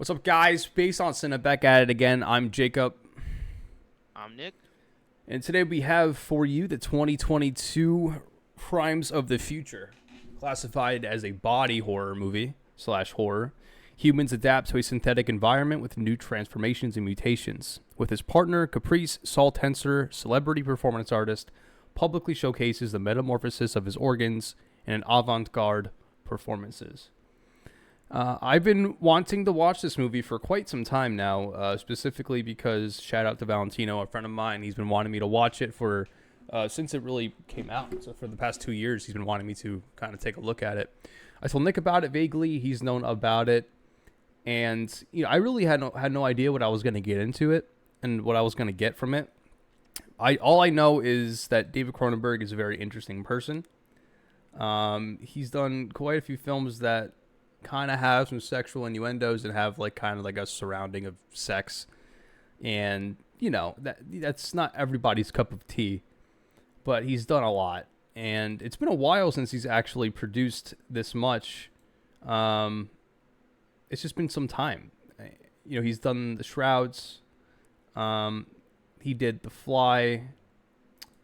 What's up, guys? Based on Cinema, back at it again. I'm Jacob, I'm Nick. and today we have for you the 2022 Crimes of the Future, classified as a body horror movie slash horror. Humans adapt to a synthetic environment with new transformations and mutations. With his partner, Caprice, Saul Tenser, celebrity performance artist, publicly showcases the metamorphosis of his organs in an avant-garde performances. I've been wanting to watch this movie for quite some time now, specifically because shout out to Valentino, a friend of mine. He's been wanting me to watch it for since it really came out. So for the past 2 years, he's been wanting me to kind of take a look at it. I told Nick about it vaguely. He's known about it, and I really had no idea what I was going to get into it and what I was going to get from it. All I know is that David Cronenberg is a very interesting person. He's done quite a few films that kind of have some sexual innuendos and have like kind of like a surrounding of sex, and that's not everybody's cup of tea, but he's done a lot, and it's been a while since he's actually produced this much. It's just been some time. He's done The Shrouds. He did The Fly.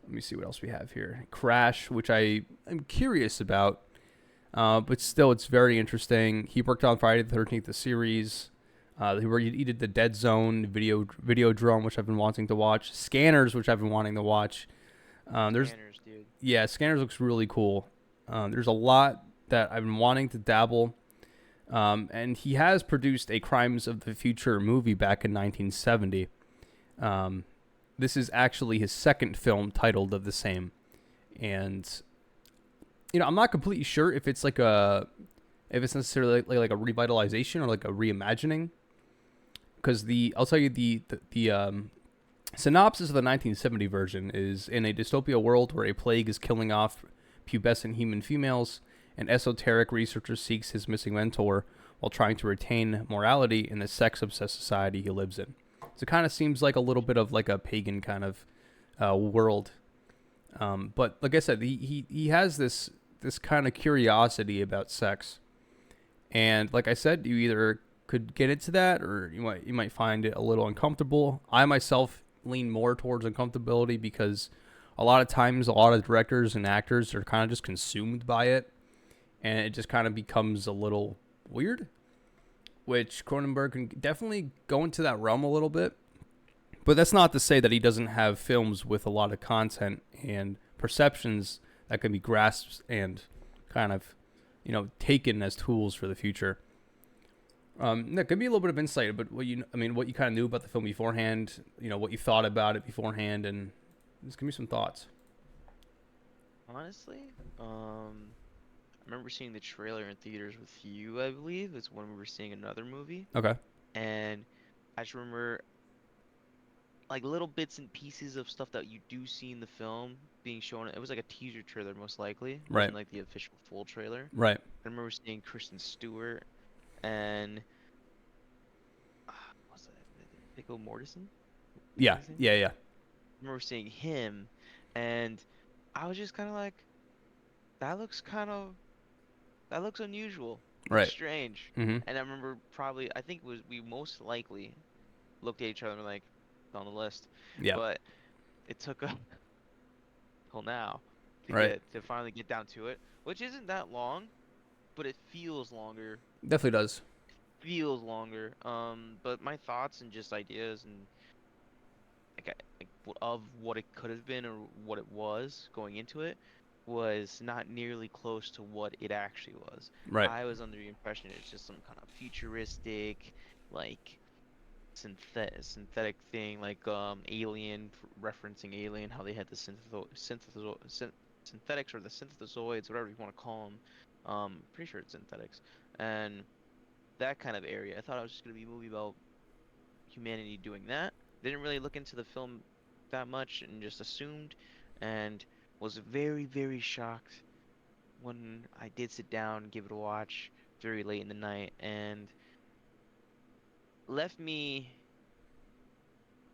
Let me see what else we have here. Crash, which I am curious about. But still, it's very interesting. He worked on Friday the 13th, the series. He did the Dead Zone video drum, which I've been wanting to watch. Scanners, which I've been wanting to watch. Scanners, dude. Yeah, Scanners looks really cool. There's a lot that I've been wanting to dabble. And he has produced a Crimes of the Future movie back in 1970. This is actually his second film titled of the same. And I'm not completely sure if it's necessarily like a revitalization or like a reimagining, because I'll tell you the synopsis of the 1970 version is: in a dystopia world where a plague is killing off pubescent human females, an esoteric researcher seeks his missing mentor while trying to retain morality in the sex-obsessed society he lives in. So it kind of seems like a little bit of like a pagan kind of world. But like I said, he has this kind of curiosity about sex, and like I said, you either could get into that or you might find it a little uncomfortable. I myself lean more towards uncomfortability because a lot of times a lot of directors and actors are kind of just consumed by it, and it just kind of becomes a little weird, which Cronenberg can definitely go into that realm a little bit. But that's not to say that he doesn't have films with a lot of content and perceptions that can be grasped and kind of, taken as tools for the future. Nick, give me a little bit of insight, but what you kind of knew about the film beforehand, what you thought about it beforehand, and just give me some thoughts. Honestly, I remember seeing the trailer in theaters with you, I believe. It's when we were seeing another movie. Okay. And I just remember like little bits and pieces of stuff that you do see in the film being shown. It was like a teaser trailer, most likely. It Right. wasn't like the official full trailer. Right. I remember seeing Kristen Stewart and what's that? Viggo Mortensen? Is that Yeah. his name? Yeah. Yeah. I remember seeing him, and I was just kind of like, that looks kind of that looks unusual. Looks Right. strange. Mm-hmm. And I remember I think it was we most likely looked at each other and were like, it's on the list. Yeah. But it took us till now Right. to finally get down to it, which isn't that long, but it feels longer. Definitely does. Feels longer. But my thoughts and just ideas and of what it could have been or what it was going into it was not nearly close to what it actually was. Right. I was under the impression it's just some kind of futuristic, like synthetic thing, like Alien, referencing Alien, how they had the synthetics or the synthezoids, whatever you want to call them. Pretty sure it's synthetics, and that kind of area. I thought it was just gonna be a movie about humanity doing that. Didn't really look into the film that much and just assumed, and was very, very shocked when I did sit down and give it a watch very late in the night, and left me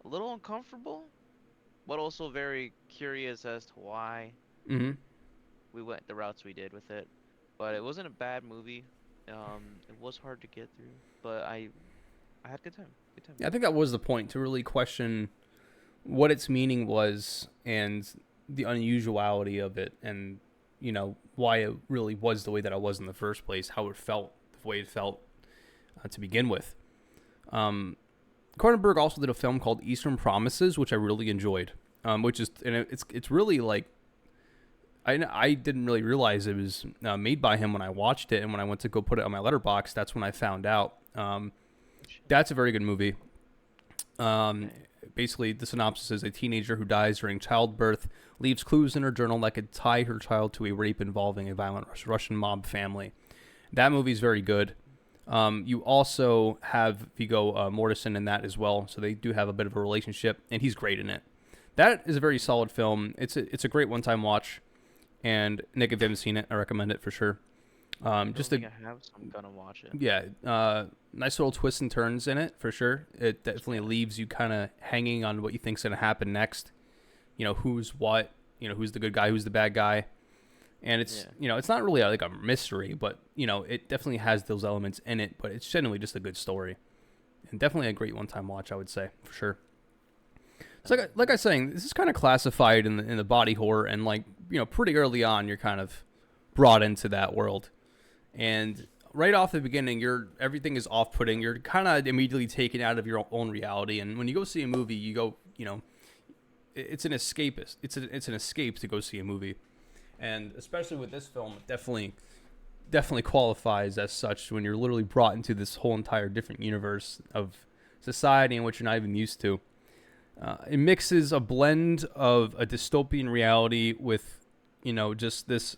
a little uncomfortable, but also very curious as to why Mm-hmm. we went the routes we did with it. But it wasn't a bad movie. It was hard to get through, but I I had a good time. Good time. Yeah, I think that was the point, to really question what its meaning was and the unusuality of it, and why it really was the way that it was in the first place, how it felt, the way it felt to begin with. Cronenberg also did a film called Eastern Promises, which I really enjoyed. Which is, and it's really like, I didn't really realize it was made by him when I watched it, and when I went to go put it on my letterbox, that's when I found out. That's a very good movie. Basically, the synopsis is: a teenager who dies during childbirth leaves clues in her journal that could tie her child to a rape involving a violent Russian mob family. That movie is very good. You also have Viggo Mortensen in that as well, so they do have a bit of a relationship, and he's great in it. That is a very solid film. It's a great one-time watch, and Nick, if you haven't seen it, I recommend it for sure. I think I have, so I'm gonna watch it. Yeah, nice little twists and turns in it for sure. It definitely leaves you kind of hanging on what you think's gonna happen next. Who's what. Who's the good guy, who's the bad guy, and it's it's not really like a mystery, but it definitely has those elements in it. But it's generally just a good story, and definitely a great one-time watch, I would say for sure. So like I was saying, this is kind of classified in the body horror, and pretty early on, you're kind of brought into that world. And right off the beginning, everything is off-putting. You're kind of immediately taken out of your own reality. And when you go see a movie, you go, it's an escapist. It's an escape to go see a movie. And especially with this film, it definitely qualifies as such when you're literally brought into this whole entire different universe of society in which you're not even used to. It mixes a blend of a dystopian reality with, just this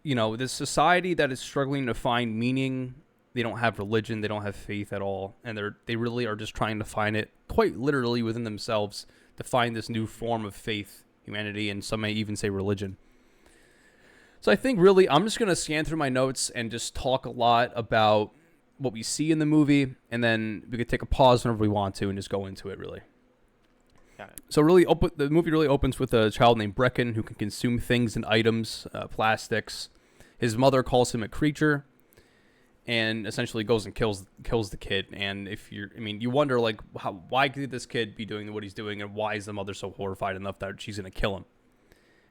this society that is struggling to find meaning. They don't have religion. They don't have faith at all. And they really are just trying to find it quite literally within themselves, to find this new form of faith, humanity, and some may even say religion. So I think really I'm just going to scan through my notes and just talk a lot about what we see in the movie, and then we could take a pause whenever we want to and just go into it really. So really, the movie really opens with a child named Brecken who can consume things and items, plastics. His mother calls him a creature, and essentially goes and kills the kid. And you wonder why could this kid be doing what he's doing, and why is the mother so horrified enough that she's gonna kill him?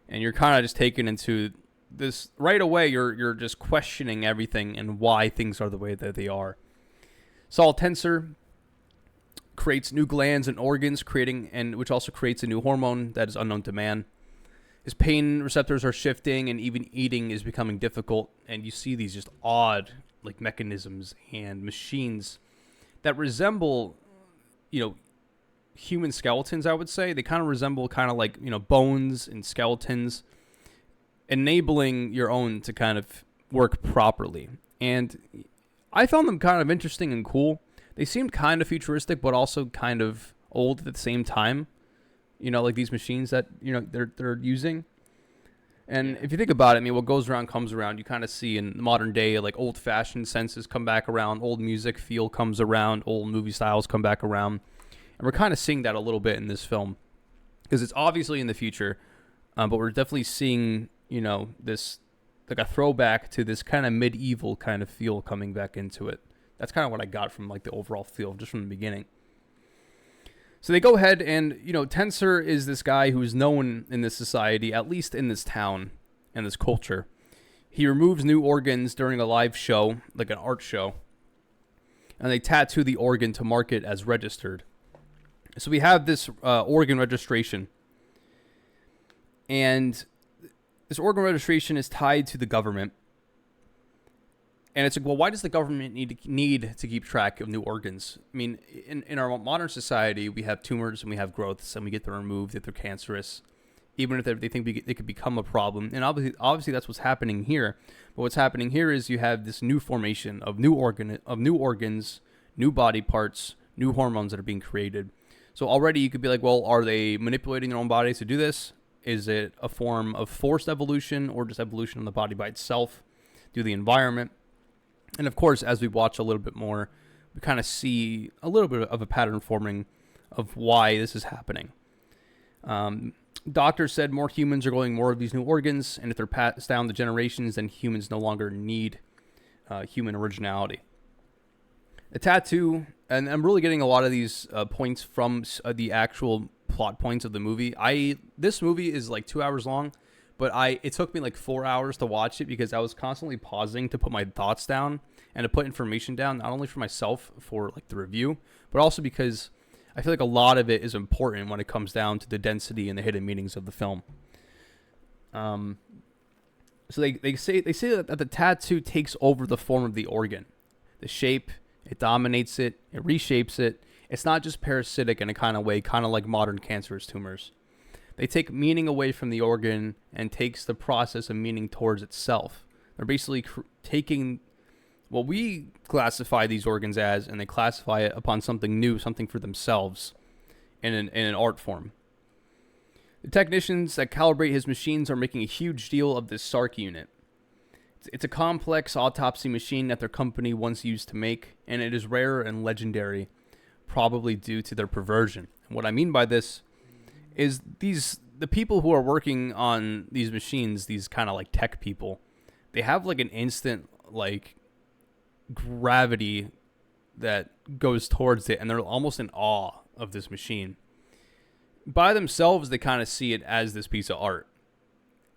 And you're kind of just taken into this right away. You're just questioning everything and why things are the way that they are. Saul Tenser creates new glands and organs, which also creates a new hormone that is unknown to man. His pain receptors are shifting, and even eating is becoming difficult. And you see these just odd mechanisms and machines that resemble, human skeletons. I would say they kind of resemble bones and skeletons, enabling your own to kind of work properly. And I found them kind of interesting and cool. They seemed kind of futuristic, but also kind of old at the same time. These machines that they're using. And if you think about it, what goes around comes around. You kind of see in modern day, old-fashioned senses come back around, old music feel comes around, old movie styles come back around, and we're kind of seeing that a little bit in this film, because it's obviously in the future, but we're definitely seeing this a throwback to this kind of medieval kind of feel coming back into it. That's kind of what I got from the overall feel just from the beginning. So they go ahead and, Tenser is this guy who's known in this society, at least in this town and this culture. He removes new organs during a live show, like an art show, and they tattoo the organ to mark it as registered. So we have this organ registration, and this organ registration is tied to the government. And it's why does the government need to keep track of new organs? In our modern society, we have tumors and we have growths, and we get them removed if they're cancerous, even if they think they could become a problem. And obviously that's what's happening here. But what's happening here is you have this new formation of new organs, new body parts, new hormones that are being created. So already you could be like, well, are they manipulating their own bodies to do this? Is it a form of forced evolution, or just evolution of the body by itself due to the environment? And of course, as we watch a little bit more, we kind of see a little bit of a pattern forming of why this is happening. Doctors said more humans are growing more of these new organs, and if they're passed down the generations, then humans no longer need human originality. The tattoo And I'm really getting a lot of these points from the actual plot points of the movie. This movie is like 2 hours long, but it took me like 4 hours to watch it because I was constantly pausing to put my thoughts down and to put information down, not only for myself for like the review, but also because I feel like a lot of it is important when it comes down to the density and the hidden meanings of the film. So they say that the tattoo takes over the form of the organ, the shape. It dominates it. It reshapes it. It's not just parasitic in a kind of way, kind of like modern cancerous tumors. They take meaning away from the organ and takes the process of meaning towards itself. They're basically taking what we classify these organs as, and they classify it upon something new, something for themselves, in an art form. The technicians that calibrate his machines are making a huge deal of this Sark unit. It's a complex autopsy machine that their company once used to make, and it is rare and legendary, probably due to their perversion. And what I mean by this is the people who are working on these machines, these kind of like tech people, they have like an instant like gravity that goes towards it, and they're almost in awe of this machine. By themselves, they kind of see it as this piece of art.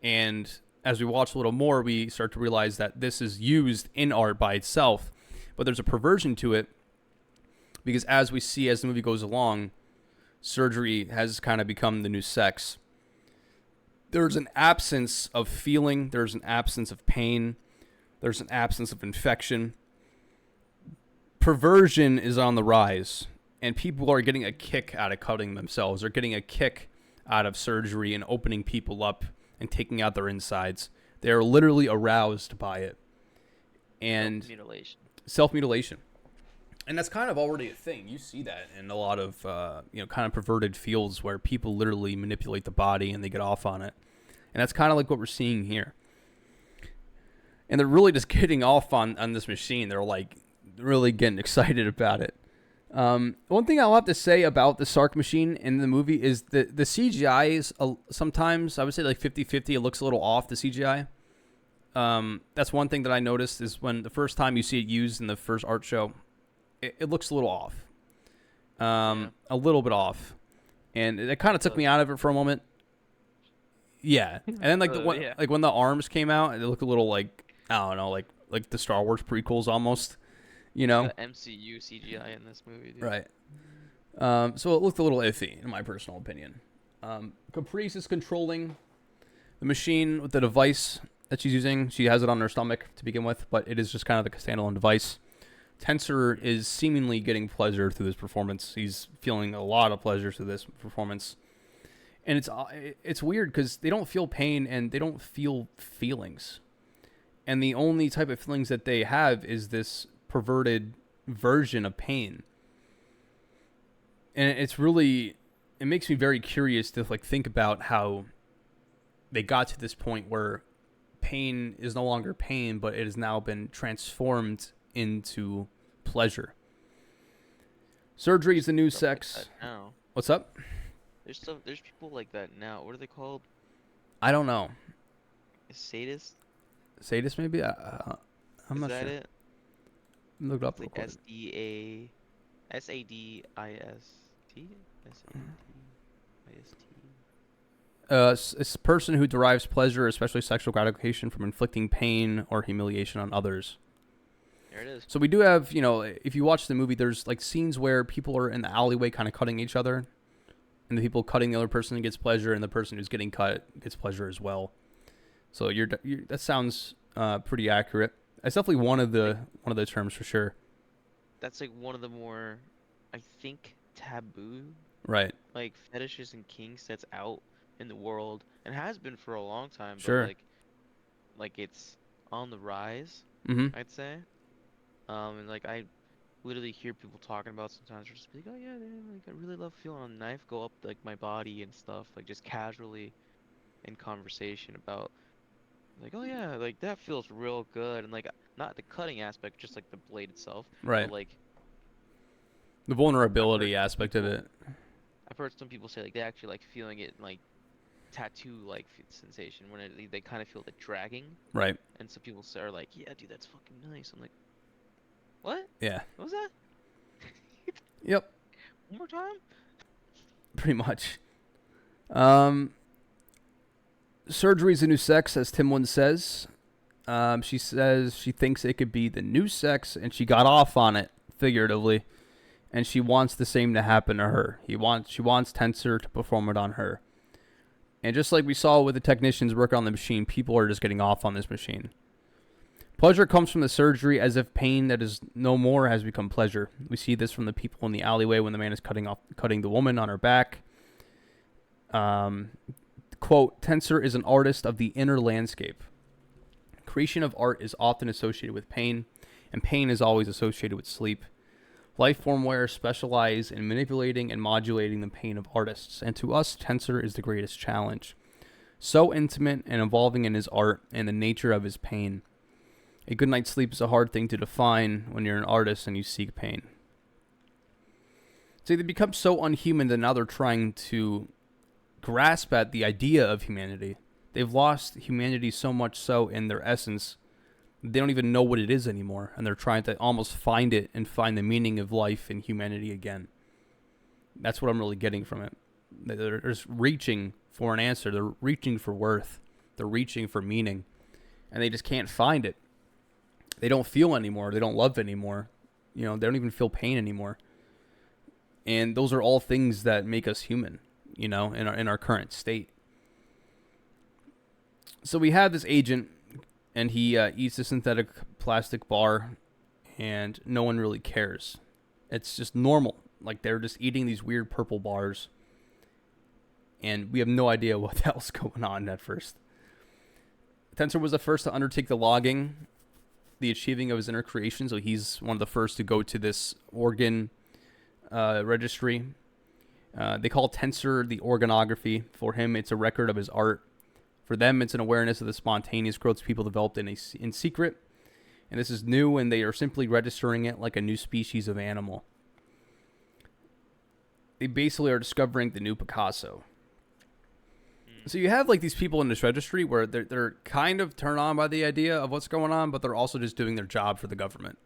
And as we watch a little more, we start to realize that this is used in art by itself, but there's a perversion to it because as we see as the movie goes along, surgery has kind of become the new sex. There's an absence of feeling, there's an absence of pain, there's an absence of infection. Perversion is on the rise, and people are getting a kick out of cutting themselves. They're getting a kick out of surgery and opening people up and taking out their insides. They are literally aroused by it. And self-mutilation. And that's kind of already a thing. You see that in a lot of kind of perverted fields where people literally manipulate the body and they get off on it. And that's kind of like what we're seeing here. And they're really just getting off on this machine. They're like really getting excited about it. One thing I'll have to say about the Sark machine in the movie is that the CGI is sometimes, I would say like 50-50, it looks a little off, the CGI. That's one thing that I noticed is when the first time you see it used in the first art show, it looks a little off. A little bit off. And it kind of took me out of it for a moment. Yeah. And then like when the arms came out, it looked a little like, I don't know, like the Star Wars prequels almost. You know, MCU CGI in this movie, dude. Right. So it looked a little iffy, in my personal opinion. Caprice is controlling the machine with the device that she's using. She has it on her stomach to begin with, but it is just kind of a standalone device. Tensor is seemingly getting pleasure through this performance. He's feeling a lot of pleasure through this performance. And it's weird because they don't feel pain and they don't feel feelings. And the only type of feelings that they have is this perverted version of pain. And it makes me very curious to like think about how they got to this point where pain is no longer pain, but it has now been transformed into pleasure. Surgery is the new sex. Like now. What's up? There's people like that now. What are they called? I don't know. Sadist? Sadist maybe? I'm not sure. Is that it? Look it up. It's like SADIST? It's a person who derives pleasure, especially sexual gratification, from inflicting pain or humiliation on others. There it is. So we do have, if you watch the movie, there's like scenes where people are in the alleyway kind of cutting each other. And the people cutting the other person gets pleasure, and the person who's getting cut gets pleasure as well. So that sounds pretty accurate. That's definitely one of the terms for sure. That's like one of the more, I think, taboo, right? Like fetishes and kinks that's out in the world and has been for a long time. Sure. But like it's on the rise. Mm-hmm. I'd say. And like I literally hear people talking about sometimes, or just be like, oh yeah, man, like I really love feeling a knife go up like my body and stuff, like just casually in conversation about. Like, oh yeah, like that feels real good, and like not the cutting aspect, just like the blade itself. Right. But, like the vulnerability aspect of it. I've heard some people say like they actually like feeling it like tattoo-like sensation when they kind of feel the dragging. Right. And some people are like, yeah, dude, that's fucking nice. I'm like, what? Yeah. What was that? Yep, One more time. pretty much. Um, Surgery is a new sex, as Tim once says. She says she thinks it could be the new sex, and she got off on it, figuratively. And she wants the same to happen to her. She wants Tensor to perform it on her. And just like we saw with the technicians working on the machine, people are just getting off on this machine. Pleasure comes from the surgery, as if pain that is no more has become pleasure. We see this from the people in the alleyway when the man is cutting the woman on her back. Quote, Tensor is an artist of the inner landscape. Creation of art is often associated with pain, and pain is always associated with sleep. Lifeform wearers specialize in manipulating and modulating the pain of artists, and to us, Tensor is the greatest challenge. So intimate and involving in his art and the nature of his pain. A good night's sleep is a hard thing to define when you're an artist and you seek pain. See, they become so unhuman that now they're trying to grasp at the idea of humanity. They've lost humanity so much so in their essence, they don't even know what it is anymore, and they're trying to almost find it and find the meaning of life and humanity again. That's what I'm really getting from it. They're just reaching for an answer. They're reaching for worth. They're reaching for meaning, and they just can't find it. They don't feel anymore. They don't love anymore. They don't even feel pain anymore. And those are all things that make us human, in our current state. So we have this agent, and he eats a synthetic plastic bar, and no one really cares. It's just normal. Like, they're just eating these weird purple bars, and we have no idea what the hell's going on at first. Tensor was the first to undertake the logging, the achieving of his inner creation, so he's one of the first to go to this organ registry. They call Tensor the organography. For him, it's a record of his art. For them, it's an awareness of the spontaneous growths people developed in secret. And this is new, and they are simply registering it like a new species of animal. They basically are discovering the new Picasso. So you have like these people in this registry where they're kind of turned on by the idea of what's going on, but they're also just doing their job for the government.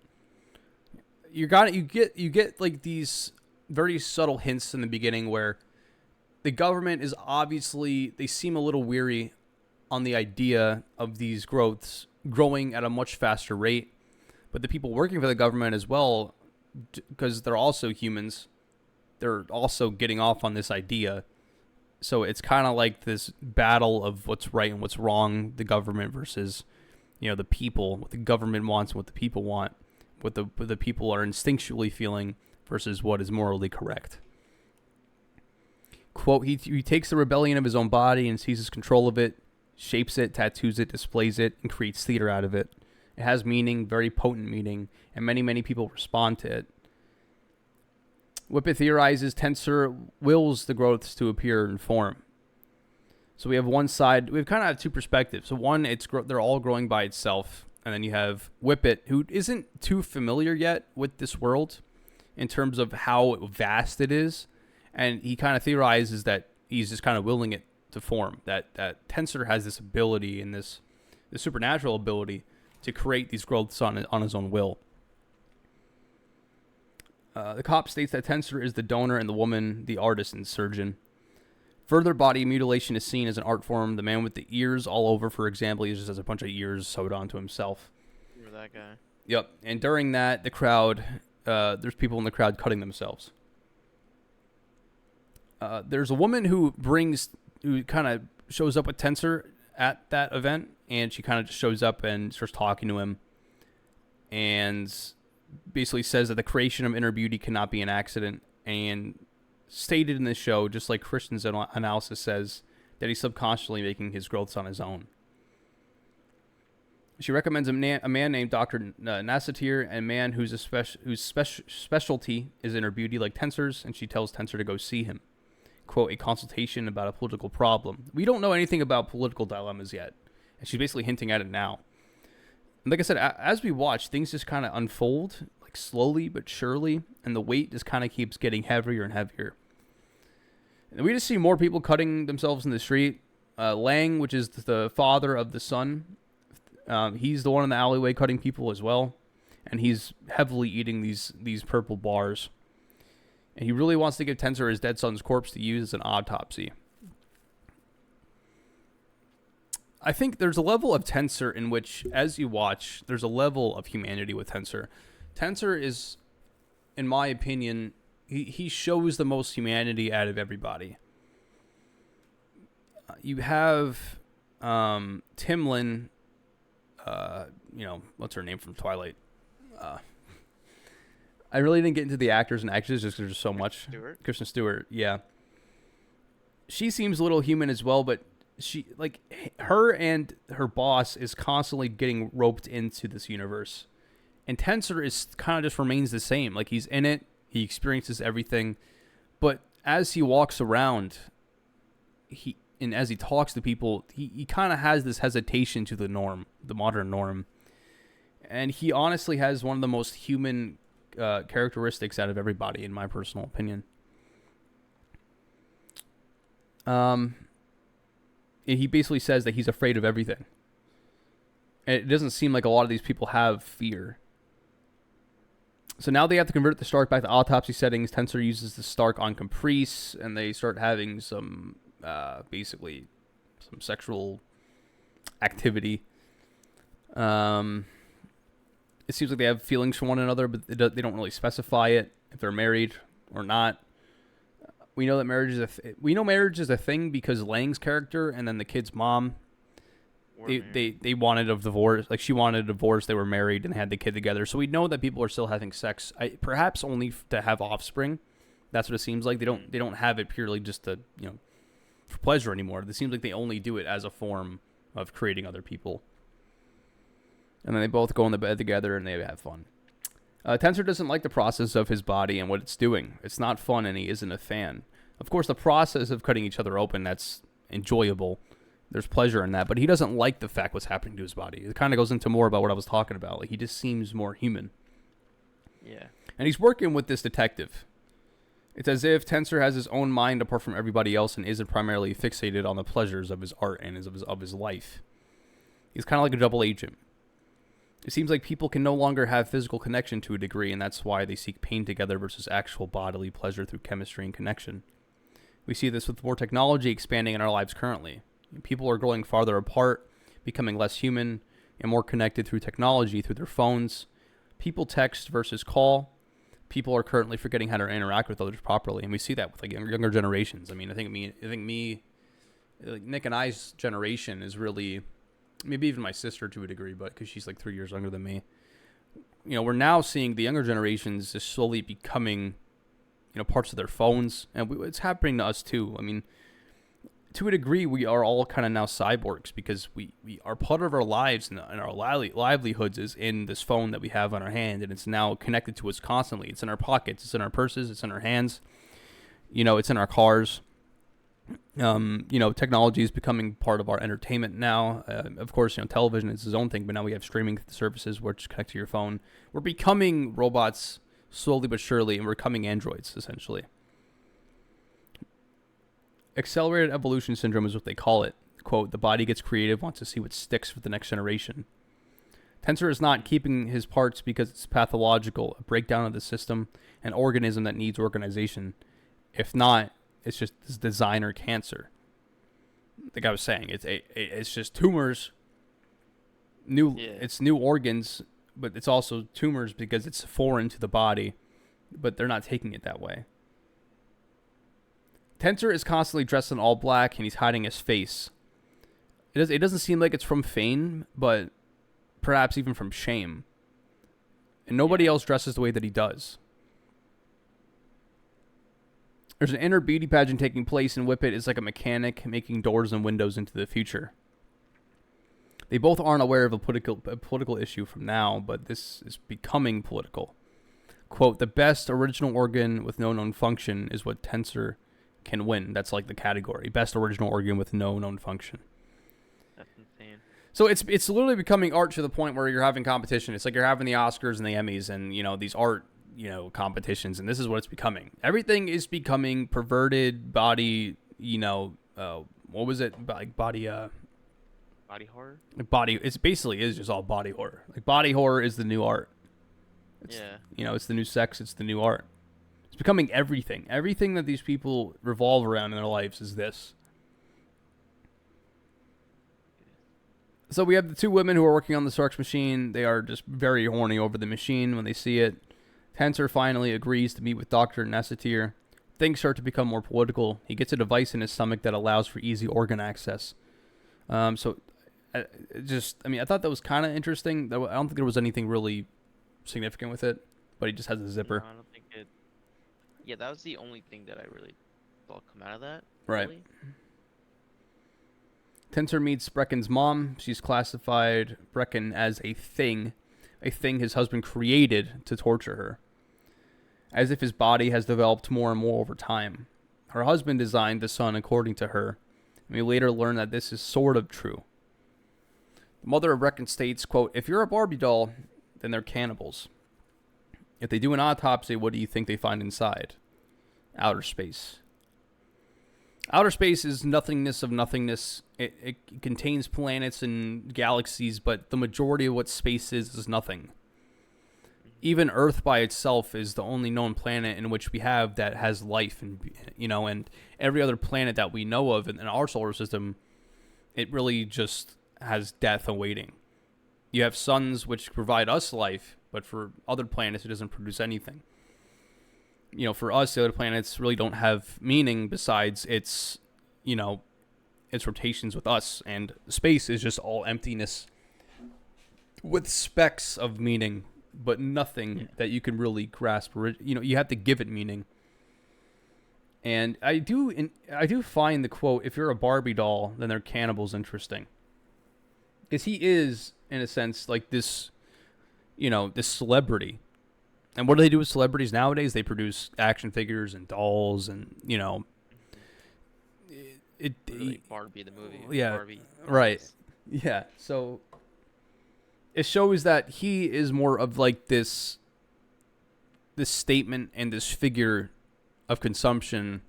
You get like these very subtle hints in the beginning where the government is obviously, they seem a little weary on the idea of these growths growing at a much faster rate, but the people working for the government as well, because they're also humans, they're also getting off on this idea. So it's kind of like this battle of what's right and what's wrong, the government versus, the people, what the government wants, what the people want, what the people are instinctually feeling versus what is morally correct. Quote, he takes the rebellion of his own body and seizes control of it, shapes it, tattoos it, displays it, and creates theater out of it. It has meaning, very potent meaning, and many, many people respond to it. Whippet theorizes Tensor wills the growths to appear in form. So we have one side, we kind of have two perspectives. So one, they're all growing by itself. And then you have Whippet, who isn't too familiar yet with this world in terms of how vast it is. And he kind of theorizes that he's just kind of willing it to form. That Tensor has this ability and this supernatural ability to create these growths on his own will. The cop states that Tensor is the donor and the woman, the artist and surgeon. Further body mutilation is seen as an art form. The man with the ears all over, for example, he just has a bunch of ears sewed onto himself. Remember that guy? Yep. And during that, the crowd, there's people in the crowd cutting themselves. There's a woman who kind of shows up with Tensor at that event, and she kind of just shows up and starts talking to him, and basically says that the creation of inner beauty cannot be an accident, and stated in this show, just like Christian's analysis says, that he's subconsciously making his growths on his own. She recommends a man named Dr. Nassatir, a man whose specialty is inner beauty like Tensor's, and she tells Tensor to go see him. Quote, a consultation about a political problem. We don't know anything about political dilemmas yet, and she's basically hinting at it now. And like I said, as we watch, things just kind of unfold, like slowly but surely, and the weight just kind of keeps getting heavier and heavier. And we just see more people cutting themselves in the street. Lang, which is the father of the son, he's the one in the alleyway cutting people as well, and he's heavily eating these purple bars. And he really wants to give Tensor his dead son's corpse to use as an autopsy. I think there's a level of Tensor in which, as you watch, there's a level of humanity with Tensor. Tensor is, in my opinion, he shows the most humanity out of everybody. You have Timlin, what's her name from Twilight? I really didn't get into the actors and actresses just because there's so much. Kristen Stewart, yeah. She seems a little human as well, but her and her boss is constantly getting roped into this universe. And Tensor is kind of just remains the same. Like, he's in it, he experiences everything, but as he walks around, and as he talks to people, he kind of has this hesitation to the norm, the modern norm. And he honestly has one of the most human characteristics out of everybody, in my personal opinion. He basically says that he's afraid of everything. And it doesn't seem like a lot of these people have fear. So now they have to convert the Stark back to autopsy settings. Tensor uses the Stark on Caprice, and they start having some, basically, some sexual activity. It seems like they have feelings for one another, but they don't really specify it, if they're married or not. We know that marriage is a thing because Lang's character and then the kid's mom, they wanted a divorce. Like, she wanted a divorce. They were married and had the kid together. So we know that people are still having sex, perhaps only to have offspring. That's what it seems like. They don't have it purely just to, for pleasure anymore. It seems like they only do it as a form of creating other people. And then they both go in the bed together and they have fun. Tensor doesn't like the process of his body and what it's doing. It's not fun, and he isn't a fan. Of course, the process of cutting each other open, that's enjoyable. There's pleasure in that, but he doesn't like the fact what's happening to his body. It kind of goes into more about what I was talking about. Like, he just seems more human. Yeah. And he's working with this detective. It's as if Tensor has his own mind apart from everybody else and isn't primarily fixated on the pleasures of his art and of his life. He's kind of like a double agent. It seems like people can no longer have physical connection to a degree, and that's why they seek pain together versus actual bodily pleasure through chemistry and connection. We see this with more technology expanding in our lives currently. People are growing farther apart, becoming less human, and more connected through technology, through their phones. People text versus call. People are currently forgetting how to interact with others properly, and we see that with like younger generations. I mean, I think like Nick and I's generation is really, maybe even my sister to a degree, but because she's like 3 years younger than me. We're now seeing the younger generations just slowly becoming, parts of their phones, and it's happening to us too. I mean, to a degree, we are all kind of now cyborgs because we are part of our lives and our livelihoods is in this phone that we have on our hand, and it's now connected to us constantly. It's in our pockets, it's in our purses, it's in our hands, it's in our cars. Technology is becoming part of our entertainment now. Of course, television is its own thing, but now we have streaming services which connect to your phone. We're becoming robots slowly but surely, and we're becoming androids, essentially. Accelerated evolution syndrome is what they call it. Quote, the body gets creative, wants to see what sticks for the next generation. Tensor is not keeping his parts because it's pathological, a breakdown of the system, an organism that needs organization. If not, it's just this designer cancer. Like I was saying, it's just tumors. It's new organs, but it's also tumors because it's foreign to the body, but they're not taking it that way. Tensor is constantly dressed in all black, and he's hiding his face. It doesn't seem like it's from fame, but perhaps even from shame. And nobody else dresses the way that he does. There's an inner beauty pageant taking place, and Whippet is like a mechanic making doors and windows into the future. They both aren't aware of a political issue from now, but this is becoming political. Quote, the best original organ with no known function is what Tensor can win. That's like the category. Best original organ with no known function. That's insane. So it's literally becoming art to the point where you're having competition. It's like you're having the Oscars and the Emmys and, these art, competitions, and this is what it's becoming. Everything is becoming perverted body, what was it? Like body horror? It basically is just all body horror. Like body horror is the new art. It's the new sex, it's the new art. It's becoming everything. Everything that these people revolve around in their lives is this. So we have the two women who are working on the Sark's machine. They are just very horny over the machine when they see it. Tensor finally agrees to meet with Dr. Nessatir. Things start to become more political. He gets a device in his stomach that allows for easy organ access. I thought that was kind of interesting. I don't think there was anything really significant with it, but he just has a zipper. No, I don't think it. Yeah, that was the only thing that I really thought come out of that. Right. Really. Tensor meets Brecken's mom. She's classified Brecken as a thing his husband created to torture her, as if his body has developed more and more over time. Her husband designed the son according to her, and we later learn that this is sort of true. The mother of Brecken states, quote, "If you're a Barbie doll, then they're cannibals. If they do an autopsy, what do you think they find inside? Outer space." Outer space is nothingness of nothingness. It contains planets and galaxies, but the majority of what space is nothing. Even Earth by itself is the only known planet in which we have that has life, and every other planet that we know of in our solar system, it really just has death awaiting. You have suns which provide us life, but for other planets it doesn't produce anything. For us, the other planets really don't have meaning besides its rotations with us, and space is just all emptiness with specks of meaning, but nothing that you can really grasp. You have to give it meaning. And I do find the quote, "If you're a Barbie doll, then they're cannibals," interesting, because he is, in a sense, like this, this celebrity. And what do they do with celebrities nowadays? They produce action figures and dolls, and Literally Barbie the movie. Yeah, Barbie. right. Yeah, so it shows that he is more of like this statement and this figure of consumption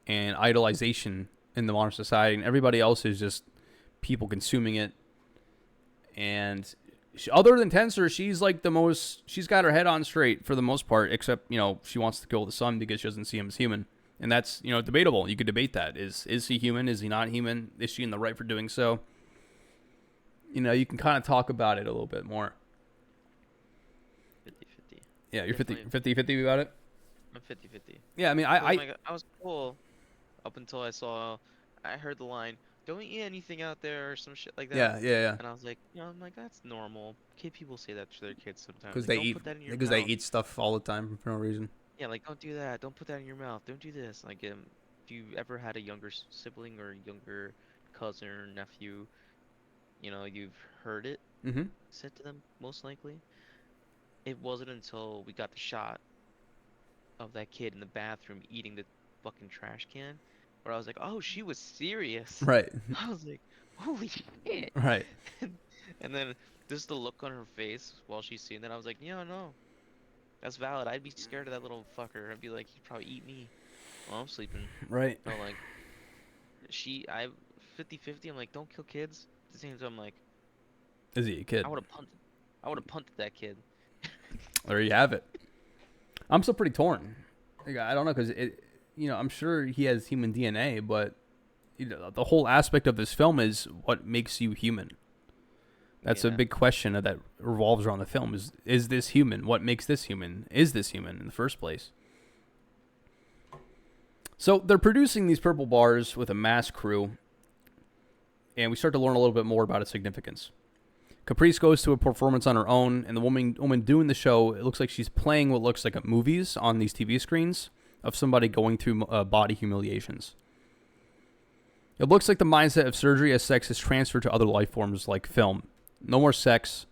and idolization in the modern society, and everybody else is just people consuming it. And other than Tensor, she's like she's got her head on straight for the most part, except, she wants to kill the son because she doesn't see him as human. And that's, debatable. You could debate that. Is he human? Is he not human? Is she in the right for doing so? You can kind of talk about it a little bit more. 50-50. Yeah, you're 50-50 about it? I'm 50-50. Yeah, I mean, I was cool up until I heard the line, "Don't eat anything out there," or some shit like that. Yeah. And I was like, that's normal. People say that to their kids sometimes. Because Like, they don't eat, put that in your because they mouth. eat stuff all the time for no reason. Yeah, like, don't do that. Don't put that in your mouth. Don't do this. Like, if you ever had a younger sibling or younger cousin or nephew, you've heard it said to them, most likely. It wasn't until we got the shot of that kid in the bathroom eating the fucking trash can where I was like, oh, she was serious. Right. I was like, holy shit. Right. And then just the look on her face while she's seeing that, I was like, yeah, no, that's valid. I'd be scared of that little fucker. I'd be like, he'd probably eat me while I'm sleeping. Right. So, like, 50-50, I'm like, don't kill kids. At the same time, I'm like, is he a kid? I would have punted that kid. There you have it. I'm still pretty torn. Like, I don't know, because I'm sure he has human DNA, but the whole aspect of this film is what makes you human. That's a big question that revolves around the film. Is this human? What makes this human? Is this human in the first place? So they're producing these purple bars with a mass crew, and we start to learn a little bit more about its significance. Caprice goes to a performance on her own, and the woman doing the show, it looks like she's playing what looks like movies on these TV screens of somebody going through body humiliations. It looks like the mindset of surgery as sex is transferred to other life forms like film. No more sex,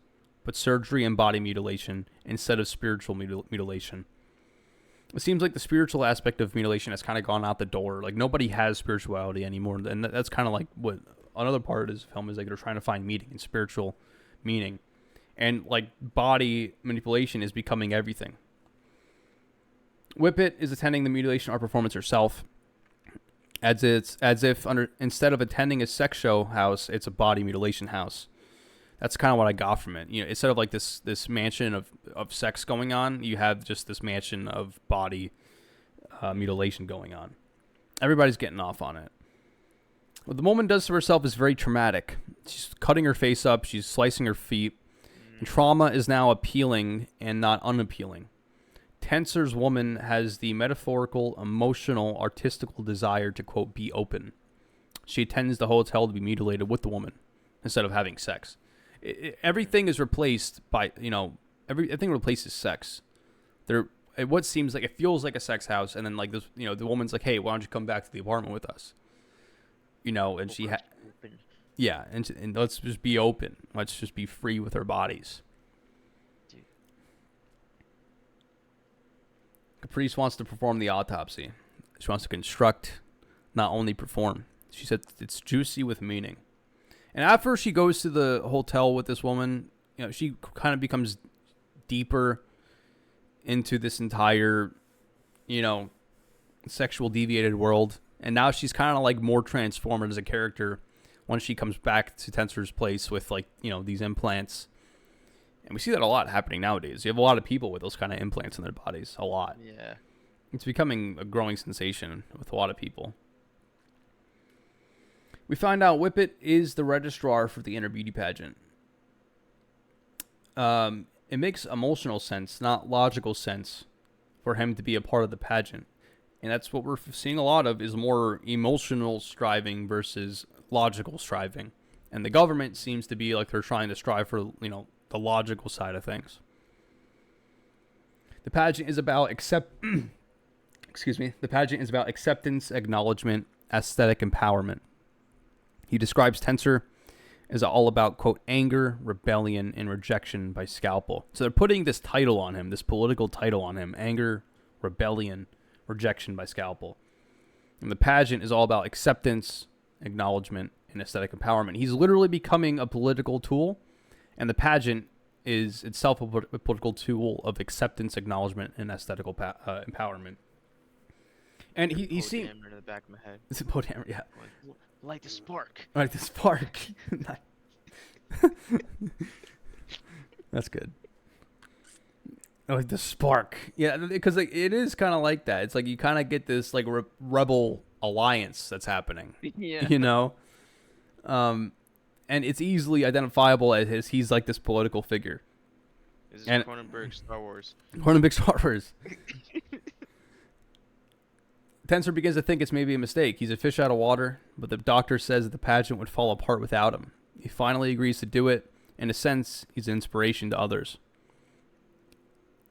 but surgery and body mutilation instead of spiritual mutilation. It seems like the spiritual aspect of mutilation has kind of gone out the door. Like, nobody has spirituality anymore, and that's kind of like what another part of this film is. Like, they're trying to find meaning and spiritual meaning, and like body manipulation is becoming everything. Whippet is attending the mutilation art performance herself, as if instead of attending a sex show house, it's a body mutilation house. That's kind of what I got from it. Instead of like this mansion of sex going on, you have just this mansion of body mutilation going on. Everybody's getting off on it. What the woman does to herself is very traumatic. She's cutting her face up. She's slicing her feet. And trauma is now appealing and not unappealing. Tenser's woman has the metaphorical, emotional, artistical desire to, quote, be open. She attends the hotel to be mutilated with the woman instead of having sex. Everything is replaced by, everything replaces sex. What seems like, it feels like a sex house, and then like this, the woman's like, hey, why don't you come back to the apartment with us? And she yeah, and let's just be open. Let's just be free with our bodies. Dude. Caprice wants to perform the autopsy. She wants to construct, not only perform. She said it's juicy with meaning. And after she goes to the hotel with this woman, she kind of becomes deeper into this entire, sexual deviated world. And now she's kind of like more transformed as a character once she comes back to Tenser's place with these implants. And we see that a lot happening nowadays. You have a lot of people with those kind of implants in their bodies. A lot. Yeah. It's becoming a growing sensation with a lot of people. We find out Whippet is the registrar for the inner beauty pageant. It makes emotional sense, not logical sense, for him to be a part of the pageant. And that's what we're seeing a lot of, is more emotional striving versus logical striving. And the government seems to be like they're trying to strive for, the logical side of things. The pageant is about The pageant is about acceptance, acknowledgement, aesthetic empowerment. He describes Tenser as all about, quote, anger, rebellion, and rejection by Scalpel. So they're putting this title on him, this political title on him, anger, rebellion, rejection by Scalpel. And the pageant is all about acceptance, acknowledgement, and aesthetic empowerment. He's literally becoming a political tool, and the pageant is itself a political tool of acceptance, acknowledgement, and aesthetic empowerment. And he's seeing in the back of my head. It's a polehammer, yeah. Light the spark. Light the spark. That's good. Like the spark, yeah, because it is kind of like that. It's like you kind of get this like rebel alliance that's happening. Yeah. And it's easily identifiable as he's like this political figure. This is Cronenberg Star Wars. Cronenberg Star Wars. Tenser begins to think it's maybe a mistake. He's a fish out of water, but the doctor says that the pageant would fall apart without him. He finally agrees to do it. In a sense, he's an inspiration to others.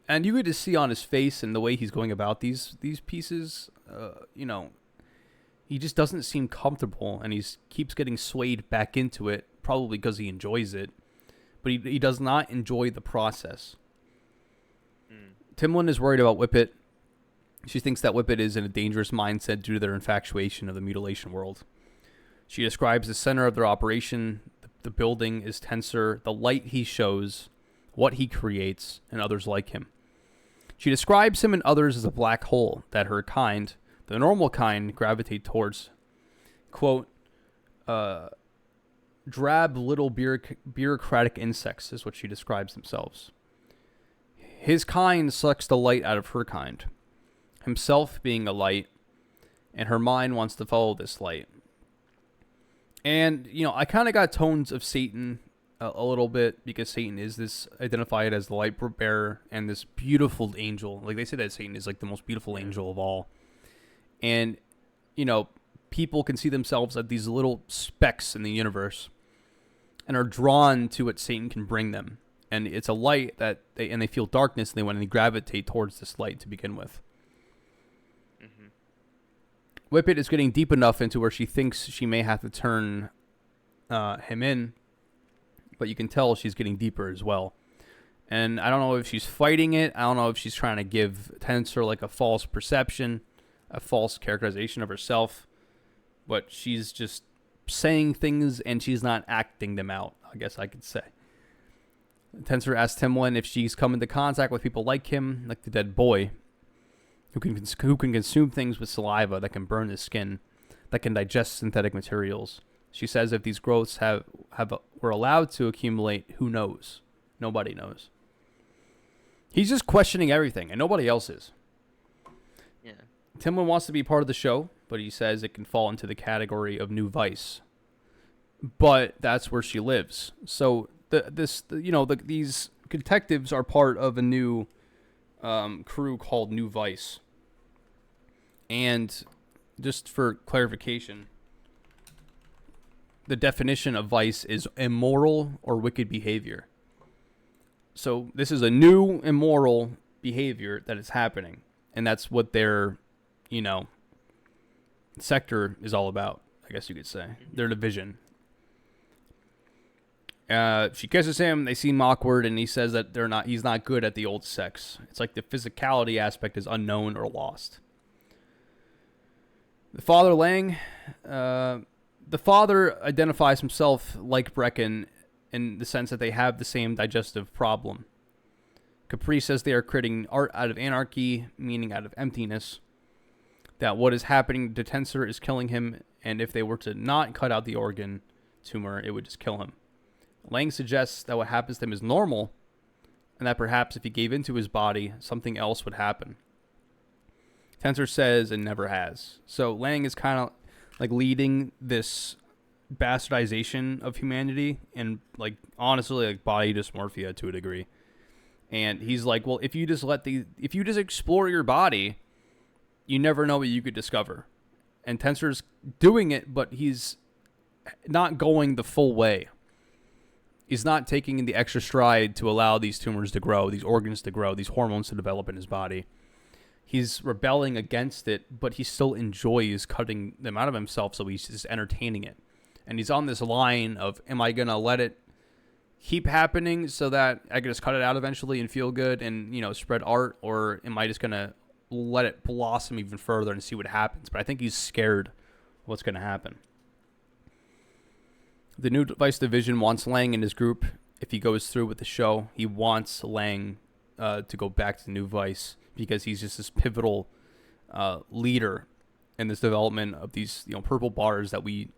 And you get to see on his face and the way he's going about these pieces, he just doesn't seem comfortable, and he keeps getting swayed back into it, probably because he enjoys it. But he does not enjoy the process. Timlin is worried about Whippet. She thinks that Whippet is in a dangerous mindset due to their infatuation of the mutilation world. She describes the center of their operation. The building is Tenser, the light he shows, what he creates, and others like him. She describes him and others as a black hole that her kind, the normal kind, gravitate towards. Quote, drab little bureaucratic insects is what she describes themselves. His kind sucks the light out of her kind. Himself being a light, and her mind wants to follow this light. And, I kind of got tones of Satan a little bit, because Satan is this identified as the light bearer and this beautiful angel. Like they say that Satan is like the most beautiful angel of all. And, people can see themselves as these little specks in the universe and are drawn to what Satan can bring them. And it's a light that they feel darkness, and they want to gravitate towards this light to begin with. Whippet is getting deep enough into where she thinks she may have to turn him in, but you can tell she's getting deeper as well. And I don't know if she's fighting it. I don't know if she's trying to give Tenser like a false perception, a false characterization of herself, but she's just saying things and she's not acting them out, I guess I could say. Tenser asks Timlin if she's come into contact with people like him, like the dead boy, who can consume things with saliva, that can burn his skin, that can digest synthetic materials. She says if these growths were allowed to accumulate, who knows? Nobody knows. He's just questioning everything, and nobody else is. Yeah. Timlin wants to be part of the show, but he says it can fall into the category of new vice. But that's where she lives. So these detectives are part of a new crew called New Vice. And just for clarification, the definition of vice is immoral or wicked behavior. So this is a new immoral behavior that is happening. And that's what their, sector is all about, I guess you could say. Their division. She kisses him. They seem awkward, and he says that he's not good at the old sex. It's like the physicality aspect is unknown or lost. The father, Lang, the father identifies himself like Brecken in the sense that they have the same digestive problem. Capri says they are creating art out of anarchy, meaning out of emptiness. That what is happening to Tensor is killing him, and if they were to not cut out the organ tumor, it would just kill him. Lang suggests that what happens to him is normal, and that perhaps if he gave into his body, something else would happen. Tensor says it never has. So Lang is kind of like leading this bastardization of humanity and honestly body dysmorphia to a degree. And he's like, well, if you just explore your body, you never know what you could discover. And Tensor's doing it, but he's not going the full way. He's not taking the extra stride to allow these tumors to grow, these organs to grow, these hormones to develop in his body. He's rebelling against it, but he still enjoys cutting them out of himself, so he's just entertaining it. And he's on this line of, am I going to let it keep happening so that I can just cut it out eventually and feel good and, spread art, or am I just going to let it blossom even further and see what happens? But I think he's scared of what's going to happen. The New Vice Division wants Lang in his group. If he goes through with the show, he wants Lang to go back to the New Vice because he's just this pivotal leader in this development of these purple bars that we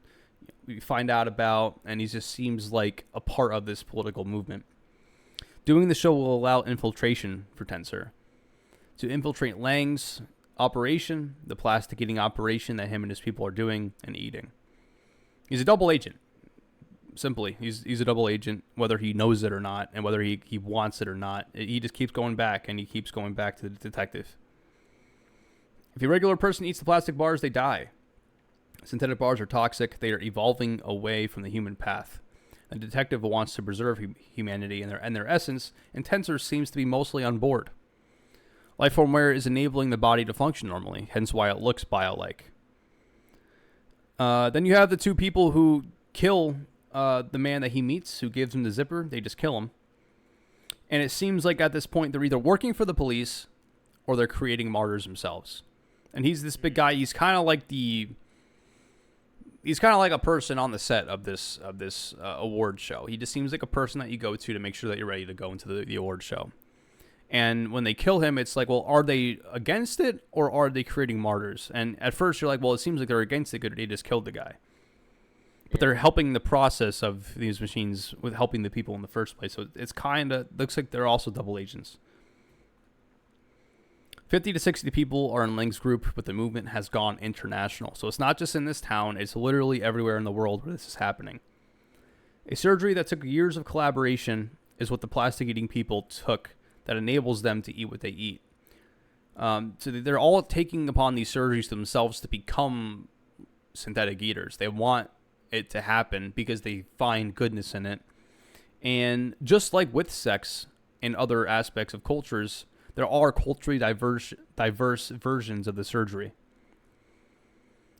find out about, and he just seems like a part of this political movement. Doing the show will allow infiltration for Tensor. To infiltrate Lang's operation, the plastic eating operation that him and his people are doing and eating. He's a double agent. Simply, he's a double agent, whether he knows it or not, and whether he wants it or not. He just keeps going back, and he keeps going back to the detective. If a regular person eats the plastic bars, they die. Synthetic bars are toxic. They are evolving away from the human path. A detective wants to preserve humanity and their essence, and Tensor seems to be mostly on board. Lifeformware is enabling the body to function normally, hence why it looks bio-like. Then you have the two people who kill the man that he meets, who gives him the zipper. They just kill him. And it seems like at this point they're either working for the police or they're creating martyrs themselves. And he's this big guy. He's kind of like a person on the set of this award show. He just seems like a person that you go to make sure that you're ready to go into the award show. And when they kill him, it's like, well, are they against it or are they creating martyrs? And at first you're like, well, it seems like they're against it because they just killed the guy. But they're helping the process of these machines with helping the people in the first place. So it's looks like they're also double agents. 50 to 60 people are in Lang's group, but the movement has gone international. So it's not just in this town. It's literally everywhere in the world where this is happening. A surgery that took years of collaboration is what the plastic-eating people took that enables them to eat what they eat. So they're all taking upon these surgeries themselves to become synthetic eaters. They want it to happen because they find goodness in it. And just like with sex and other aspects of cultures, there are culturally diverse versions of the surgery.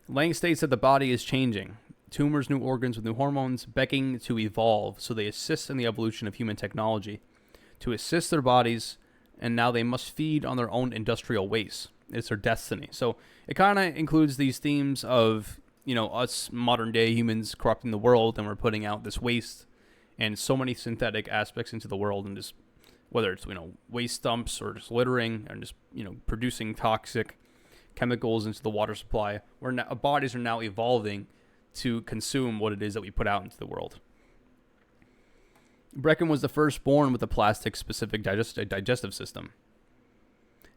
Lang states that the body is changing. Tumors, new organs with new hormones, begging to evolve, so they assist in the evolution of human technology to assist their bodies, and now they must feed on their own industrial waste. It's their destiny. So it kind of includes these themes of us modern day humans corrupting the world, and we're putting out this waste and so many synthetic aspects into the world, and just whether it's waste dumps or just littering and just producing toxic chemicals into the water supply. Our bodies are now evolving to consume what it is that we put out into the world. Brecken was the first born with a plastic specific digestive system.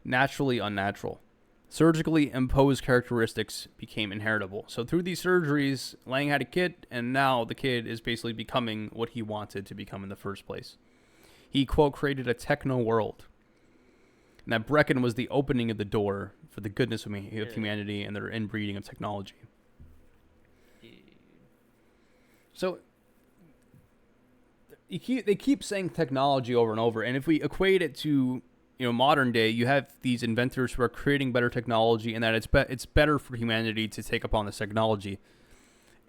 Naturally unnatural. Surgically imposed characteristics became inheritable. So through these surgeries, Lang had a kid, and now the kid is basically becoming what he wanted to become in the first place. He, quote, created a techno world. And that Brecken was the opening of the door for the goodness of humanity and their inbreeding of technology. So they keep saying technology over and over, and if we equate it to modern day, you have these inventors who are creating better technology, and that it's better for humanity to take upon this technology.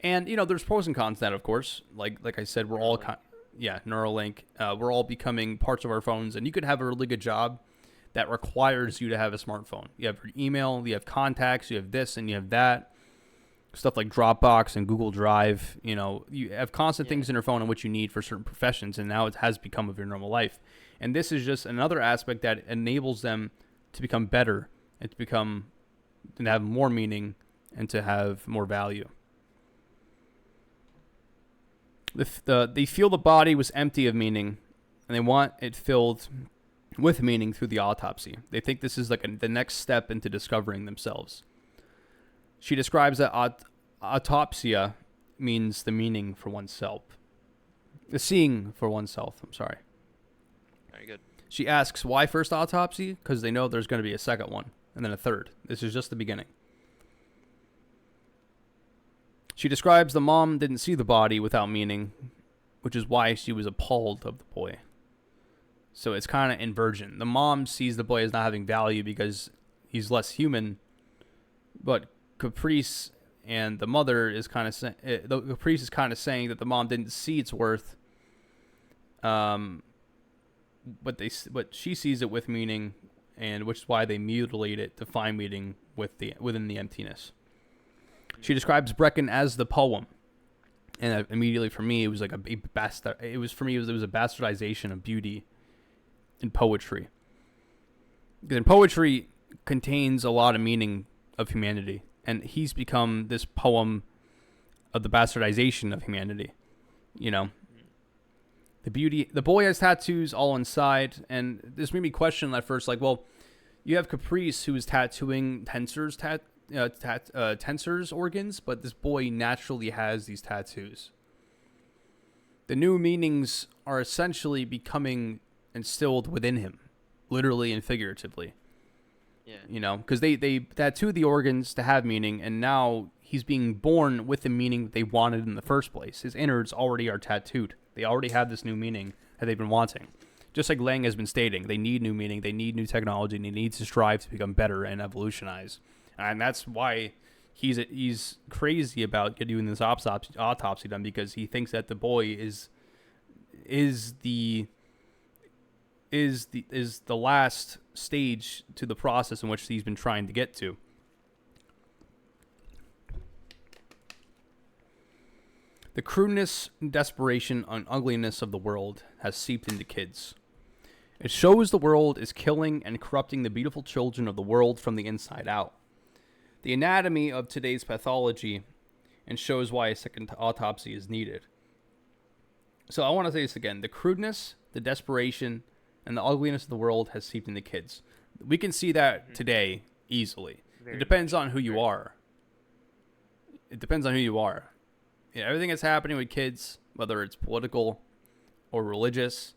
And there's pros and cons to that, of course. Like I said, we're all Neuralink. We're all becoming parts of our phones, and you could have a really good job that requires you to have a smartphone. You have your email, you have contacts, you have this and you have that. Stuff like Dropbox and Google Drive. You have constant things in your phone in which you need for certain professions, and now it has become of your normal life. And this is just another aspect that enables them to become better and to have more meaning and to have more value. They feel the body was empty of meaning, and they want it filled with meaning through the autopsy. They think this is like the next step into discovering themselves. She describes that autopsia means the meaning for oneself. The seeing for oneself, I'm sorry. Very good. She asks, why first autopsy? Because they know there's going to be a second one, and then a third. This is just the beginning. She describes the mom didn't see the body without meaning, which is why she was appalled of the boy. So it's kind of inversion. The mom sees the boy as not having value because he's less human, but Caprice and the mother is kind of Caprice is kind of saying that the mom didn't see its worth, but she sees it with meaning, and which is why they mutilate it to find meaning within the emptiness. She describes Brecken as the poem, and immediately for me it was like a bastardization of beauty in poetry. Because poetry contains a lot of meaning of humanity, and he's become this poem of the bastardization of humanity. The beauty. The boy has tattoos all inside, and this made me question at first, like, well, you have Caprice who is tattooing Tensor's organs, but this boy naturally has these tattoos. The new meanings are essentially becoming instilled within him, literally and figuratively. Because they tattoo the organs to have meaning, and now he's being born with the meaning they wanted in the first place. His innards already are tattooed. They already have this new meaning that they've been wanting. Just like Lang has been stating, they need new meaning, they need new technology, and they need to strive to become better and evolutionize. And that's why he's crazy about doing this autopsy done, because he thinks that the boy is the last stage to the process in which he's been trying to get to. The crudeness, desperation, and ugliness of the world has seeped into kids. It shows the world is killing and corrupting the beautiful children of the world from the inside out. The anatomy of today's pathology, and shows why a second autopsy is needed. So I want to say this again. The crudeness, the desperation, and the ugliness of the world has seeped into kids. We can see that today easily. It depends on who you are. Everything that's happening with kids, whether it's political or religious,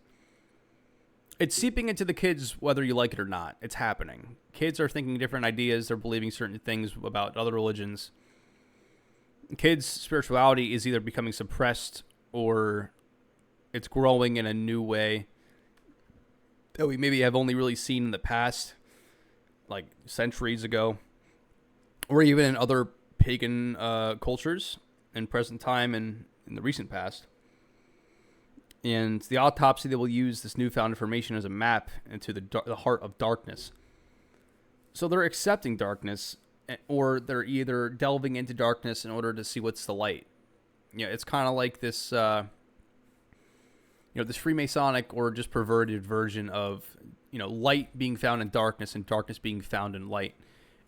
it's seeping into the kids whether you like it or not. It's happening. Kids are thinking different ideas. They're believing certain things about other religions. Kids' spirituality is either becoming suppressed or it's growing in a new way that we maybe have only really seen in the past, like centuries ago, or even in other pagan cultures in present time and in the recent past. And the autopsy, they will use this newfound information as a map into the heart of darkness. So they're accepting darkness, or they're either delving into darkness in order to see what's the light. It's kind of like this, this Freemasonic or just perverted version of, light being found in darkness and darkness being found in light.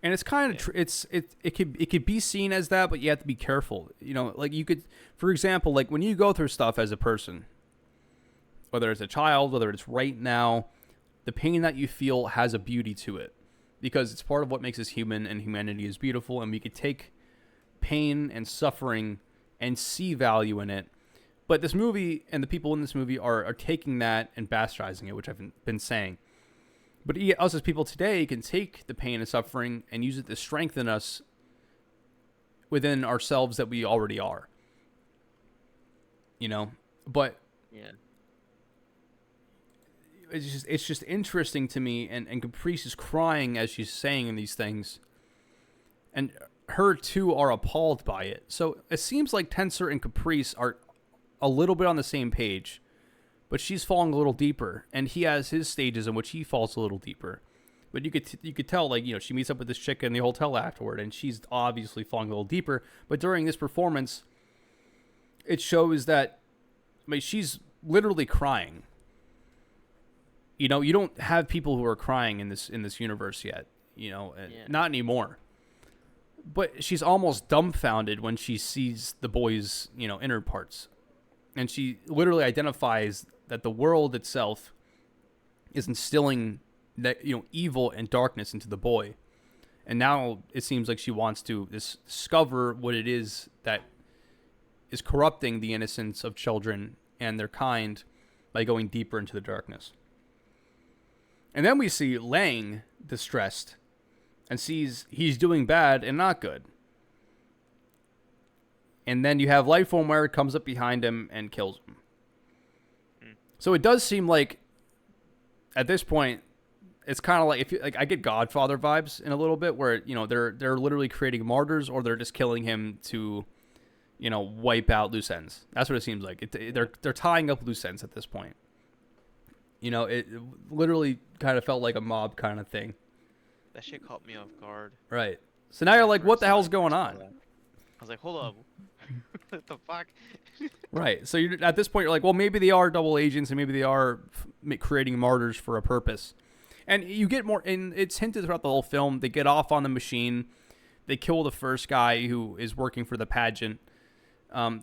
And it's kind of, it could be seen as that, but you have to be careful. Like you could, for example, like when you go through stuff as a person, whether it's a child, whether it's right now, the pain that you feel has a beauty to it. because it's part of what makes us human, and humanity is beautiful, and we could take pain and suffering and see value in it. But this movie and the people in this movie are taking that and bastardizing it, which I've been saying. But us as people today can take the pain and suffering and use it to strengthen us within ourselves that we already are. You know? But Yeah. it's just interesting to me, and Caprice is crying as she's saying these things. And her too are appalled by it. So it seems like Tensor and Caprice are a little bit on the same page, but she's falling a little deeper, and he has his stages in which he falls a little deeper. But you could tell, like, you know, she meets up with this chick in the hotel afterward, and she's obviously falling a little deeper. But during this performance, it shows that, I mean, she's literally crying. You know, you don't have people who are crying in this universe yet. You know, not anymore. But she's almost dumbfounded when she sees the boy's, you know, inner parts. And she literally identifies that the world itself is instilling that, you know, evil and darkness into the boy. And now it seems like she wants to discover what it is that is corrupting the innocence of children and their kind by going deeper into the darkness. And then we see Lang distressed and sees he's doing bad and not good. And then you have Lifeform where it comes up behind him and kills him. So it does seem like at this point it's kind of like, if you, like, I get Godfather vibes in a little bit, where, you know, they're literally creating martyrs, or they're just killing him to, you know, wipe out loose ends. That's what it seems like. They're tying up loose ends at this point. You know, it literally kind of felt like a mob kind of thing. That shit caught me off guard. Right. So now you're like, what the hell's going on? I was like, hold up. What the fuck? Right. So you're, at this point, you're like, well, maybe they are double agents, and maybe they are creating martyrs for a purpose. And you get more, and it's hinted throughout the whole film. They get off on the machine. They kill the first guy who is working for the pageant.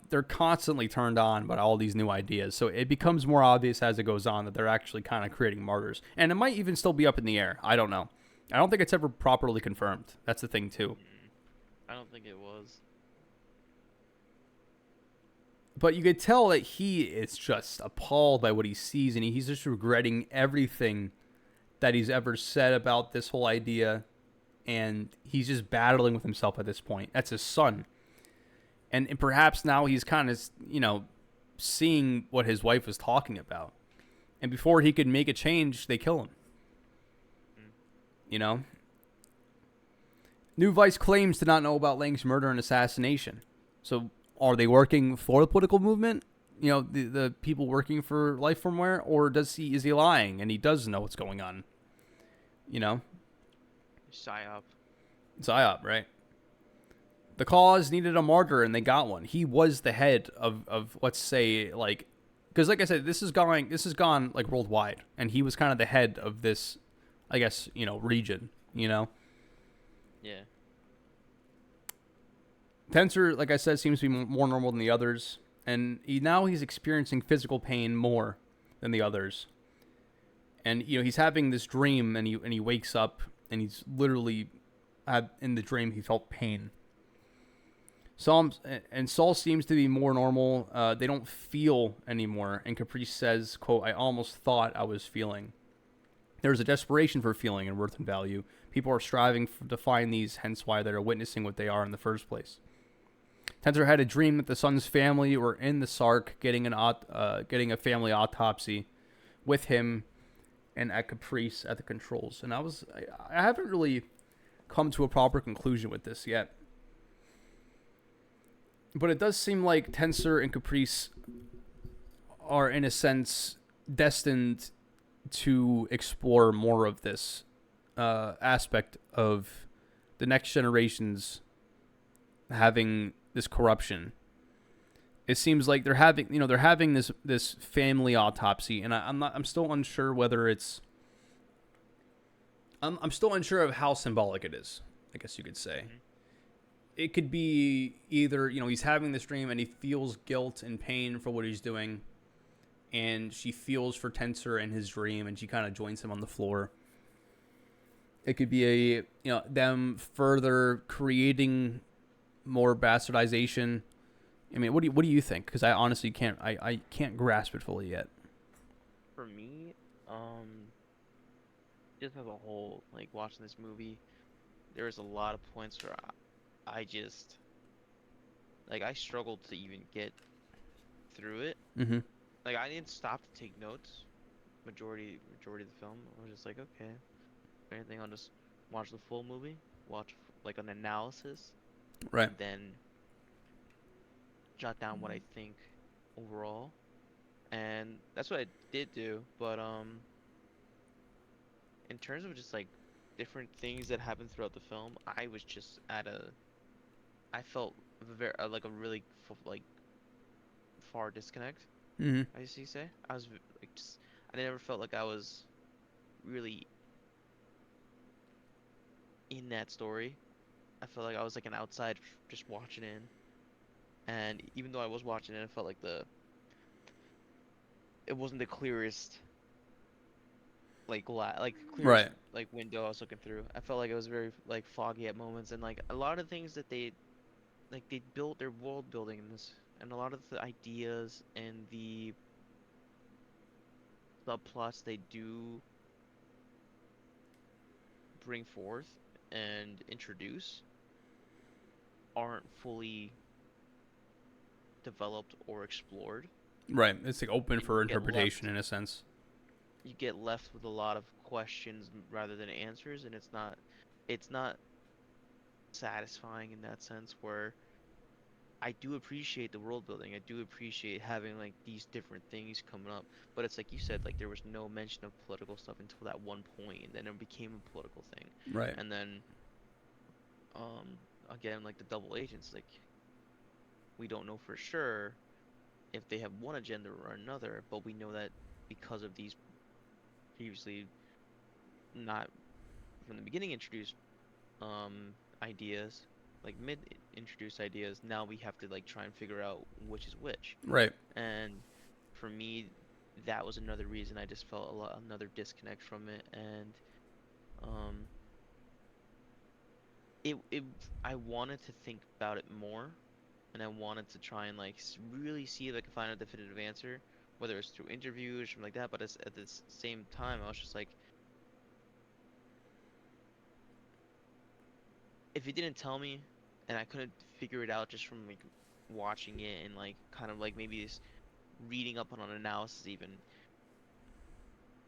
They're constantly turned on by all these new ideas. So it becomes more obvious as it goes on that they're actually kind of creating martyrs. And it might even still be up in the air. I don't know. I don't think it's ever properly confirmed. That's the thing, too. I don't think it was. But you could tell that he is just appalled by what he sees, and he's just regretting everything that he's ever said about this whole idea, and he's just battling with himself at this point. That's his son. And perhaps now he's kind of, you know, seeing what his wife was talking about. And before he could make a change, they kill him. You know? New Vice claims to not know about Lang's murder and assassination. So are they working for the political movement? You know, the people working for Lifeformware? Or is he lying and he does know what's going on? You know? Psyop. Psyop, right? The cause needed a martyr, and they got one. He was the head of let's say, like, because like I said, this has gone like worldwide, and he was kind of the head of this, I guess, you know, region, you know. Yeah. Tensor, like I said, seems to be more normal than the others, and now he's experiencing physical pain more than the others. And you know, he's having this dream, and he wakes up, and he's literally in the dream he felt pain. Saul seems to be more normal. They don't feel anymore. And Caprice says, quote, "I almost thought I was feeling." There's a desperation for feeling and worth and value. People are striving to find these, hence why they're witnessing what they are in the first place. Tensor had a dream that the son's family were in the Sark getting a family autopsy with him and at Caprice at the controls. And I haven't really come to a proper conclusion with this yet. But it does seem like Tensor and Caprice are, in a sense, destined to explore more of this aspect of the next generations having this corruption. It seems like they're having this family autopsy, and I'm still unsure whether it's. I'm still unsure of how symbolic it is, I guess you could say. Mm-hmm. It could be either, you know, he's having this dream and he feels guilt and pain for what he's doing, and she feels for Tensor in his dream and she kind of joins him on the floor. It could be them further creating more bastardization. I mean, what do you think? Because I honestly I can't grasp it fully yet. For me, just as a whole, like watching this movie, there was a lot of points where I just like I struggled to even get through it. Mm-hmm. Like I didn't stop to take notes. Majority of the film, I was just like, okay, if anything, I'll just watch the full movie, watch like an analysis, Right. and then jot down what I think overall. And that's what I did do. But in terms of just like different things that happened throughout the film, I was just I felt very like a really like far disconnect. Mm-hmm. I used to say I was like just I never felt like I was really in that story. I felt like I was like an outside just watching in, and even though I was watching it, I felt like it wasn't the clearest like clearest Right. like window I was looking through. I felt like it was very like foggy at moments, and like a lot of things that they built their world building in this, and a lot of the ideas and the subplots they do bring forth and introduce aren't fully developed or explored, Right. It's like open and for interpretation in a sense. you get left with a lot of questions rather than answers, and it's not satisfying in that sense where I do appreciate the world building. I do appreciate having like these different things coming up, but it's like you said, like there was no mention of political stuff until that one point, and then it became a political thing. Right. And then again, like the double agents, like we don't know for sure if they have one agenda or another, but we know that because of these previously not from the beginning introduced ideas, like mid introduced ideas, now we have to like try and figure out which is which. Right. And for me, that was another reason I just felt another disconnect from it. And um, it I wanted to think about it more, and I wanted to try and like really see if I could find a definitive answer, whether it's through interviews or something like that. But at the same time, I was just like, if it didn't tell me, and I couldn't figure it out just from like watching it and like kind of like maybe just reading up on an analysis even,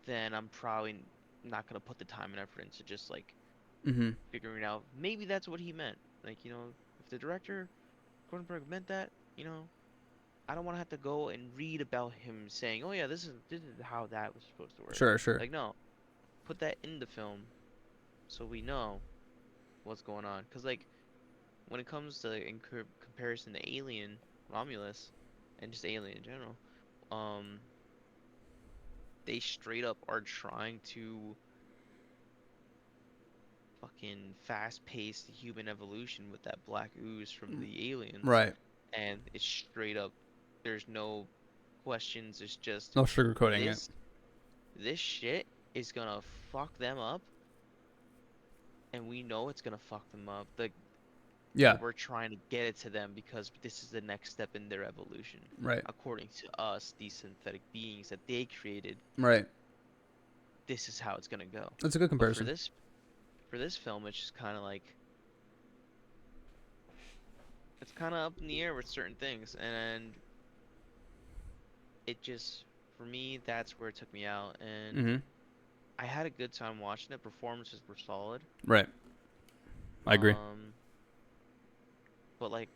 then I'm probably not gonna put the time and effort into just like Mm-hmm. figuring out maybe that's what he meant. Like, if the director Cronenberg meant that, I don't want to have to go and read about him saying, "Oh yeah, this is how that was supposed to work." Sure. Sure. Like, no, put that in the film so we know what's going on. Cause like when it comes to in comparison to Alien, Romulus, and just Alien in general, um, they straight up are trying to fucking fast-paced human evolution with that black ooze from the aliens, Right. and it's straight up. There's no questions. It's just No sugarcoating it. this this shit is gonna fuck them up, and we know it's gonna fuck them up. Yeah. But we're trying to get it to them because this is the next step in their evolution, Right. according to us, these synthetic beings that they created. Right. This is how it's gonna go. That's a good But comparison. for this film, it's just kind of like it's kind of up in the air with certain things, and it just for me that's where it took me out, and Mm-hmm. I had a good time watching it. Performances were solid. Right. I agree. Um, but like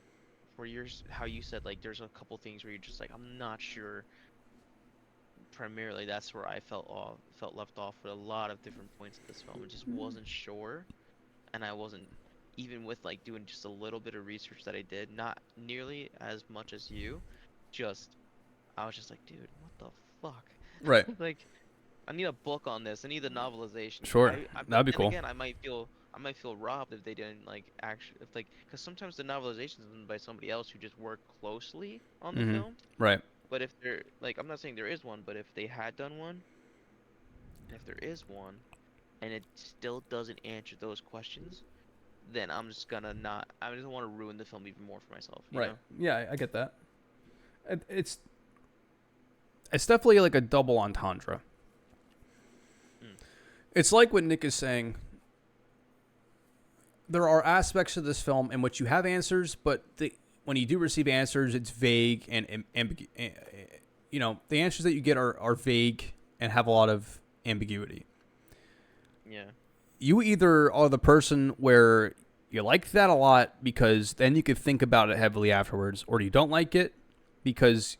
for yours, how you said like there's a couple things where you're just like I'm not sure. Primarily, that's where I felt left off with a lot of different points of this film. I just wasn't sure, and I wasn't even with like doing just a little bit of research that I did, not nearly as much as you. Just I was just like, dude, what the fuck? Right. Like I need a book on this. I need the novelization. Sure. But That'd be then cool. again, I might feel robbed if they didn't like actually if like because sometimes the novelization is done by somebody else who just worked closely on the Mm-hmm. film. Right. But if they're like, I'm not saying there is one, but if they had done one, and if there is one, and it still doesn't answer those questions, then I'm just gonna not. I just want to ruin the film even more for myself. You Right. know? Yeah, I get that. It's definitely like a double entendre. Mm. It's like what Nick is saying. There are aspects of this film in which you have answers, but when you do receive answers, it's vague and ambiguous. You know, the answers that you get are vague and have a lot of ambiguity. Yeah. You either are the person where you like that a lot because then you could think about it heavily afterwards, or you don't like it because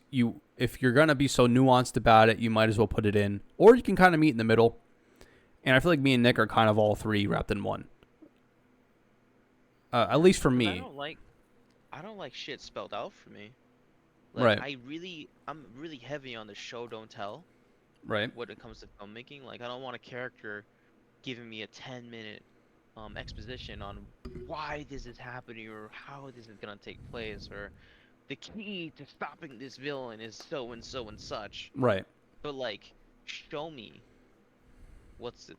if you're gonna be so nuanced about it, you might as well put it in, or you can kind of meet in the middle. And I feel like me and Nick are kind of all three wrapped in one. At least for 'Cause me. I don't like shit spelled out for me. Like Right. I'm really heavy on the show don't tell Right. when it comes to filmmaking. Like I don't want a character giving me a 10-minute exposition on why this is happening or how this is gonna take place or the key to stopping this villain is so and so and such. Right. But like, show me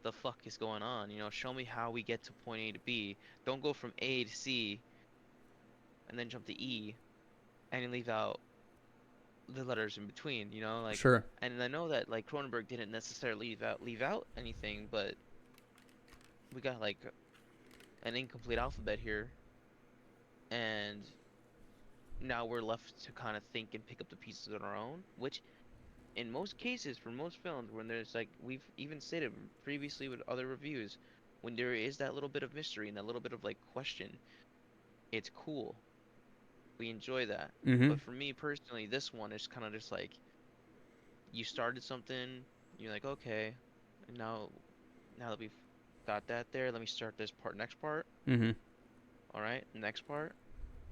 the fuck is going on. You know, show me how we get to point A to B. Don't go from A to C and then jump to E and then leave out the letters in between. You know, like, Sure. and I know that like Cronenberg didn't necessarily leave out anything, but we got like an incomplete alphabet here, and now we're left to kind of think and pick up the pieces on our own, which in most cases for most films when there's like we've even stated previously with other reviews, when there is that little bit of mystery and that little bit of like question, it's cool. We enjoy that. Mm-hmm. But for me personally, this one is kind of just like you started something, you're like, okay, and now that we've got that there, let me start this next part. Mm-hmm. All right, next part.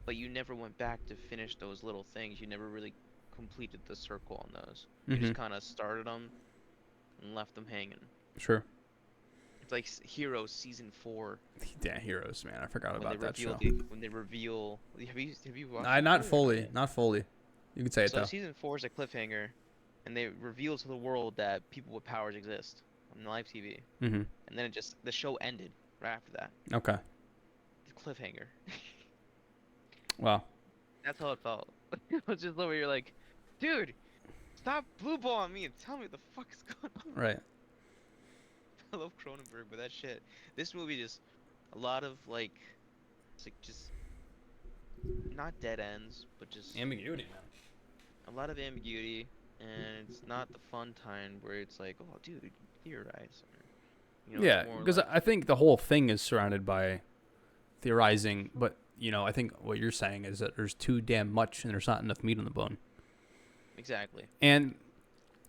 But you never went back to finish those little things. You never really completed the circle on those. You Mm-hmm. just kind of started them and left them hanging. Sure. It's like Heroes season 4 Yeah, Heroes, man. I forgot when they about that reveal show. when they reveal. Have you watched I it not before or not fully. yet? Not fully. You could say it So though. season 4 is a cliffhanger, and they reveal to the world that people with powers exist on live TV, Mm-hmm. and then the show ended right after that. Okay. The cliffhanger. Well. That's how it felt. It was just where you're like, dude, stop blue balling me and tell me what the fuck is going on. Right. I love Cronenberg, but that shit. This movie just a lot of like, it's like just not dead ends, but just Ambiguity, man. a lot of ambiguity, and it's not the fun time where it's like, oh, dude, theorize, or Yeah, it's more because like I think the whole thing is surrounded by theorizing, but I think what you're saying is that there's too damn much and there's not enough meat on the bone. exactly. And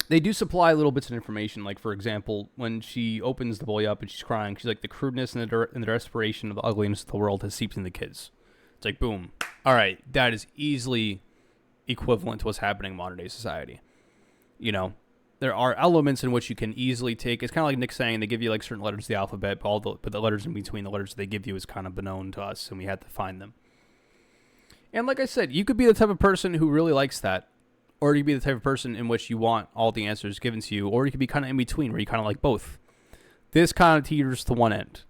they do supply little bits of information. Like, for example, when she opens the boy up and she's crying, she's like, the crudeness and the desperation of the ugliness of the world has seeped into kids. It's like, boom. All right, that is easily equivalent to what's happening in modern day society. There are elements in which you can easily take. It's kind of like Nick saying they give you like certain letters of the alphabet, but the letters in between the letters they give you is kind of unknown to us, and we had to find them. And like I said, you could be the type of person who really likes that, or you could be the type of person in which you want all the answers given to you, or you could be kind of in between, where you kind of like both. This kind of teeters to one end,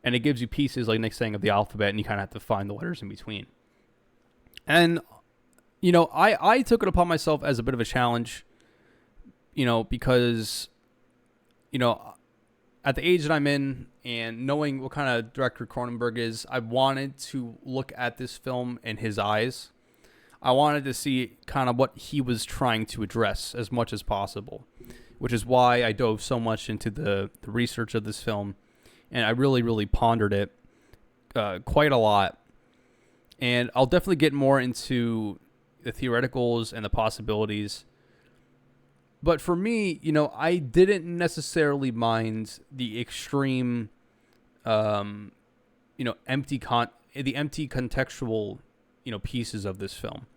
and it gives you pieces, like Nick's saying, of the alphabet, and you kind of have to find the letters in between. And I took it upon myself as a bit of a challenge. Because, at the age that I'm in and knowing what kind of director Cronenberg is, I wanted to look at this film in his eyes. I wanted to see kind of what he was trying to address as much as possible, which is why I dove so much into the research of this film. And I really, really pondered it quite a lot. And I'll definitely get more into the theoreticals and the possibilities. But for me, I didn't necessarily mind the extreme, empty the empty contextual, pieces of this film.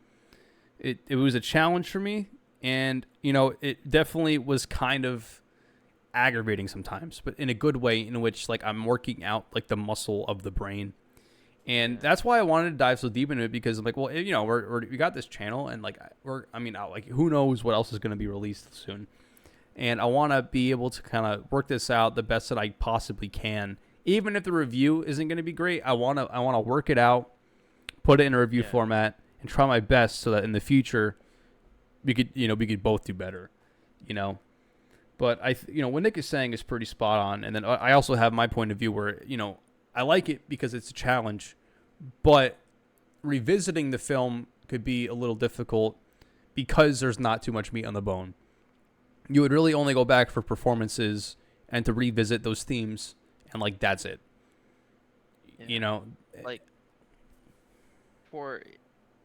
It was a challenge for me, and it definitely was kind of aggravating sometimes, but in a good way, in which like I'm working out like the muscle of the brain. And Yeah. that's why I wanted to dive so deep into it, because I'm like, well, we got this channel, and like who knows what else is going to be released soon. and I want to be able to kind of work this out the best that I possibly can. Even if the review isn't going to be great, I want to work it out, put it in a review format, and try my best so that in the future we could both do better, you know. But what Nick is saying is pretty spot on. And then I also have my point of view where, I like it because it's a challenge, but revisiting the film could be a little difficult because there's not too much meat on the bone. You would really only go back for performances and to revisit those themes, and like that's it. Yeah. Like, for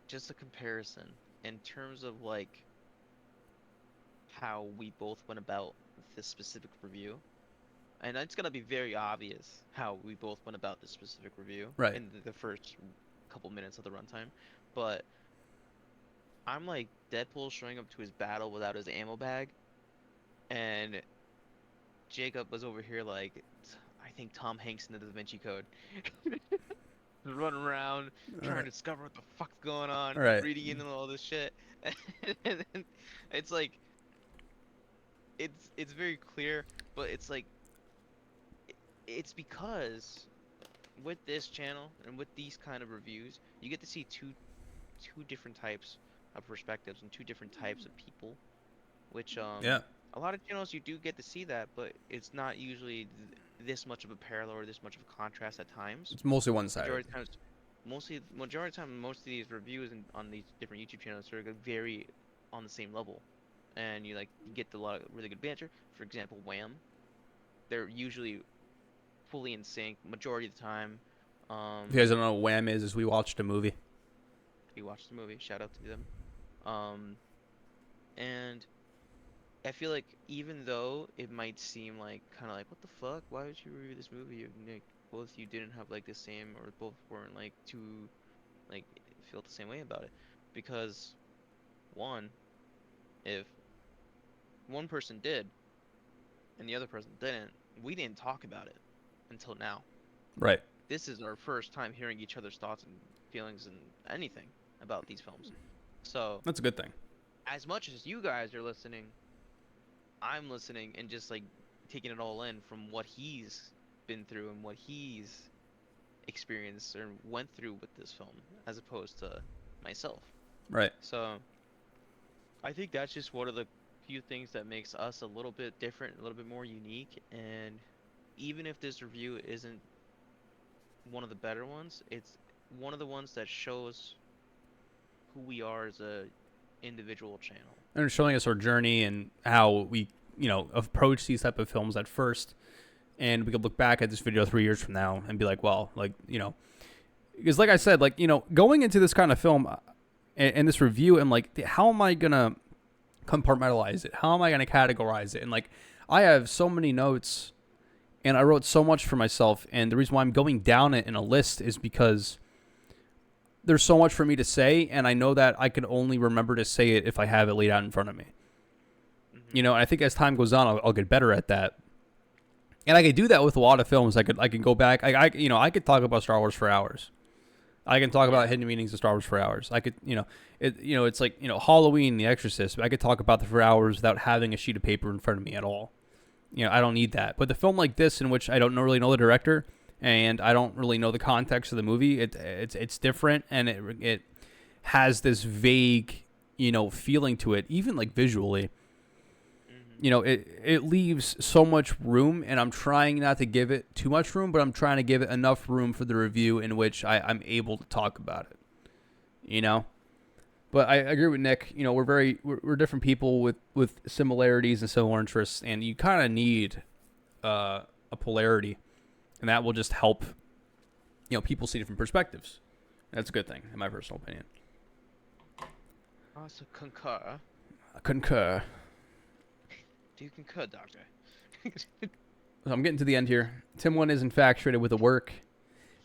just a comparison in terms of like how we both went about this specific review, and it's gonna be very obvious how we both went about this specific review Right. in the first couple minutes of the runtime, but I'm like Deadpool showing up to his battle without his ammo bag, and Jacob was over here like, I think Tom Hanks in the Da Vinci Code. Just running around trying to discover what the fuck's going on, Right. reading into all this shit. And then it's like it's very clear, but it's like it's because with this channel and with these kind of reviews, you get to see two different types of perspectives and two different types of people, which Yeah. a lot of channels you do get to see that, but it's not usually this much of a parallel or this much of a contrast at times. It's mostly one-sided. Majority of the time, most of these reviews on these different YouTube channels are very on the same level, and you get a lot of really good banter. For example, Wham, they're usually fully in sync majority of the time. If you guys don't know what Wham is we watched a movie. We watched the movie. Shout out to them. And I feel like even though it might seem like kind of like, what the fuck? Why would you review this movie if both you didn't have like the same, or both weren't like too like feel the same way about it? Because one, if one person did and the other person didn't, we didn't talk about it until now. Right. This is our first time hearing each other's thoughts and feelings and anything about these films. So that's a good thing. As much as you guys are listening, I'm listening and just like taking it all in from what he's been through and what he's experienced or went through with this film, as opposed to myself. Right. So I think that's just one of the few things that makes us a little bit different, a little bit more unique. And even if this review isn't one of the better ones, it's one of the ones that shows who we are as a individual channel. And showing us our journey and how we, approach these type of films at first. And we could look back at this video 3 years from now and be like, well, because like I said, going into this kind of film and this review, and how am I going to compartmentalize it? How am I going to categorize it? And I have so many notes and I wrote so much for myself. And the reason why I'm going down it in a list is because there's so much for me to say, and I know that I can only remember to say it if I have it laid out in front of me. Mm-hmm. And I think as time goes on, I'll get better at that. And I could do that with a lot of films. I can go back. I could talk about Star Wars for hours. I can talk about hidden meanings of Star Wars for hours. I could, it's like, Halloween, The Exorcist. I could talk about that for hours without having a sheet of paper in front of me at all. I don't need that. But the film like this, in which I don't really know the director, and I don't really know the context of the movie, it's different, and it has this vague, feeling to it, even visually. It leaves so much room, and I'm trying not to give it too much room, but I'm trying to give it enough room for the review in which I'm able to talk about it. But I agree with Nick. We're different people with similarities and similar interests, and you kind of need a polarity. And that will just help, people see different perspectives. That's a good thing, in my personal opinion. Also concur. I concur. Do you concur, Doctor? So I'm getting to the end here. Tim is infatuated with the work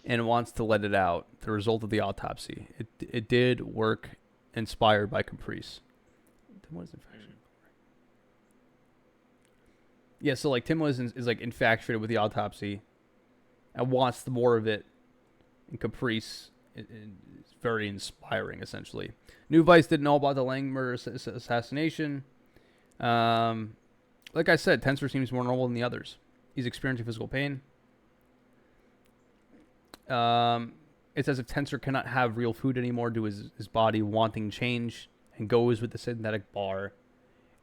and wants to let it out. The result of the autopsy. It did work inspired by Caprice. Tim is infatuated. Yeah, so Tim is infatuated with the autopsy and wants more of it. And Caprice is very inspiring, essentially. New Vice didn't know about the Lang murder assassination. like I said, Tensor seems more normal than the others. He's experiencing physical pain. It's as if Tensor cannot have real food anymore due to his body wanting change, and goes with the synthetic bar.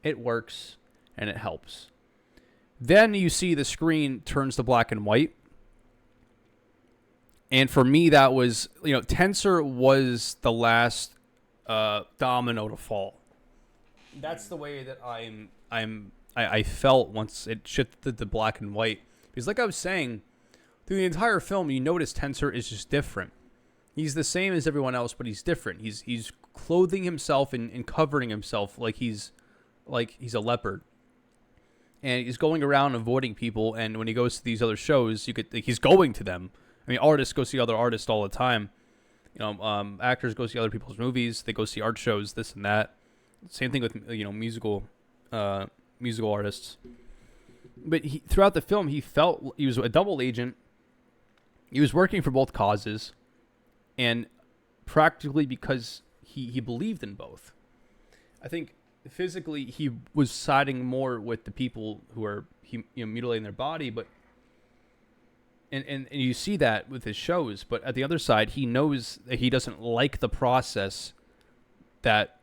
It works, and it helps. Then you see the screen turns to black and white. And for me, that was, Tensor was the last domino to fall. That's the way that I felt once it shifted to black and white. Because like I was saying, through the entire film, you notice Tensor is just different. He's the same as everyone else, but he's different. He's clothing himself and covering himself like he's a leopard. And he's going around avoiding people. And when he goes to these other shows, he's going to them. I mean, artists go see other artists all the time. Actors go see other people's movies. They go see art shows, this and that. Same thing with musical artists. But throughout the film, he felt he was a double agent. He was working for both causes, and practically because he believed in both. I think physically he was siding more with the people who are mutilating their body, but and you see that with his shows. But at the other side, he knows that he doesn't like the process. That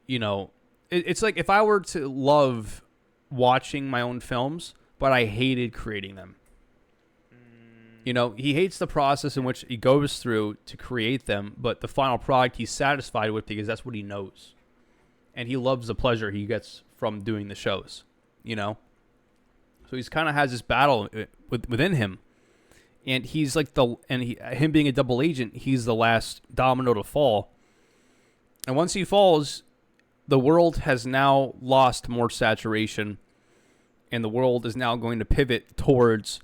it's like if I were to love watching my own films, but I hated creating them. He hates the process in which he goes through to create them, but the final product he's satisfied with because that's what he knows. And he loves the pleasure he gets from doing the shows, So he's kind of has this battle within him. And he's like him being a double agent, he's the last domino to fall. And once he falls, the world has now lost more saturation, and the world is now going to pivot towards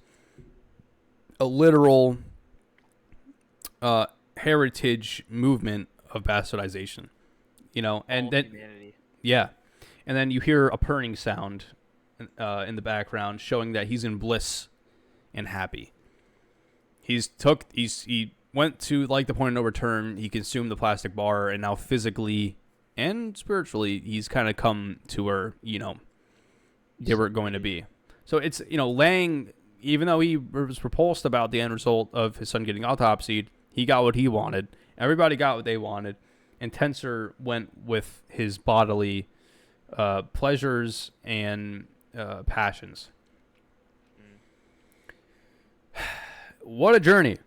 a literal heritage movement of bastardization, and then humanity. Yeah, and then you hear a purring sound in the background, showing that he's in bliss and happy. He went to like the point of no return. He consumed the plastic bar, and now physically and spiritually, he's kind of come to where they were going to be. So it's Lang. Even though he was repulsed about the end result of his son getting autopsied, he got what he wanted. Everybody got what they wanted. And Tensor went with his bodily pleasures and passions. What a journey.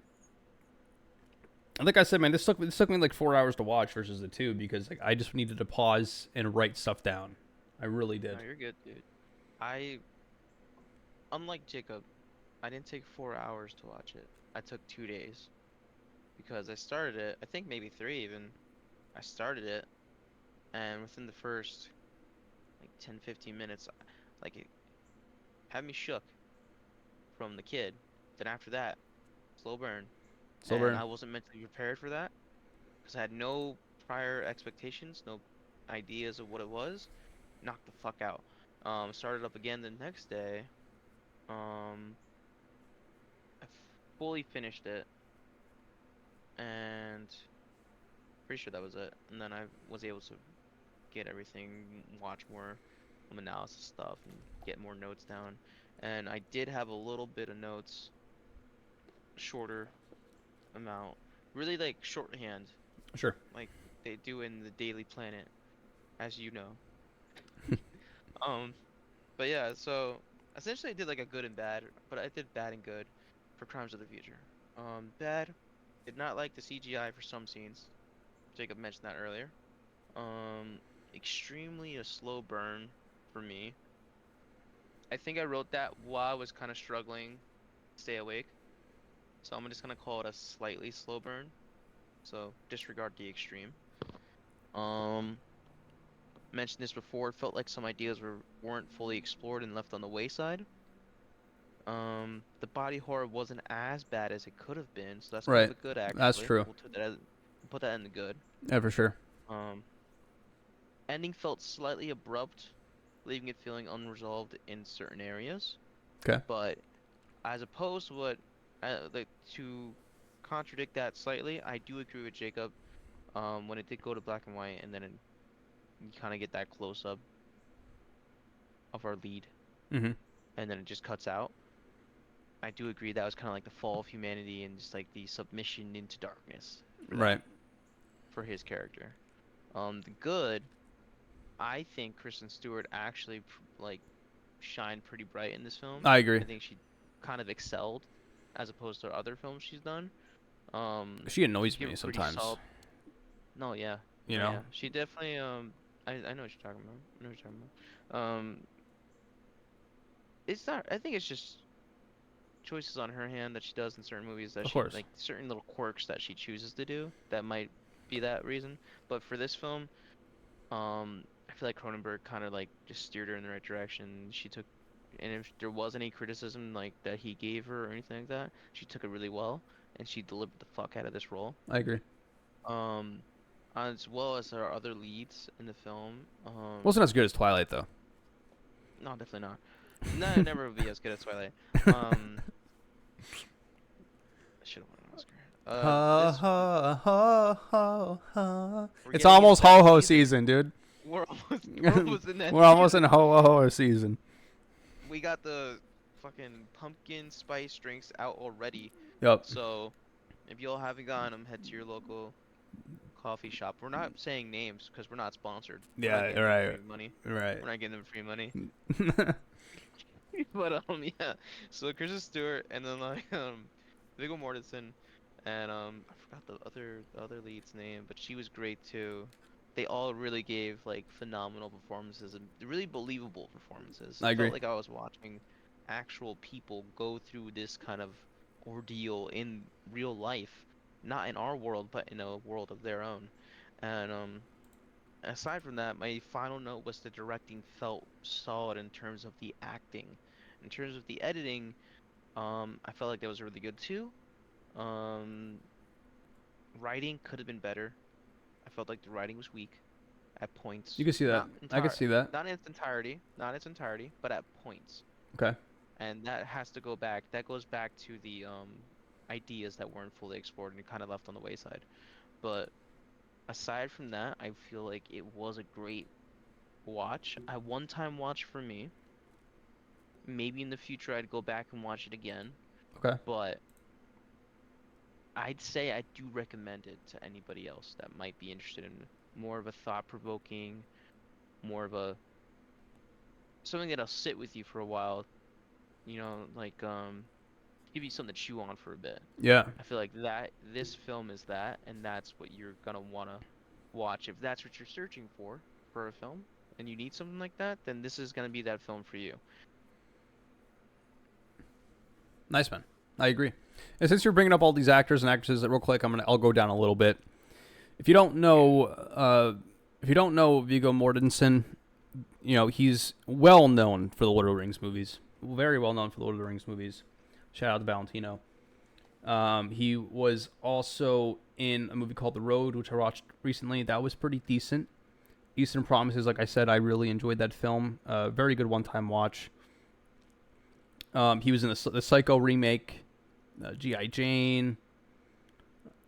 Like I said, man, this took me like 4 hours to watch versus the 2 because I just needed to pause and write stuff down. I really did. No, you're good, dude. Unlike Jacob, I didn't take 4 hours to watch it. I took 2 days because I started it. I think maybe 3 even. I started it, and within the first like 10-15 minutes, it had me shook from the kid. Then after that, slow burn. I wasn't mentally prepared for that because I had no prior expectations, no ideas of what it was. Knocked the fuck out. Started up again the next day. I fully finished it, and pretty sure that was it. And then I was able to get everything, watch more analysis stuff, and get more notes down. And I did have a little bit of notes, shorter amount, really like shorthand, Sure. like they do in the Daily Planet, as you know. But yeah, so essentially I did like a good and bad, but I did bad and good for Crimes of the Future. Bad, did not like the CGI for some scenes. Jacob mentioned that earlier. Extremely a slow burn for me. I think I wrote that while I was kind of struggling to stay awake. So I'm just gonna call it a slightly slow burn. So disregard the extreme. Mentioned this before, it felt like some ideas weren't fully explored and left on the wayside. The body horror wasn't as bad as it could have been, so that's kind Right. of a good actually. That's true. We'll put that in the good. Yeah, for sure. Ending felt slightly abrupt, leaving it feeling unresolved in certain areas. Okay. But as opposed to what, to contradict that slightly, I do agree with Jacob. When it did go to black and white, and then you kind of get that close up of our lead Mm-hmm. and then it just cuts out. I do agree that was kind of like the fall of humanity and just like the submission into darkness for Right. that, for his character. The good, I think Kristen Stewart actually like shined pretty bright in this film. I agree. I think she kind of excelled as opposed to other films she's done. She She annoys gave me a pretty sometimes. solid. No, yeah, You no, know. yeah. She definitely I know what you're talking about. I know what you're talking about. It's not. I think it's just choices on her hand that she does in certain movies that Of she course. like certain little quirks that she chooses to do that might be that reason. But for this film, I feel like Cronenberg kind of like just steered her in the right direction. She took, and if there was any criticism like that he gave her or anything like that, she took it really well, and she delivered the fuck out of this role. I agree. Um, as well as our other leads in the film. Wasn't as good as Twilight though. No, definitely not. No, it never will be as good as Twilight. Um, I should have won an Oscar. Ha This ha ha ha ha. we're It's getting into almost that ho ho season. season, dude. We're almost in that We're almost in season. ho ho season. We got the fucking pumpkin spice drinks out already. Yep. So if y'all haven't gotten them, head to your local coffee shop. We're not saying names because we're not sponsored. We're not Yeah. getting them Right. free money. Right. We're not getting them free money. But yeah. So Kristen Stewart and then like Viggo Mortensen and I forgot the other lead's name, but she was great too. They all really gave like phenomenal performances and really believable performances. It I felt agree. like I was watching actual people go through this kind of ordeal in real life, not in our world, but in a world of their own. And aside from that, my final note was the directing felt solid in terms of the acting. In terms of the editing, I felt like that was really good too. Um, writing could have been better. I felt like the writing was weak at You points. can see that. Not I can entire, see that. not in its entirety, not its entirety, but at points. Okay. And that has to go back. That goes back to the ideas that weren't fully explored and kind of left on the wayside. But aside from that, I feel like it was a great watch. A one-time watch for me. Maybe in the future I'd go back and watch it again, Okay. but I'd say I do recommend it to anybody else that might be interested in more of a thought-provoking, more of a something that'll sit with you for a while, like give you something to chew on for a bit. Yeah. I feel like that this film is that, and that's what you're gonna wanna watch. If that's what you're searching for a film, and you need something like that, then this is gonna be that film for you. Nice, man. I agree. And since you're bringing up all these actors and actresses, real quick, I'll go down a little bit. If you don't know, Viggo Mortensen, he's well known for the Lord of the Rings movies. Very well known for the Lord of the Rings movies. Shout out to Valentino. He was also in a movie called The Road, which I watched recently. That was pretty decent. Eastern Promises, like I said, I really enjoyed that film. Very good one-time watch. He was in the Psycho remake, G.I. Jane.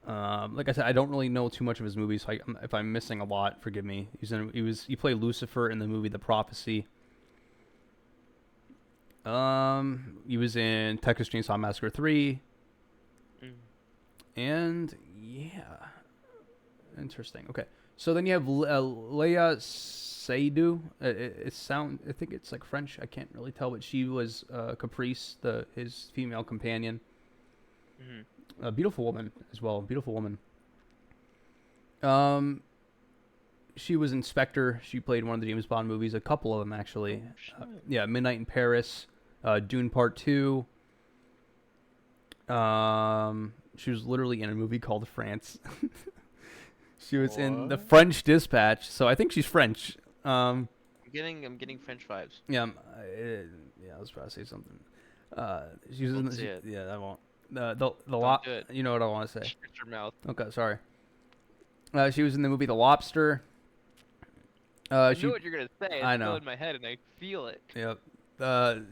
Like I said, I don't really know too much of his movies, so if I'm missing a lot, forgive me. He played Lucifer in the movie The Prophecy. He was in Texas Chainsaw Massacre 3. And yeah, interesting. Okay, so then you have Leia Seydoux. I think it's like French. I can't really tell, but she was Caprice, his female companion. A beautiful woman as well. Beautiful woman. She was Inspector. She played one of the James Bond movies, a couple of them actually. Yeah, Midnight in Paris, Dune Part 2. She was literally in a movie called France. She was in The French Dispatch, so I think she's French. I'm getting French vibes. Yeah, I was about to say something. She was Don't say it. Yeah, I won't. The Don't do it. You know what I want to say. Shut your mouth. Okay, sorry. She was in the movie The Lobster. I She know what you're gonna say. It's I still know. in my head, and I feel it. Yep.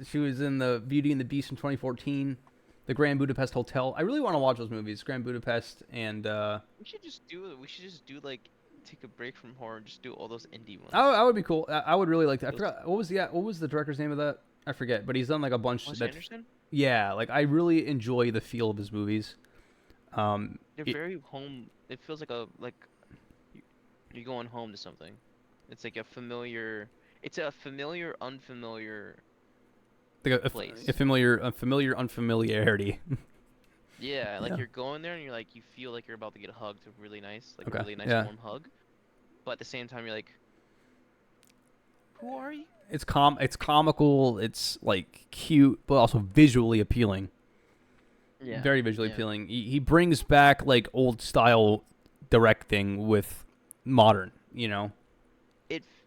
She was in the Beauty and the Beast in 2014. The Grand Budapest Hotel. I really want to watch those movies. Grand Budapest and We should just do like take a break from horror and just do all those indie ones. I would be cool. I would really like that. I forgot what was the director's name of that? I forget, but he's done like a bunch Wes that. Anderson? Yeah, like I really enjoy the feel of his movies. They're It, very home. It feels like you- you're going home to something. It's like a familiar. It's a familiar, unfamiliar like place. a familiar unfamiliarity. Yeah, like Yeah. you're going there and you're like you feel like you're about to get hugged, really nice, like a Okay. really nice Yeah. warm hug. But at the same time, you're like, who are you? It's comical. It's like cute, but also visually appealing. Yeah, Very visually yeah. appealing. He brings back like old style directing with modern. You know.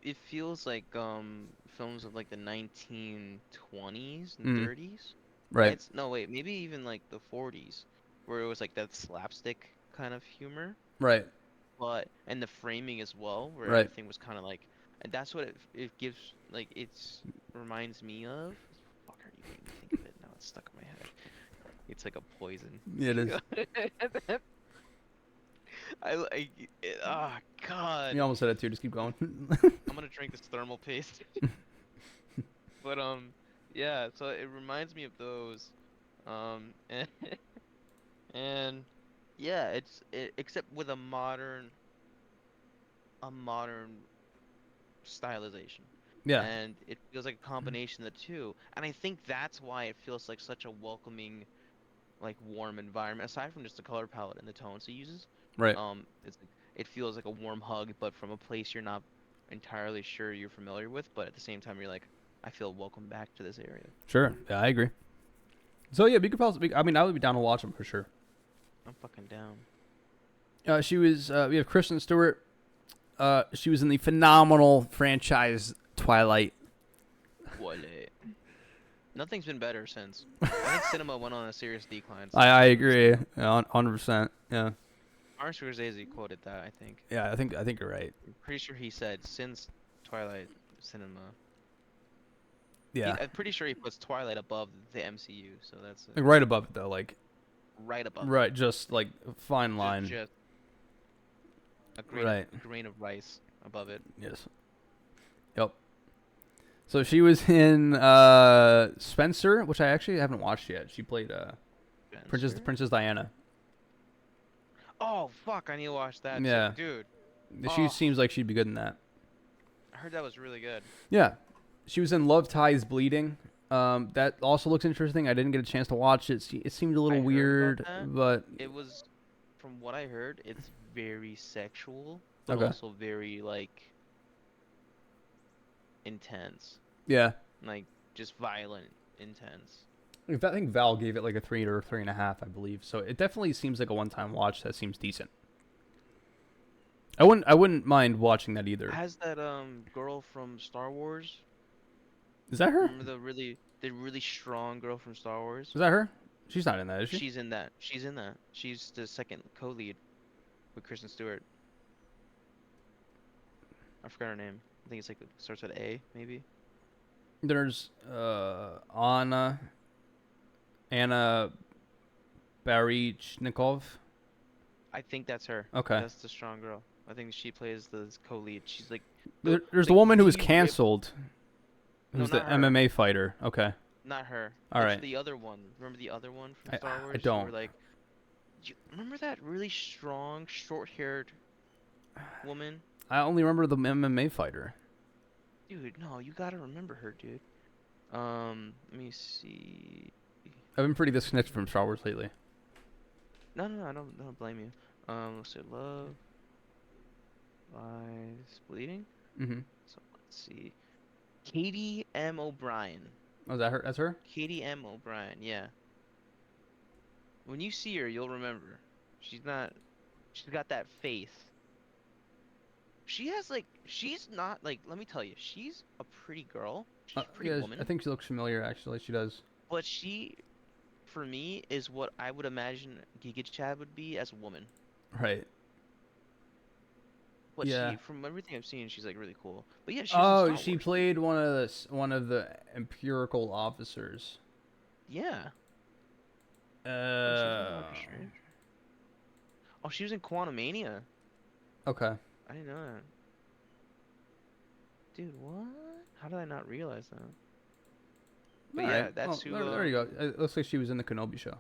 It feels like films of like the 1920s and Mm. 30s. Right. It's no wait, maybe even like the 40s, where it was like that slapstick kind of humor, Right. but and the framing as well, where Right. everything was kind of like, and that's what it gives like it's reminds me of. Fuck, are you making me think of it now? It's stuck in my head. It's like a poison. Yeah, it is. Oh God, You almost said it too. Just keep going. I'm gonna drink this thermal paste. But yeah. So it reminds me of those, and and yeah, except with a modern stylization, Yeah. and it feels like a combination of the two, and I think that's why it feels like such a welcoming, like warm environment. Aside from just the color palette and the tones it uses, Right. it's like it feels like a warm hug, but from a place you're not entirely sure you're familiar with, but at the same time you're like, I feel welcome back to this area. Sure. Yeah, I agree. So yeah, we could probably. I mean, I would be down to watch them for sure. I'm fucking down. She was. We have Kristen Stewart. She was in the phenomenal franchise Twilight. Twilight. Nothing's been better since. I think cinema went on a serious decline I since. agree. 100%. Yeah. Martin Scorsese quoted that, I think. Yeah. I think you're right. I'm pretty sure he said since Twilight cinema. Yeah. I'm pretty sure he puts Twilight above the MCU, so that's Like right above it though. Like right above it. right, just like fine line. Just a Right. grain of rice above it. Yes. Yep. So she was in Spencer, which I actually haven't watched yet. She played Spencer? Princess Diana. Oh fuck! I need to watch that too, Yeah. dude. She Oh, seems like she'd be good in that. I heard that was really good. Yeah. She was in Love Ties Bleeding. That also looks interesting. I didn't get a chance to watch it. It seemed a little I heard weird, about that. but It was, from what I heard, it's very sexual, but okay. also very like intense, Yeah. like just violent, intense. I think Val gave it like a 3 or 3.5, I believe. So it definitely seems like a one-time watch that seems decent. I wouldn't mind watching that either. Has that girl from Star Wars? Is that her? Remember the really strong girl from Star Wars? Is that her? She's not in that, is she? She's in that. She's in that. She's the second co-lead with Kristen Stewart. I forgot her name. I think it's like it starts with A, maybe. There's Anna Baryshnikov. I think that's her. Okay. That's the strong girl. I think she plays the co-lead. She's like There's the like woman who was the rip. canceled, No, who's the not her. MMA fighter. Okay. Not her. All It's right. the other one. Remember the other one from I Star Wars? I don't. Where like, remember that really strong, short-haired woman? I only remember the MMA fighter. Dude, no, you gotta remember her, dude. Let me see. I've been pretty disconnected from Star Wars lately. No, I don't blame you. Let's see, Love Lies Bleeding. Mm-hmm. So let's see. Katie M. O'Brien. Oh, is that her? That's her? Katie M. O'Brien, yeah. When you see her, you'll remember. She's got that face. She's not like, let me tell you, she's a pretty girl. She's a pretty Yeah, woman. I think she looks familiar, actually. She does. But she, for me, is what I would imagine Giga Chad would be as a woman. Right. But Yeah. from everything I've seen, she's like really cool. But yeah, she was in Star She Wars. played one of the empirical officers. Yeah. Oh, she was in Doctor Strange. Oh, she was in Quantumania. Okay. I didn't know that. Dude, what? How did I not realize that? All But right. yeah, that's Well, who. there you go. It looks like she was in the Kenobi show.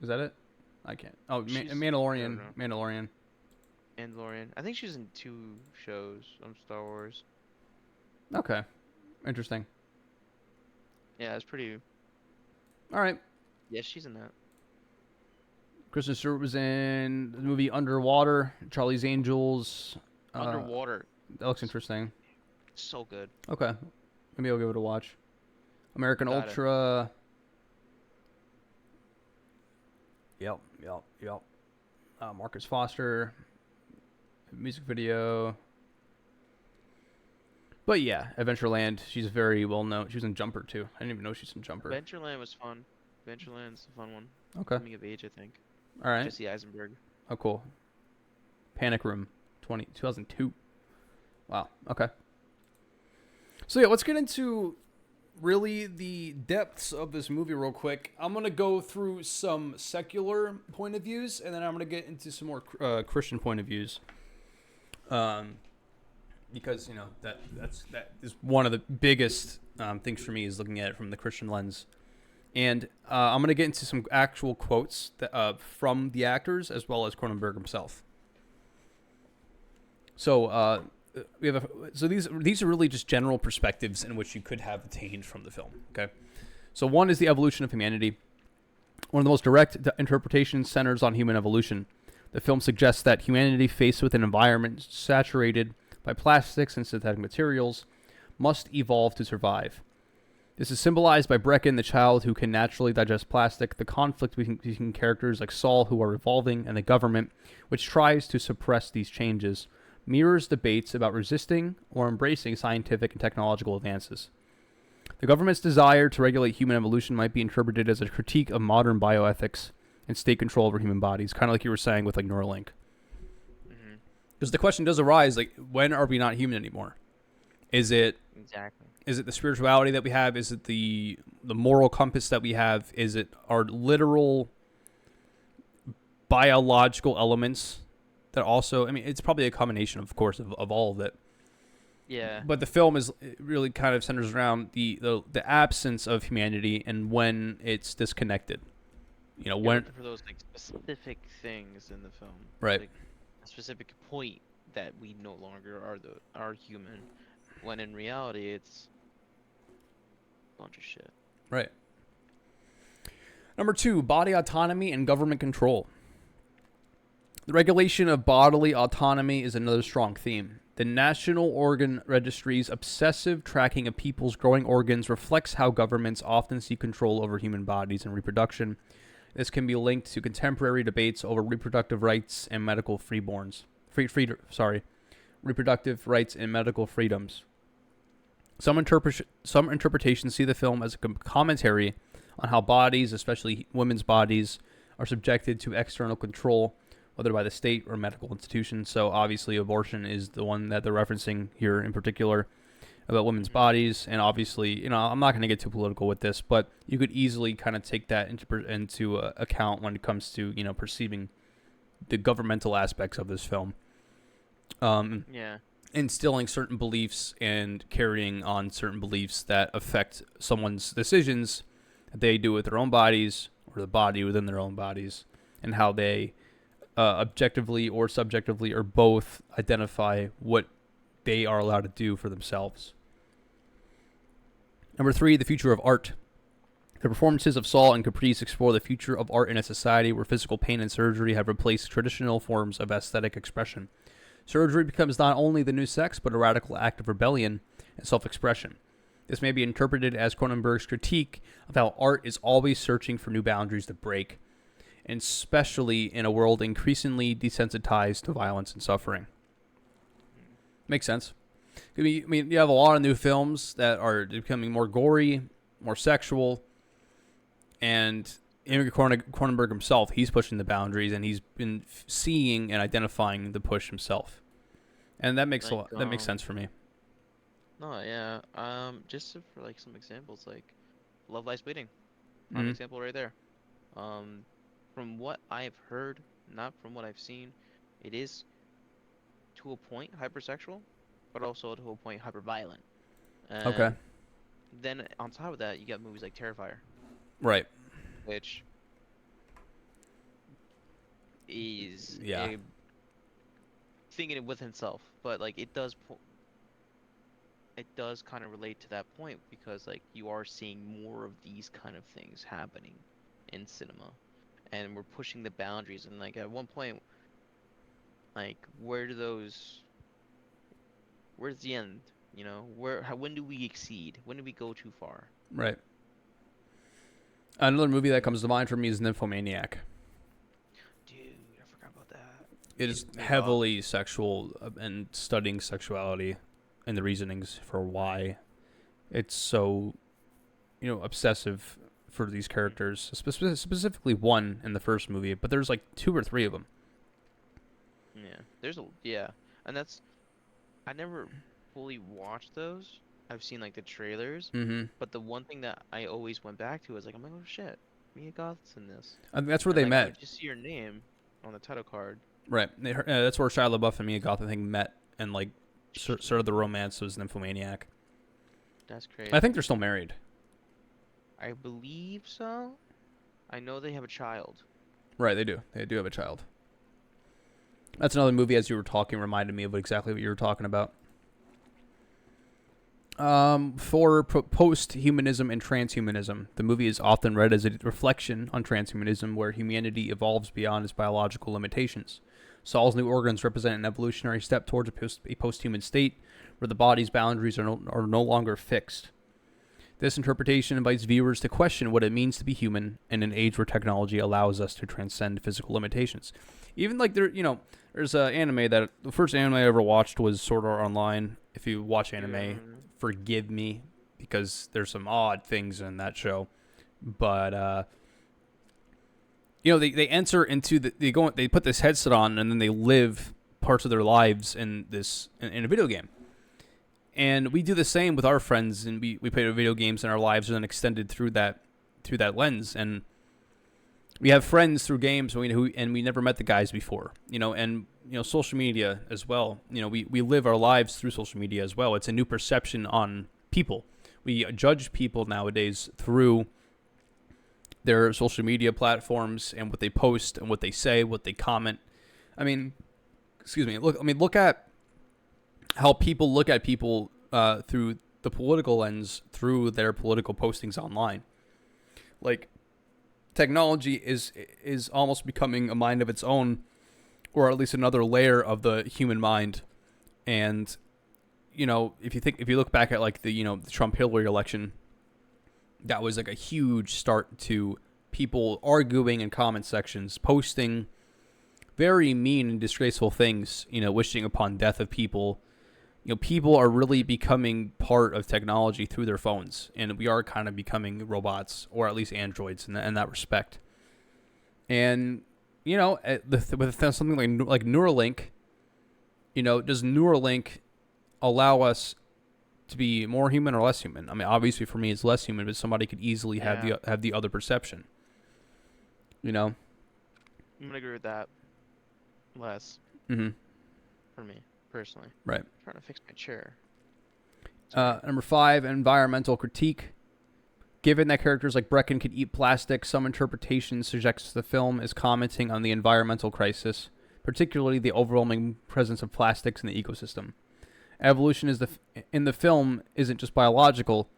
Is that it? I can't. Oh, She's. I don't Mandalorian. know. Mandalorian. Mandalorian. I think she's in 2 shows on Star Wars. Okay. Interesting. Yeah, it's pretty. All right. Yeah, she's in that. Kristen Stewart was in the movie Underwater, Charlie's Angels. Underwater. That looks interesting. So good. Okay. Maybe I'll give it a watch. American Got it. Ultra. Yep. Marcus Foster. Music video. But yeah, Adventureland. She's very well known. She was in Jumper too. I didn't even know she's in Jumper. Adventureland was fun. Adventureland's a fun one. Okay. Coming of age, I think. All right. Jesse Eisenberg. Oh, cool. Panic Room, 2002. Wow. Okay. So yeah, let's get into really the depths of this movie real quick. I'm gonna go through some secular point of views, and then I'm gonna get into some more Christian point of views. Because that is one of the biggest things for me is looking at it from the Christian lens. And I'm going to get into some actual quotes from the actors as well as Cronenberg himself. So these are really just general perspectives in which you could have attained from the film. Okay, so one is the evolution of humanity. One of the most direct interpretations centers on human evolution. The film suggests that humanity, faced with an environment saturated by plastics and synthetic materials, must evolve to survive. This is symbolized by Brecken, the child who can naturally digest plastic, the conflict between characters like Saul, who are evolving, and the government, which tries to suppress these changes, mirrors debates about resisting or embracing scientific and technological advances. The government's desire to regulate human evolution might be interpreted as a critique of modern bioethics and state control over human bodies, kind of like you were saying with like Neuralink. Because the question does arise, like, when are we not human anymore? Is it the spirituality that we have? Is it the moral compass that we have? Is it our literal biological elements that also? I mean, it's probably a combination, of course, of all of it. Yeah. But the film is really kind of centers around the absence of humanity and when it's disconnected. When for those like specific things in the film. Right. Like, a specific point that we no longer are human, when in reality it's a bunch of shit. Right. Number 2, body autonomy and government control. The regulation of bodily autonomy is another strong theme. The National Organ Registry's obsessive tracking of people's growing organs reflects how governments often seek control over human bodies and reproduction. This can be linked to contemporary debates over reproductive rights and medical reproductive rights and medical freedoms. Some interpretations see the film as a commentary on how bodies, especially women's bodies, are subjected to external control, whether by the state or medical institutions. So obviously abortion is the one that they're referencing here in particular about women's bodies. And obviously, I'm not going to get too political with this, but you could easily kind of take that into account when it comes to, perceiving the governmental aspects of this film. Instilling certain beliefs and carrying on certain beliefs that affect someone's decisions that they do with their own bodies or the body within their own bodies, and how they objectively or subjectively or both identify what they are allowed to do for themselves. Number 3, the future of art. The performances of Saul and Caprice explore the future of art in a society where physical pain and surgery have replaced traditional forms of aesthetic expression. Surgery becomes not only the new sex, but a radical act of rebellion and self-expression. This may be interpreted as Cronenberg's critique of how art is always searching for new boundaries to break, and especially in a world increasingly desensitized to violence and suffering. Makes sense. I mean, you have a lot of new films that are becoming more gory, more sexual, and Cronenberg himself, he's pushing the boundaries, and he's been seeing and identifying the push himself, and that makes that makes sense for me. No, yeah. Just for like some examples, like Love Lies Bleeding, prime example right there. From what I've heard, not from what I've seen, it is to a point hypersexual, but also to a point hyperviolent. Okay. then on top of that, you got movies like Terrifier, Right. which is Yeah. a thinking it within itself, but like it does kind of relate to that point because like you are seeing more of these kind of things happening in cinema, and we're pushing the boundaries. And like at one point, like where's the end? You know, when do we exceed? When do we go too far? Right. Another movie that comes to mind for me is Nymphomaniac. Dude, I forgot about that. It is Me and Goth. heavily sexual and studying sexuality and the reasonings for why it's so, obsessive for these characters. Specifically one in the first movie, but there's like two or three of them. Yeah, and that's I never fully watched those. I've seen like the trailers, Mm-hmm. but the one thing that I always went back to was like, I'm like, oh shit, Mia Goth's in this, I think that's where and they like I met. would just see her name on the title card. Right. That's where Shia LaBeouf and Mia Goth, I think, met and like started the Shit, romance was Nymphomaniac. that's I think crazy. they're still married. I believe so. I know they have a child. Right, they do. They do have a child. That's another movie, as you were talking, reminded me of exactly what you were talking about. For post-humanism and transhumanism, the movie is often read as a reflection on transhumanism, where humanity evolves beyond its biological limitations. Saul's new organs represent an evolutionary step towards a post-human state, where the body's boundaries are no longer fixed. This interpretation invites viewers to question what it means to be human in an age where technology allows us to transcend physical limitations. Even like there's an anime that the first anime I ever watched was Sword Art Online. If you watch Yeah, I anime, remember. forgive me because there's some odd things in that show, but they enter into they put this headset on and then they live parts of their lives in a video game. And we do the same with our friends, and we play video games, and our lives are then extended through that lens. And we have friends through games, and we never met the guys before, and social media as well. We live our lives through social media as well. It's a new perception on people. We judge people nowadays through their social media platforms and what they post and what they say, what they comment. I mean, excuse me. Look at how people look at people through the political lens through their political postings online. Like technology is almost becoming a mind of its own, or at least another layer of the human mind. And if you look back at like the Trump Hillary election, that was like a huge start to people arguing in comment sections, posting very mean and disgraceful things, wishing upon death of people. People are really becoming part of technology through their phones, and we are kind of becoming robots, or at least androids in that respect. And with something like Neuralink, does Neuralink allow us to be more human or less human? I mean, obviously for me it's less human, but somebody could easily have Yeah, the other perception. You know. I'm gonna agree with that. Less Mm-hmm. for me personally. Right. Trying to fix my chair. Sorry. Number 5, environmental critique. Given that characters like Brecken could eat plastic, some interpretations suggest the film is commenting on the environmental crisis, particularly the overwhelming presence of plastics in the ecosystem. Evolution in the film isn't just biological,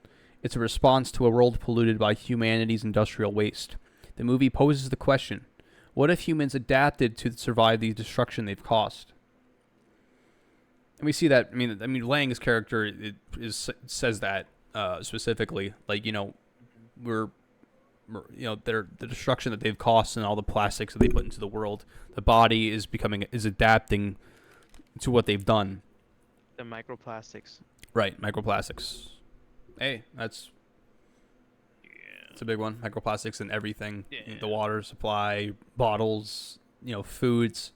it's a response to a world polluted by humanity's industrial waste. The movie poses the question, what if humans adapted to survive the destruction they've caused? And we see that, Lang's character says that specifically, like, Mhm. we're the destruction that they've caused and all the plastics that they put into the world, the body is adapting to what they've done. The microplastics. Right, microplastics. Hey, Yeah. it's a big one. Microplastics in everything, the Yeah. water supply, bottles, foods.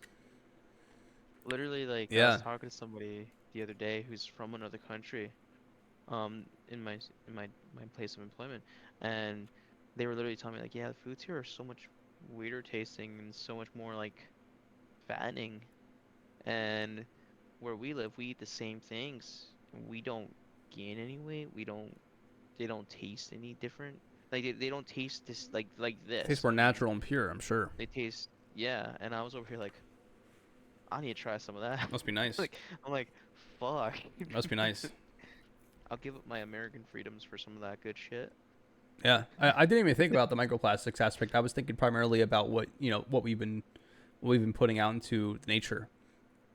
Literally, like I was Yeah. talking to somebody the other day who's from another country, in my place of employment, and they were literally telling me like, yeah, the foods here are so much weirder tasting and so much more like fattening, and where we live, we eat the same things. We don't gain any weight. We don't they don't taste any different. Like they don't taste this like Tastes this. more I mean, natural and pure, I'm sure. they taste yeah. And I was over here like, I need to try some of that. Must be nice. Like I'm like, fuck. Must be nice. I'll give up my American freedoms for some of that good shit. Yeah, I didn't even think about the microplastics aspect. I was thinking primarily about what we've been putting out into nature.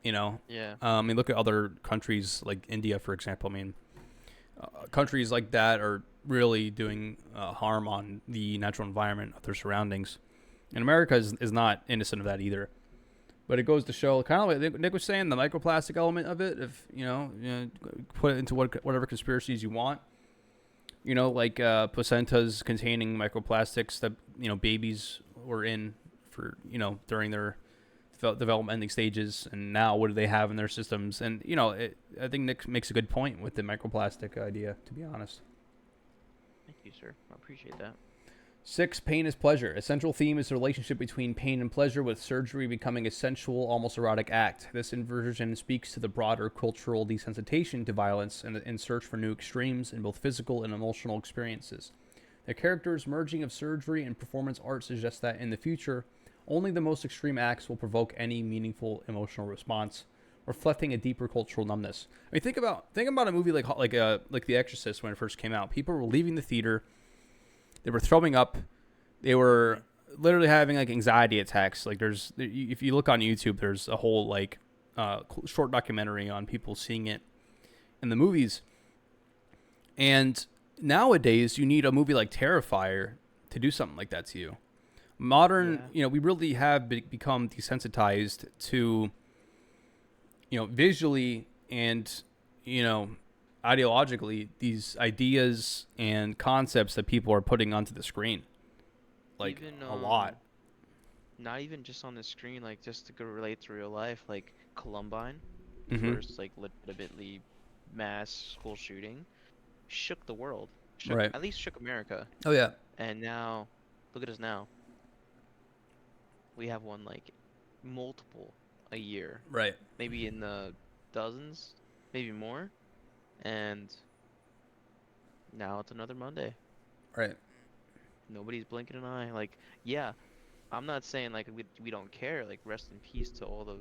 Yeah. I mean, look at other countries like India, for example. I mean, countries like that are really doing harm on the natural environment of their surroundings. And America is not innocent of that either. But it goes to show, kind of like Nick was saying, the microplastic element of it. If put it into whatever conspiracies you want. Like placentas containing microplastics that babies were in for during their developmental stages, and now what do they have in their systems? And I think Nick makes a good point with the microplastic idea. To be honest. Thank you, sir. I appreciate that. 6. Pain is pleasure. A central theme is the relationship between pain and pleasure, with surgery becoming a sensual, almost erotic act. This inversion speaks to the broader cultural desensitization to violence and in search for new extremes in both physical and emotional experiences. The character's merging of surgery and performance art suggests that in the future, only the most extreme acts will provoke any meaningful emotional response, reflecting a deeper cultural numbness. I mean, think about a movie like The Exorcist when it first came out. People were leaving the theater. They were throwing up. They were literally having like anxiety attacks. Like if you look on YouTube, there's a whole like short documentary on people seeing it in the movies. And nowadays, you need a movie like Terrifier to do something like that to you. Modern, we really have become desensitized to, visually and, ideologically, these ideas and concepts that people are putting onto the screen. Like, Even a lot. not even just on the screen, like just to go relate to real life, like Columbine, the Mm-hmm. first like legitimately mass school shooting, shook the world. Shook Right. at least shook America. Oh, yeah. And now, look at us now. We have one like multiple a year, Right. maybe in the dozens, maybe more. And now it's another Monday. Right. Nobody's blinking an eye. Like, yeah, I'm not saying like we don't care. Like, rest in peace to all the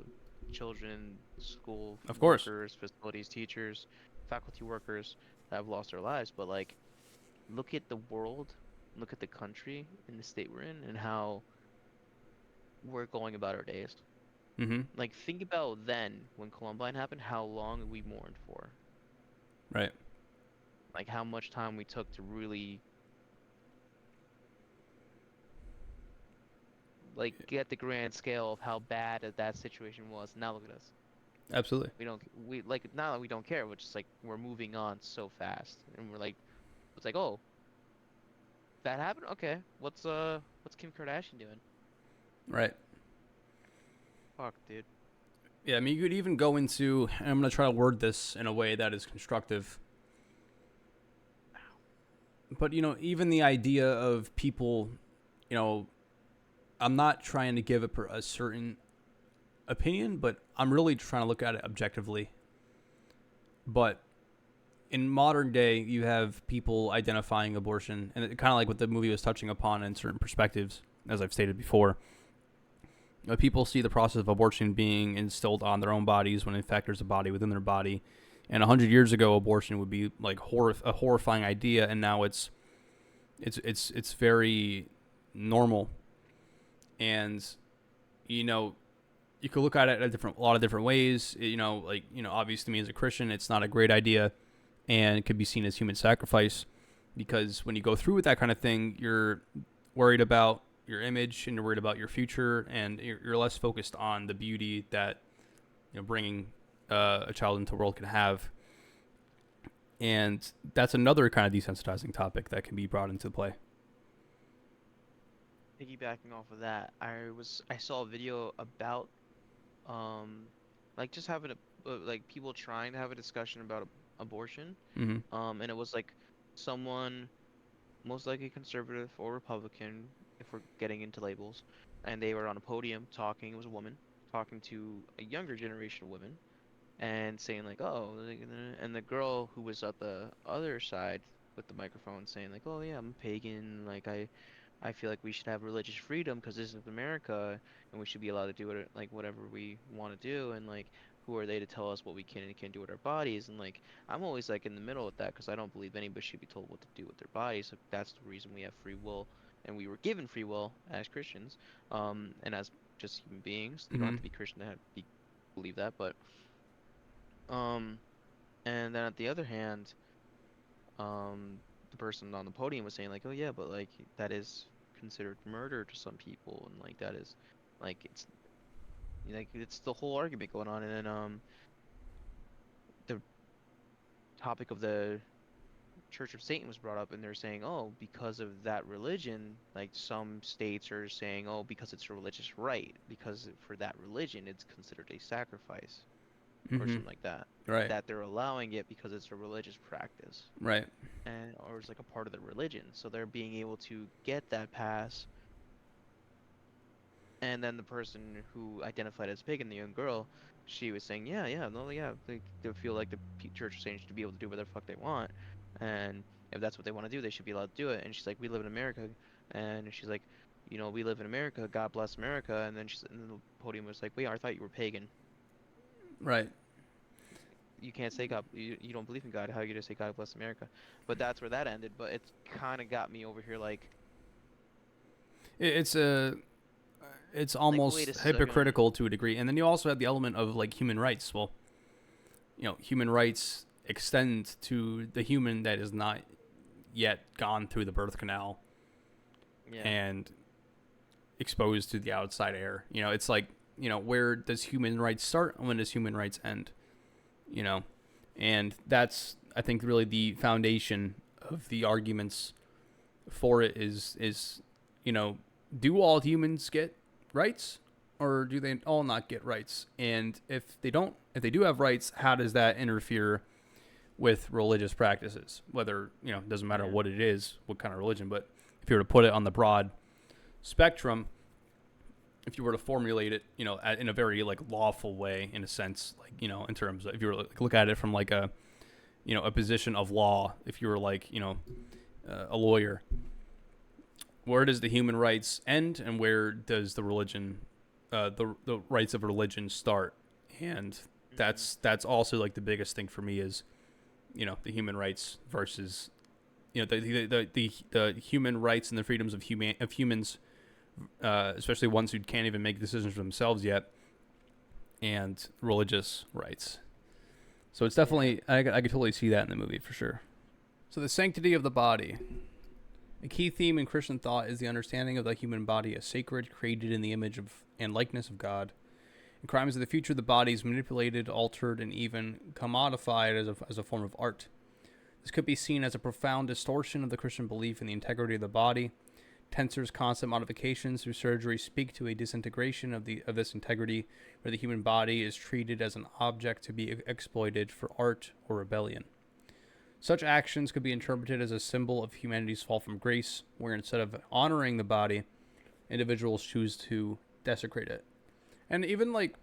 children, school Of course. workers, facilities teachers, faculty workers that have lost their lives. But like, look at the world, look at the country and the state we're in, and how we're going about our days. Mm-hmm. Like, think about then when Columbine happened, how long we mourned for. Right. Like, how much time we took to really like get the grand scale of how bad that situation was. Now look at us. Absolutely. We like now that we don't care, we're just like we're moving on so fast, and we're like, it's like, oh, that happened. Okay, what's Kim Kardashian doing? Right. Fuck, dude. Yeah, I mean, you could even go into, and I'm going to try to word this in a way that is constructive. But, even the idea of people, I'm not trying to give a certain opinion, but I'm really trying to look at it objectively. But in modern day, you have people identifying abortion, and kind of like what the movie was touching upon in certain perspectives, as I've stated before. People see the process of abortion being instilled on their own bodies when in fact there's a body within their body. And 100 years ago, abortion would be like a horrifying idea, and now it's very normal. And you could look at it a lot of different ways. Obviously, to me as a Christian, it's not a great idea, and it could be seen as human sacrifice, because when you go through with that kind of thing, you're worried about your image and you're worried about your future, and you're less focused on the beauty that bringing a child into the world can have. And that's another kind of desensitizing topic that can be brought into play. Piggybacking off of that, I saw a video about like just having like people trying to have a discussion about abortion. Mm-hmm. And it was like someone most likely conservative or Republican, if we're getting into labels, and they were on a podium talking. It was a woman talking to a younger generation of women and saying like, "Oh," and the girl who was at the other side with the microphone saying like, "Oh yeah, I'm a pagan. Like I feel like we should have religious freedom because this is America and we should be allowed to do it like whatever we want to do and like who are they to tell us what we can and can't do with our bodies?" And like I'm always like in the middle with that because I don't believe anybody should be told what to do with their bodies. So that's the reason we have free will and we were given free will as Christians, and as just human beings. You don't have Mm-hmm. to be Christian to believe that, but um, and then at the other hand, the person on the podium was saying like, "Oh yeah, but like that is considered murder to some people, and like that is like it's the whole argument going on." And then the topic of the Church of Satan was brought up, and they're saying, "Oh, because of that religion, like some states are saying, oh, because it's a religious right, because for that religion, it's considered a sacrifice or Mm-hmm. something like that, Right. that they're allowing it because it's a religious practice." Right. And or it's like a part of the religion. So they're being able to get that pass. And then the person who identified as pagan, the young girl, she was saying, yeah, yeah, no, yeah, they feel like the church is saying should be able to do whatever the fuck they want, and if that's what they want to do, they should be allowed to do it. And she's like, we live in America, and she's like, we live in America, God bless America. And then and then the podium was like, wait, I thought you were pagan. Right. You can't say God, you don't believe in God. How are you gonna say God bless America? But that's where that ended. But it's kind of got me over here It's a it's wait a almost second. hypocritical to a degree. And then you also have the element of like human rights. Well, human rights extend to the human that is not yet gone through the birth canal Yeah. and exposed to the outside air. It's like, where does human rights start and when does human rights end? You know, and that's, I think, really the foundation of the arguments for it is do all humans get rights, or do they all not get rights? And if they don't, if they do have rights, how does that interfere with religious practices? Whether, it doesn't matter Yeah. what it is, what kind of religion, but if you were to put it on the broad spectrum, if you were to formulate it, in a very like lawful way, in a sense, like, in terms of, if you were to look at it from like a position of law, if you were like, a lawyer, where does the human rights end and where does the religion, the rights of religion start? And Hmm. that's also like the biggest thing for me is, the human rights versus, the human rights and the freedoms of humans, especially ones who can't even make decisions for themselves yet, and religious rights. So it's Yeah. definitely, I could totally see that in the movie for sure. So the sanctity of the body. A key theme in Christian thought is the understanding of the human body as sacred, created in the image of and likeness of God. In Crimes of the Future, the body is manipulated, altered, and even commodified as a form of art. This could be seen as a profound distortion of the Christian belief in the integrity of the body. Tenser's constant modifications through surgery speak to a disintegration of this integrity, where the human body is treated as an object to be exploited for art or rebellion. Such actions could be interpreted as a symbol of humanity's fall from grace, where instead of honoring the body, individuals choose to desecrate it. And even like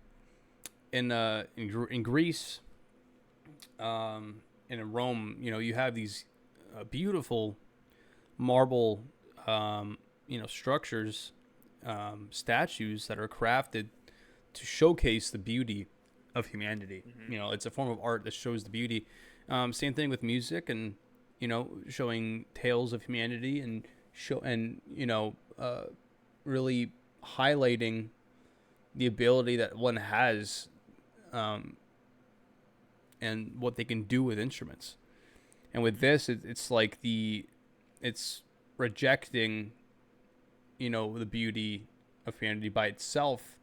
in Greece, and in Rome, you have these beautiful marble, structures, statues that are crafted to showcase the beauty of humanity. Hmm. It's a form of art that shows the beauty. Same thing with music, and showing tales of humanity, and really highlighting the ability that one has, um, and what they can do with instruments. And with Hmm. this, it's like it's rejecting, the beauty of humanity by itself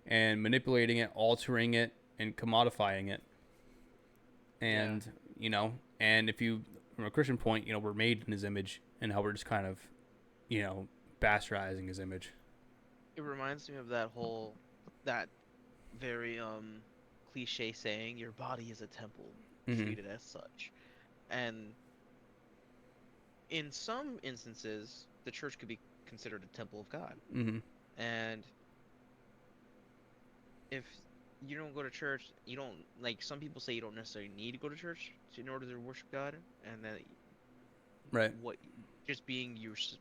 and manipulating it, altering it, and commodifying it. Yeah. And and if you, from a Christian point, we're made in His image, and how we're just kind of, you know, bastardizing His image. It reminds me of that very cliche saying, your body is a temple, Mm-hmm. treat it as such. And in some instances, the church could be considered a temple of God. Mm-hmm. And if you don't go to church, you don't, like some people say, you don't necessarily need to go to church in order to worship God, and that Right. what just being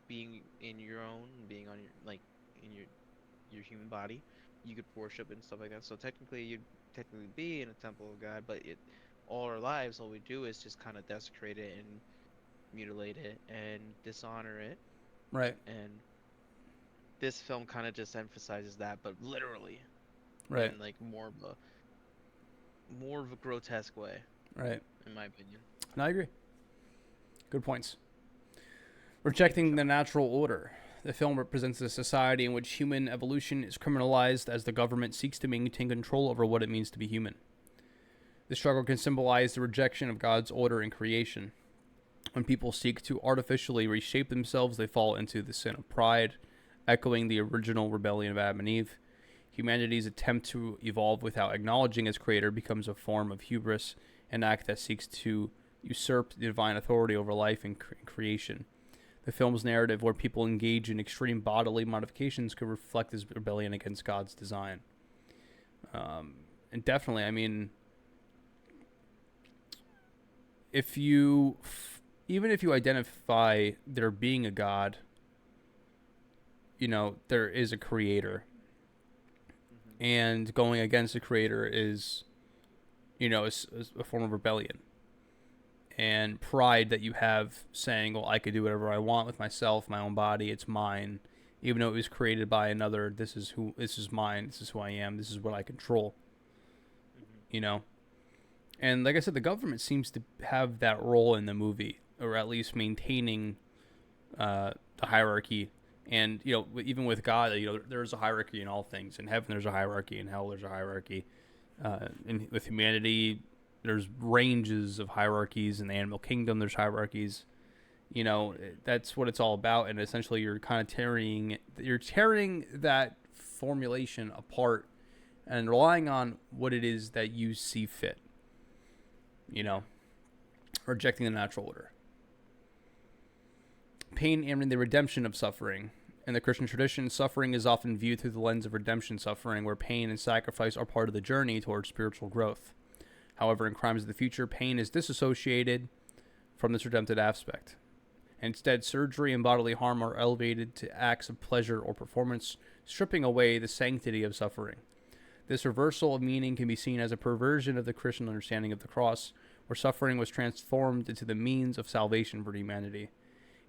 being in your own, being on your like in your human body, you could worship and stuff like that. So technically, you'd technically be in a temple of God, but all our lives, all we do is just kind of desecrate it and mutilate it and dishonor it. Right. And this film kind of just emphasizes that, but literally Right. in like more of a grotesque way, Right. in my opinion. And I agree. Good points. Thank you, Rejecting the Sean. natural order. The film represents a society in which human evolution is criminalized as the government seeks to maintain control over what it means to be human. The struggle can symbolize the rejection of God's order in creation. When people seek to artificially reshape themselves, they fall into the sin of pride, echoing the original rebellion of Adam and Eve. Humanity's attempt to evolve without acknowledging its creator becomes a form of hubris, an act that seeks to usurp the divine authority over life and creation. The film's narrative, where people engage in extreme bodily modifications, could reflect this rebellion against God's design. And definitely, I mean, if you, even if you identify there being a God, there is a creator. Hmm. And going against the creator is is a form of rebellion. And pride that you have saying, well, I could do whatever I want with myself, my own body, it's mine. Even though it was created by another, this is mine, this is who I am, this is what I control. Hmm. You know? And like I said, the government seems to have that role in the movie, or at least maintaining the hierarchy. And, even with God, there's a hierarchy in all things. In heaven, there's a hierarchy. In hell, there's a hierarchy. And with humanity, there's ranges of hierarchies. In the animal kingdom, there's hierarchies. That's what it's all about. And essentially, you're kind of tearing that formulation apart and relying on what it is that you see fit. Rejecting the natural order. Pain and the redemption of suffering. In the Christian tradition, suffering is often viewed through the lens of redemption suffering, where pain and sacrifice are part of the journey towards spiritual growth. However, in Crimes of the Future, pain is disassociated from this redemptive aspect. Instead, surgery and bodily harm are elevated to acts of pleasure or performance, stripping away the sanctity of suffering. This reversal of meaning can be seen as a perversion of the Christian understanding of the cross, where suffering was transformed into the means of salvation for humanity.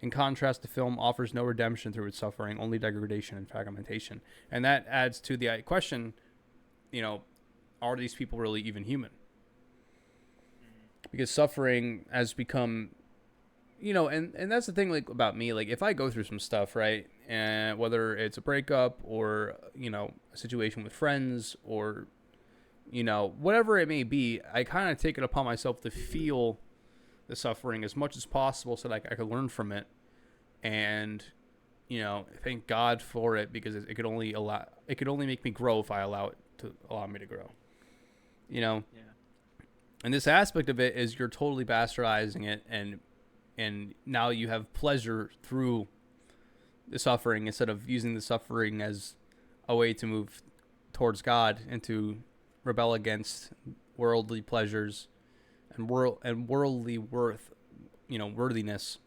In contrast, the film offers no redemption through its suffering, only degradation and fragmentation. And that adds to the question, are these people really even human? Because suffering has become, and that's the thing, like, about me. Like, if I go through some stuff, right, and whether it's a breakup or, a situation with friends or, whatever it may be, I kind of take it upon myself to feel the suffering as much as possible so that I could learn from it. And, thank God for it, because it could only make me grow if I allow it to allow me to grow. Yeah. And this aspect of it is you're totally bastardizing it, and now you have pleasure through the suffering instead of using the suffering as a way to move towards God and to rebel against worldly pleasures and worldly worthiness,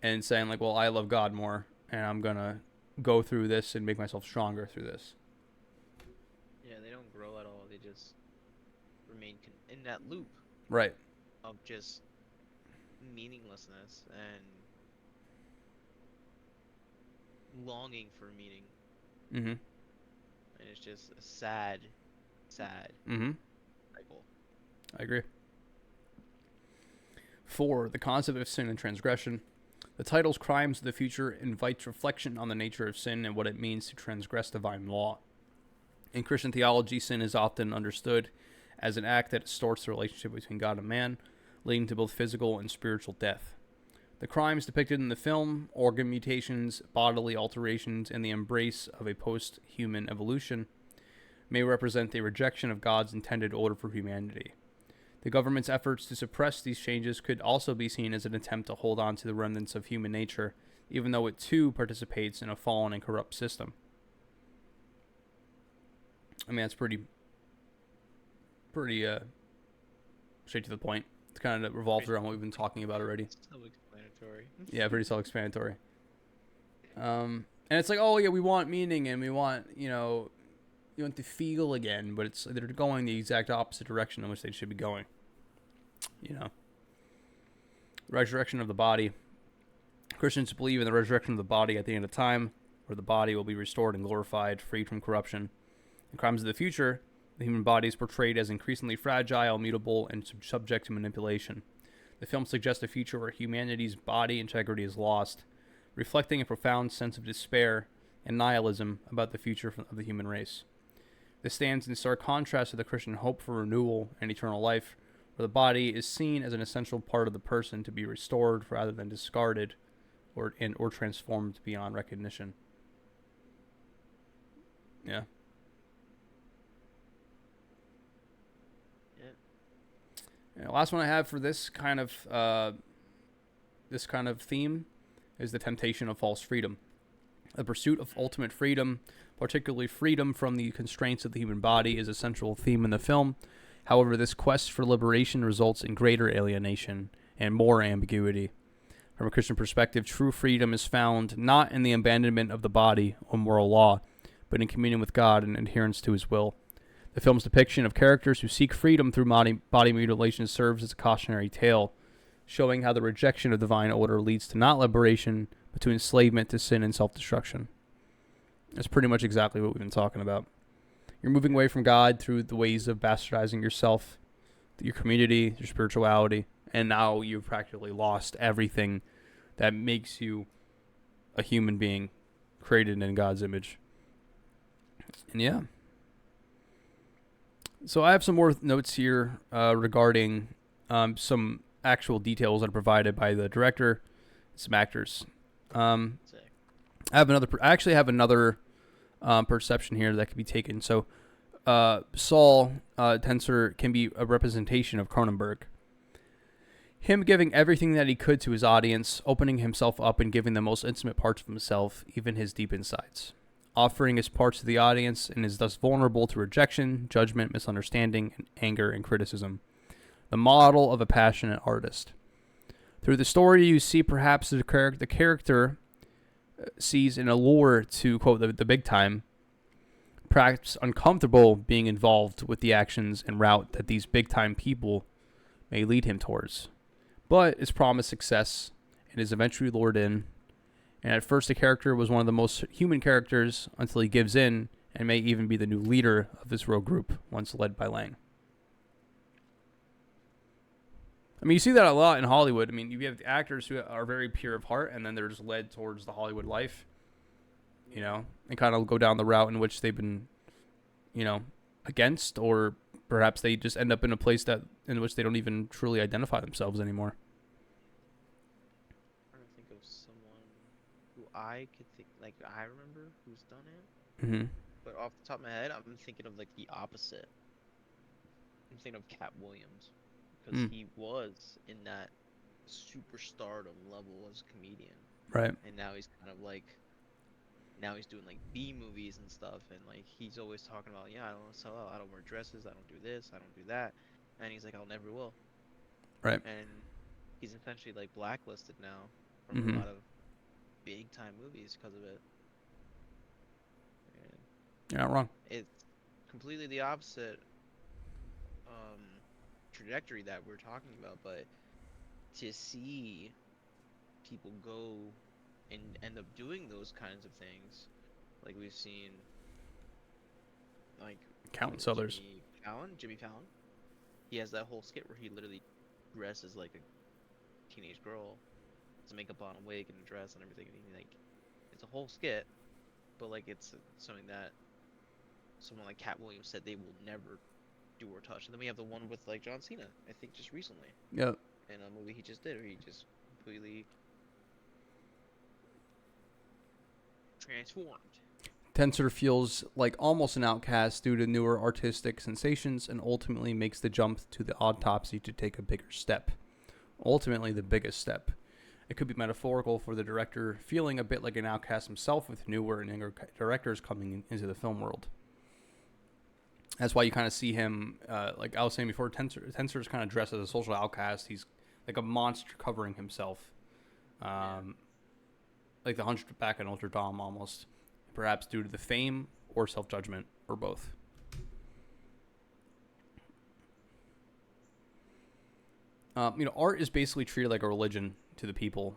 and saying, like, well, I love God more, and I'm gonna go through this and make myself stronger through this. Yeah, they don't grow at all. They just remain in that loop Right. of just meaninglessness and longing for meaning. Mm-hmm. And it's just a sad, sad Mm-hmm. cycle. I agree. 4. The concept of sin and transgression. The title's Crimes of the Future invites reflection on the nature of sin and what it means to transgress divine law. In Christian theology, sin is often understood as an act that distorts the relationship between God and man, leading to both physical and spiritual death. The crimes depicted in the film, organ mutations, bodily alterations, and the embrace of a post-human evolution, may represent a rejection of God's intended order for humanity. The government's efforts to suppress these changes could also be seen as an attempt to hold on to the remnants of human nature, even though it too participates in a fallen and corrupt system. I mean, that's pretty straight to the point. It's kind of revolves around what we've been talking about already. Self-explanatory. Yeah, pretty self-explanatory. And it's like, oh yeah, we want meaning and we want, you want to feel again, but they're going the exact opposite direction in which they should be going. The resurrection of the body. Christians believe in the resurrection of the body at the end of time, where the body will be restored and glorified, freed from corruption. In Crimes of the Future, the human body is portrayed as increasingly fragile, mutable, and subject to manipulation. The film suggests a future where humanity's body integrity is lost, reflecting a profound sense of despair and nihilism about the future of the human race. This stands in stark contrast to the Christian hope for renewal and eternal life, where the body is seen as an essential part of the person to be restored rather than discarded or transformed beyond recognition. Yeah. And the last one I have for this kind of theme is the temptation of false freedom. The pursuit of ultimate freedom, particularly freedom from the constraints of the human body, is a central theme in the film. However, this quest for liberation results in greater alienation and more ambiguity. From a Christian perspective, true freedom is found not in the abandonment of the body or moral law, but in communion with God and adherence to his will. The film's depiction of characters who seek freedom through body mutilation serves as a cautionary tale, showing how the rejection of divine order leads to not liberation, but to enslavement to sin and self-destruction. That's pretty much exactly what we've been talking about. You're moving away from God through the ways of bastardizing yourself, your community, your spirituality, and now you've practically lost everything that makes you a human being created in God's image. And yeah. So I have some more notes here regarding some actual details that are provided by the director, some actors. I actually have another perception here that can be taken. So Saul Tensor can be a representation of Cronenberg. Him giving everything that he could to his audience, opening himself up and giving the most intimate parts of himself, even his deep insides. Offering his parts to the audience and is thus vulnerable to rejection, judgment, misunderstanding, and anger and criticism. The model of a passionate artist. Through the story, you see perhaps the character sees an allure to, quote, the big time, perhaps uncomfortable being involved with the actions and route that these big time people may lead him towards, but is promised success and is eventually lured in. And at first, the character was one of the most human characters until he gives in and may even be the new leader of this rogue group once led by Lang. I mean, you see that a lot in Hollywood. I mean, you have actors who are very pure of heart, and then they're just led towards the Hollywood life, and kind of go down the route in which they've been, against, or perhaps they just end up in a place in which they don't even truly identify themselves anymore. I'm trying to think of someone who I could think, like, I remember who's done it. Mm-hmm. But off the top of my head, I'm thinking of, like, the opposite. I'm thinking of Cat Williams. Because he was in that superstardom level as a comedian. Right. And now he's kind of like, now he's doing like B movies and stuff. And like, he's always talking about, I don't want to sell out. I don't wear dresses. I don't do this. I don't do that. And he's like, I'll never will. Right. And he's essentially like blacklisted now from a lot of big time movies because of it. And you're not wrong. it's completely the opposite trajectory that we're talking about, but to see people go and end up doing those kinds of things, like we've seen, like Countless others. Jimmy Fallon, he has that whole skit where he literally dresses like a teenage girl, has makeup on, a wig and a dress and everything, and he, like, it's a whole skit, but like it's something that someone like Cat Williams said they will never do or touch. And then we have the one with like John Cena, I think just recently. Yep. In a movie he just did, where he just completely transformed. Tensor feels like almost an outcast due to newer artistic sensations and ultimately makes the jump to the autopsy to take a bigger step. Ultimately, the biggest step. It could be metaphorical for the director feeling a bit like an outcast himself with newer and younger directors coming into the film world. That's why you kind of see him, like I was saying before, Tensor's kind of dressed as a social outcast. He's like a monster covering himself, Yeah. like the Hunchback of Notre Dame almost, perhaps due to the fame or self-judgment or both. Art is basically treated like a religion to the people,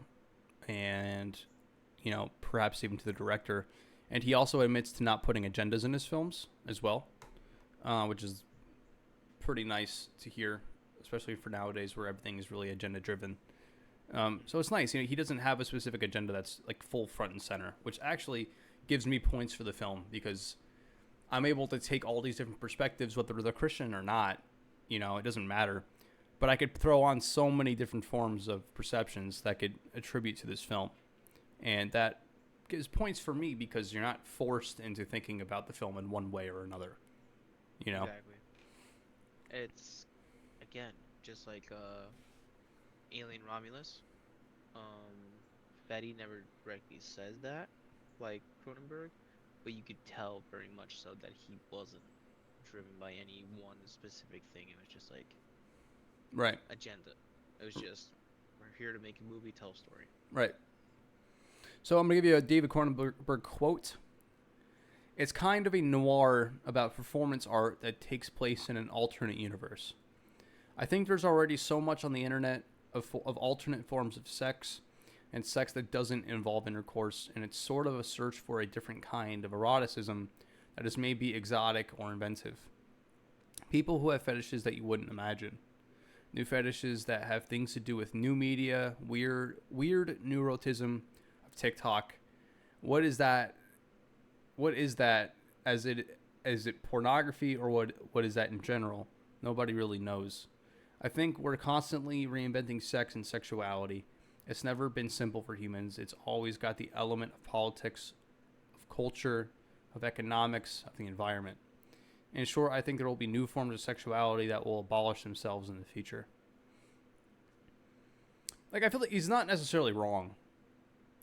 and perhaps even to the director. And he also admits to not putting agendas in his films as well, which is pretty nice to hear, especially for nowadays where everything is really agenda driven. So it's nice. He doesn't have a specific agenda that's like full front and center, which actually gives me points for the film because I'm able to take all these different perspectives, whether they're Christian or not. It doesn't matter. But I could throw on so many different forms of perceptions that could attribute to this film. And that gives points for me because you're not forced into thinking about the film in one way or another. Exactly. It's again just like Alien Romulus. Um, Fetty never directly says that, like Cronenberg, but you could tell very much so that he wasn't driven by any one specific thing. It was just like Right. agenda. It was just we're here to make a movie, tell a story. Right. So I'm going to give you a David Cronenberg quote. It's kind of a noir about performance art that takes place in an alternate universe. I think there's already so much on the internet of alternate forms of sex and sex that doesn't involve intercourse, and it's sort of a search for a different kind of eroticism that is maybe exotic or inventive. People who have fetishes that you wouldn't imagine. New fetishes that have things to do with new media, weird neurotism of TikTok. What is that? What is that? Is it pornography or what is that in general? Nobody really knows. I think we're constantly reinventing sex and sexuality. It's never been simple for humans. It's always got the element of politics, of culture, of economics, of the environment. In short, I think there will be new forms of sexuality that will abolish themselves in the future. Like, I feel like he's not necessarily wrong.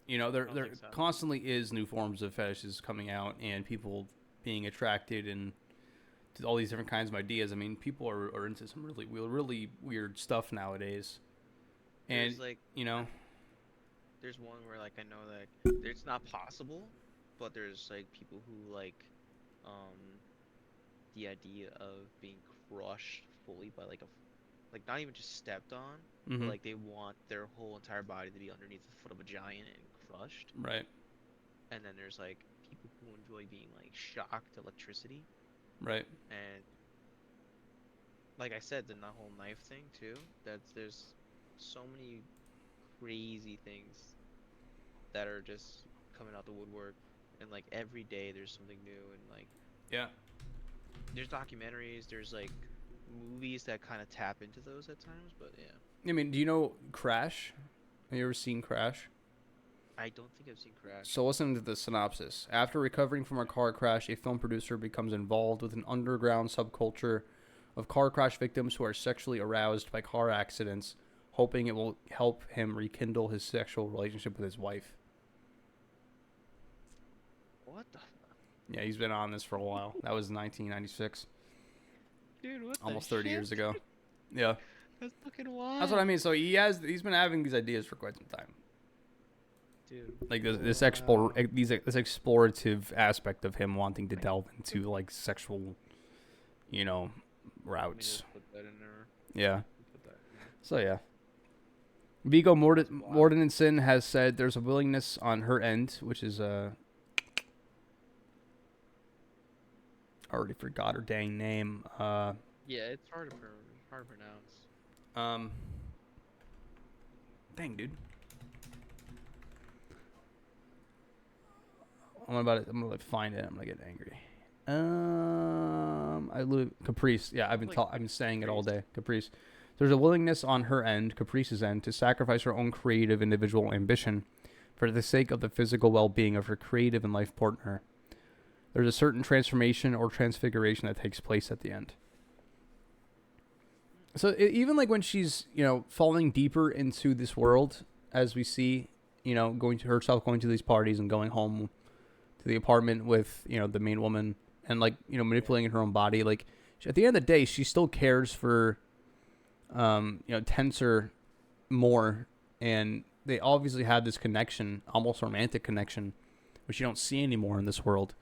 There So. constantly is new forms of fetishes coming out and people being attracted and to all these different kinds of ideas. I mean, people are into some really weird stuff nowadays. And, There's like there's one where like I know that it's not possible, but there's like people who like um the idea of being crushed fully by like not even just stepped on, but mm-hmm. like they want their whole entire body to be underneath the foot of a giant and crushed. Right. And then there's like people who enjoy being like shocked electricity. Right. And like I said, the whole knife thing too. There's so many crazy things that are just coming out the woodwork, and like every day there's something new, and like Yeah. there's documentaries, there's like movies that kind of tap into those at times, but yeah. I mean, do you know Crash? Have you ever seen Crash? I don't think I've seen Crash. So listen to the synopsis. After recovering from a car crash, a film producer becomes involved with an underground subculture of car crash victims who are sexually aroused by car accidents, hoping it will help him rekindle his sexual relationship with his wife. What the Yeah, he's been on this for a while. That was 1996. dude? What Almost the 30 shit? years ago. Yeah. That's fucking wild. That's what I mean. So he's been having these ideas for quite some time. Dude. Like this Wow. this explorative aspect of him wanting to delve into like sexual, Let me routes. just put that in there. Yeah. Put that in there. So yeah. Viggo That's wild. Mortensen has said there's a willingness on her end, which is I already forgot her dang name. Yeah, it's hard to pronounce. Dang dude. I'm gonna like find it. I'm gonna get angry. I literally Caprice. Yeah, I've been saying it all day. Caprice. There's a willingness on her end, Caprice's end, to sacrifice her own creative individual ambition for the sake of the physical well-being of her creative and life partner. There's a certain transformation or transfiguration that takes place at the end. So even like when she's, falling deeper into this world, as we see, going to these parties and going home to the apartment with, the main woman and like manipulating her own body. Like at the end of the day, she still cares for Tensor more, and they obviously have this connection, almost romantic connection, which you don't see anymore in this world.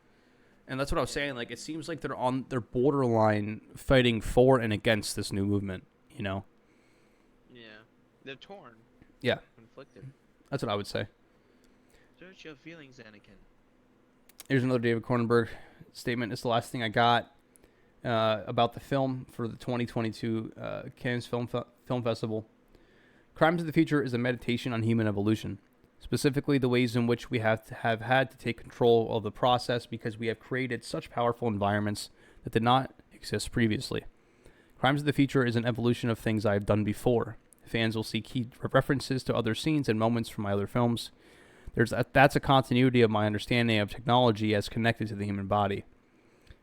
And that's what I was saying. Like, it seems like they're borderline fighting for and against this new movement. Yeah. They're torn. Yeah, Conflicted. that's what I would say. Search your feelings, Anakin. Here's another David Cronenberg statement. It's the last thing I got about the film for the 2022 Cannes Film Festival. Crimes of the Future is a meditation on human evolution, specifically the ways in which we have had to take control of the process because we have created such powerful environments that did not exist previously. Crimes of the Future is an evolution of things I have done before. Fans will see key references to other scenes and moments from my other films. That's a continuity of my understanding of technology as connected to the human body.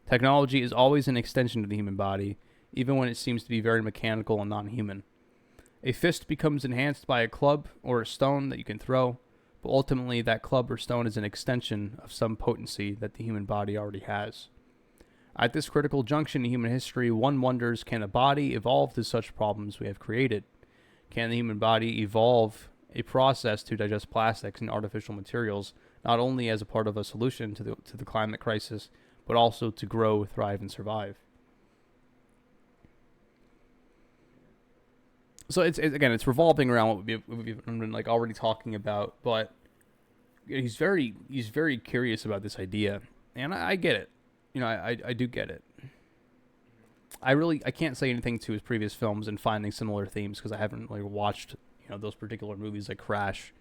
Technology is always an extension of the human body, even when it seems to be very mechanical and non-human. A fist becomes enhanced by a club or a stone that you can throw, but ultimately that club or stone is an extension of some potency that the human body already has. At this critical junction in human history, one wonders, can a body evolve to such problems we have created? Can the human body evolve a process to digest plastics and artificial materials, not only as a part of a solution to the climate crisis, but also to grow, thrive, and survive? So it's revolving around what we've been like already talking about, but he's very curious about this idea, and I get it. I do get it. I can't say anything to his previous films and finding similar themes because I haven't really watched those particular movies like Crash.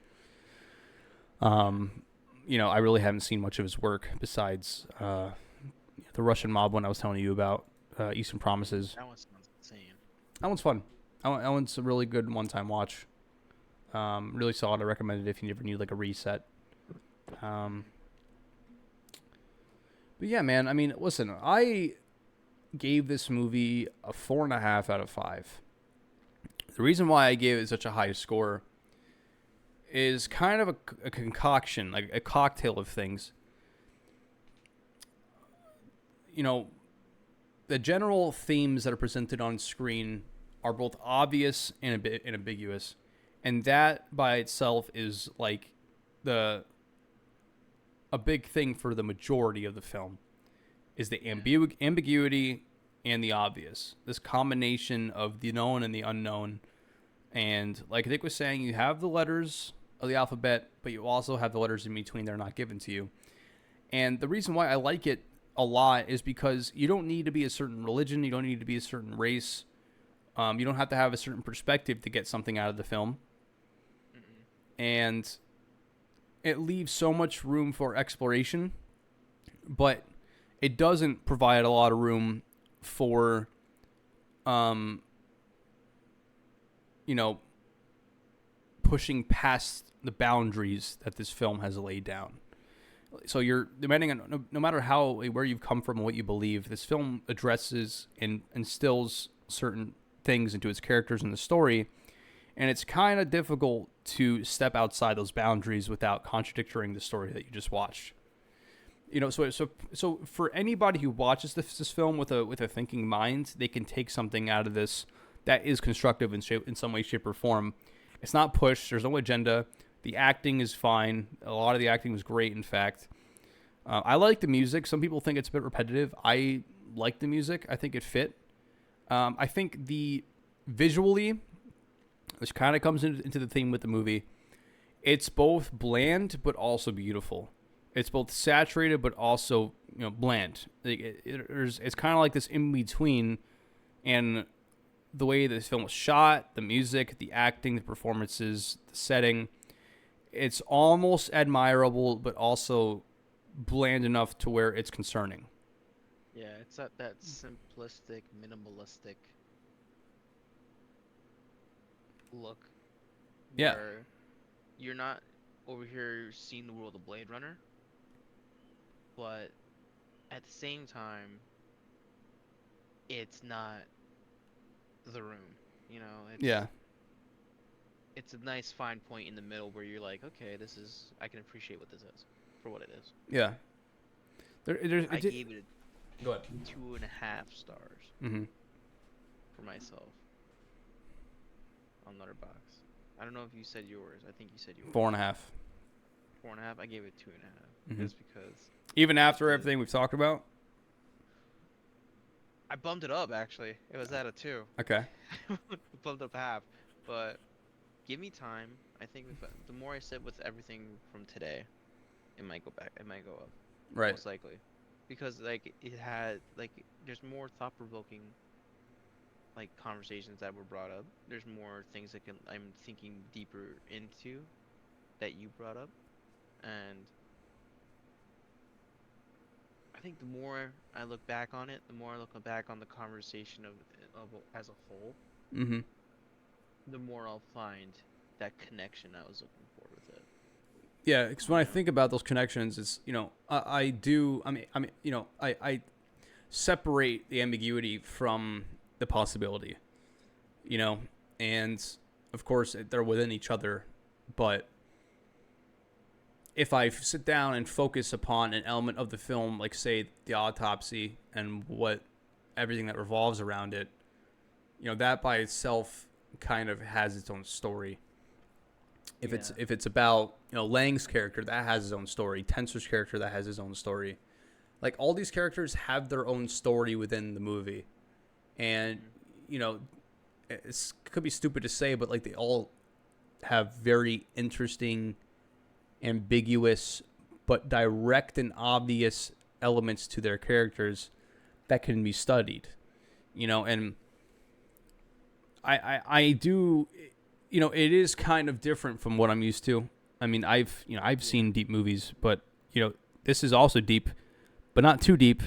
I really haven't seen much of his work besides the Russian Mob one I was telling you about, Eastern Promises. That one sounds insane. That one's fun. That one's a really good one-time watch. Really solid. I recommend it if you ever need like a reset. But yeah, man. I mean, listen, I gave this movie a 4.5 out of 5. The reason why I gave it such a high score is kind of a concoction, like a cocktail of things. The general themes that are presented on screen are both obvious and a bit ambiguous, and that by itself is like a big thing for the majority of the film is the ambiguity and the obvious. This combination of the known and the unknown, and like Nick was saying, you have the letters of the alphabet, but you also have the letters in between that are not given to you. And the reason why I like it a lot is because you don't need to be a certain religion, you don't need to be a certain race. You don't have to have a certain perspective to get something out of the film. Mm-mm. And it leaves so much room for exploration, but it doesn't provide a lot of room for, pushing past the boundaries that this film has laid down. So you're depending on no matter where you've come from and what you believe, this film addresses and instills certain things into its characters and the story, and it's kind of difficult to step outside those boundaries without contradicting the story that you just watched. So for anybody who watches this film with a thinking mind, they can take something out of this that is constructive in some way, shape, or form. It's not pushed. There's no agenda. The acting is fine. A lot of the acting was great, in fact. I like the music. Some people think it's a bit repetitive. I like the music. I think it fit. I think visually, which kind of comes into the theme with the movie, it's both bland but also beautiful. It's both saturated but also bland. It's kind of like this in between, and the way this film was shot, the music, the acting, the performances, the setting, it's almost admirable but also bland enough to where it's concerning. Yeah, it's that simplistic, minimalistic look. Yeah. Where you're not over here seeing the world of Blade Runner, but at the same time, it's not The Room. Yeah. It's a nice fine point in the middle where you're like, okay, I can appreciate what this is for what it is. Yeah. I gave it Go ahead. 2.5 stars Mm-hmm. for myself on Letterboxd. I don't know if you said yours. I think you said yours. 4.5. 4.5. I gave it 2.5, Mm-hmm. just because Even after the everything we've talked about. I bumped it up actually. It was at a 2. Okay. Bumped up half, but give me time. I think the more I sit with everything from today, it might go back. It might go up, Right. most likely, because like it had like there's more thought-provoking like conversations that were brought up. There's more things that I'm thinking deeper into that you brought up, and I think the more I look back on it, the more I look back on the conversation of as a whole, Mm-hmm. the more I'll find that connection I was looking for with it. Yeah, because when I You know? think about those connections, it's I do. I separate the ambiguity from the possibility. You know, and of course they're within each other, but if I sit down and focus upon an element of the film, like say the autopsy and what everything that revolves around it, that by itself kind of has its own story. If Yeah. it's about Lang's character, that has his own story. Tensor's character, that has his own story. Like all these characters have their own story within the movie, and it could be stupid to say, but like they all have very interesting, ambiguous, but direct and obvious elements to their characters that can be studied. And I do, it is kind of different from what I'm used to. I mean, I've seen deep movies, but this is also deep, but not too deep,